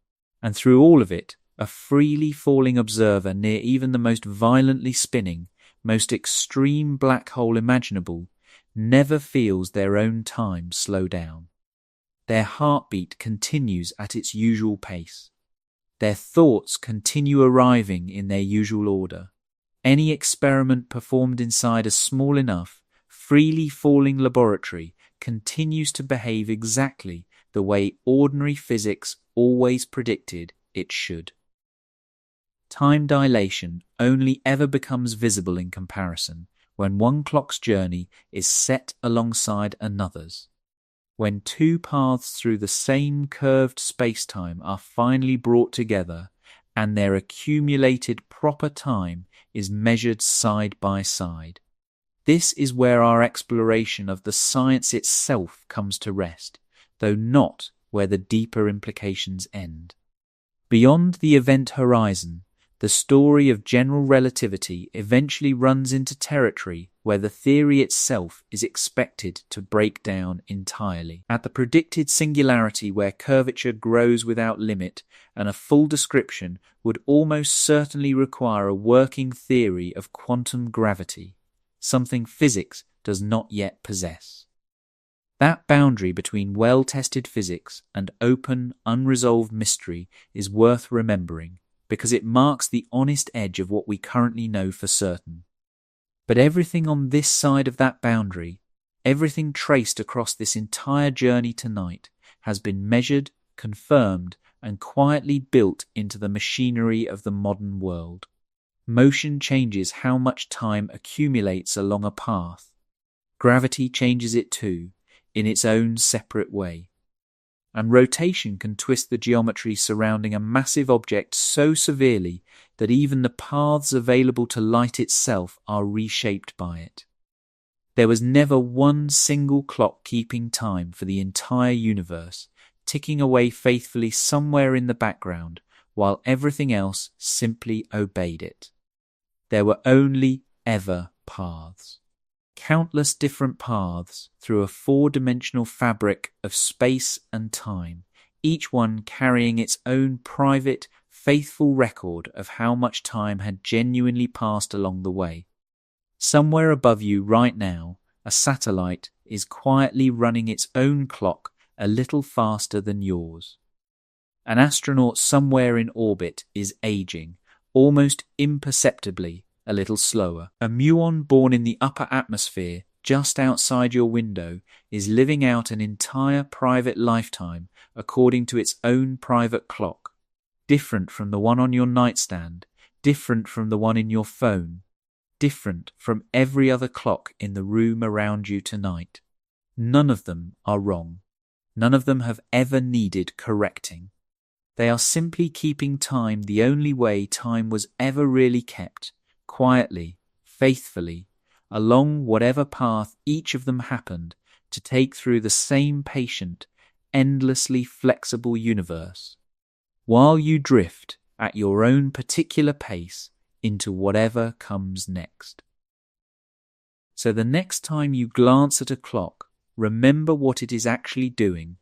And through all of it, a freely falling observer near even the most violently spinning, most extreme black hole imaginable never feels their own time slow down. Their heartbeat continues at its usual pace. Their thoughts continue arriving in their usual order. Any experiment performed inside a small enough, freely falling laboratory continues to behave exactly the way ordinary physics always predicted it should. Time dilation only ever becomes visible in comparison when one clock's journey is set alongside another's. When two paths through the same curved space-time are finally brought together and their accumulated proper time is measured side by side. This is where our exploration of the science itself comes to rest, though not where the deeper implications end. Beyond the event horizon, the story of general relativity eventually runs into territory where the theory itself is expected to break down entirely. At the predicted singularity where curvature grows without limit, and a full description would almost certainly require a working theory of quantum gravity, something physics does not yet possess. That boundary between well-tested physics and open, unresolved mystery is worth remembering, because it marks the honest edge of what we currently know for certain. But everything on this side of that boundary, everything traced across this entire journey tonight, has been measured, confirmed, and quietly built into the machinery of the modern world. Motion changes how much time accumulates along a path. Gravity changes it too, in its own separate way. And rotation can twist the geometry surrounding a massive object so severely that even the paths available to light itself are reshaped by it. There was never one single clock keeping time for the entire universe, ticking away faithfully somewhere in the background, while everything else simply obeyed it. There were only ever paths. Countless different paths through a four-dimensional fabric of space and time, each one carrying its own private, faithful record of how much time had genuinely passed along the way. Somewhere above you right now, a satellite is quietly running its own clock a little faster than yours. An astronaut somewhere in orbit is aging, almost imperceptibly, a little slower. A muon born in the upper atmosphere, just outside your window, is living out an entire private lifetime according to its own private clock, different from the one on your nightstand, different from the one in your phone, different from every other clock in the room around you tonight. None of them are wrong. None of them have ever needed correcting. They are simply keeping time the only way time was ever really kept, quietly, faithfully, along whatever path each of them happened to take through the same patient, endlessly flexible universe, while you drift at your own particular pace into whatever comes next. So the next time you glance at a clock, remember what it is actually doing.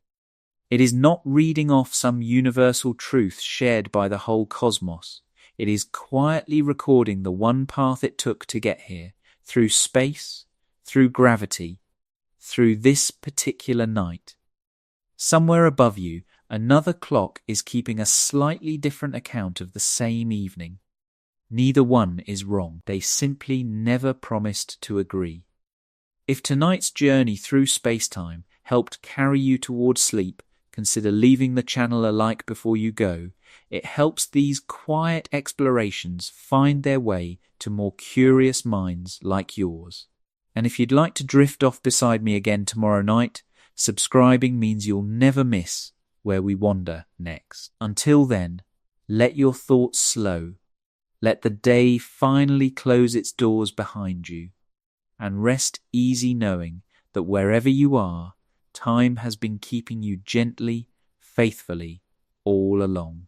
It is not reading off some universal truth shared by the whole cosmos. It is quietly recording the one path it took to get here, through space, through gravity, through this particular night. Somewhere above you, another clock is keeping a slightly different account of the same evening. Neither one is wrong. They simply never promised to agree. If tonight's journey through space-time helped carry you towards sleep, consider leaving the channel a like before you go. It helps these quiet explorations find their way to more curious minds like yours. And if you'd like to drift off beside me again tomorrow night, subscribing means you'll never miss where we wander next. Until then, let your thoughts slow. Let the day finally close its doors behind you, and rest easy knowing that wherever you are, time has been keeping you gently, faithfully, all along.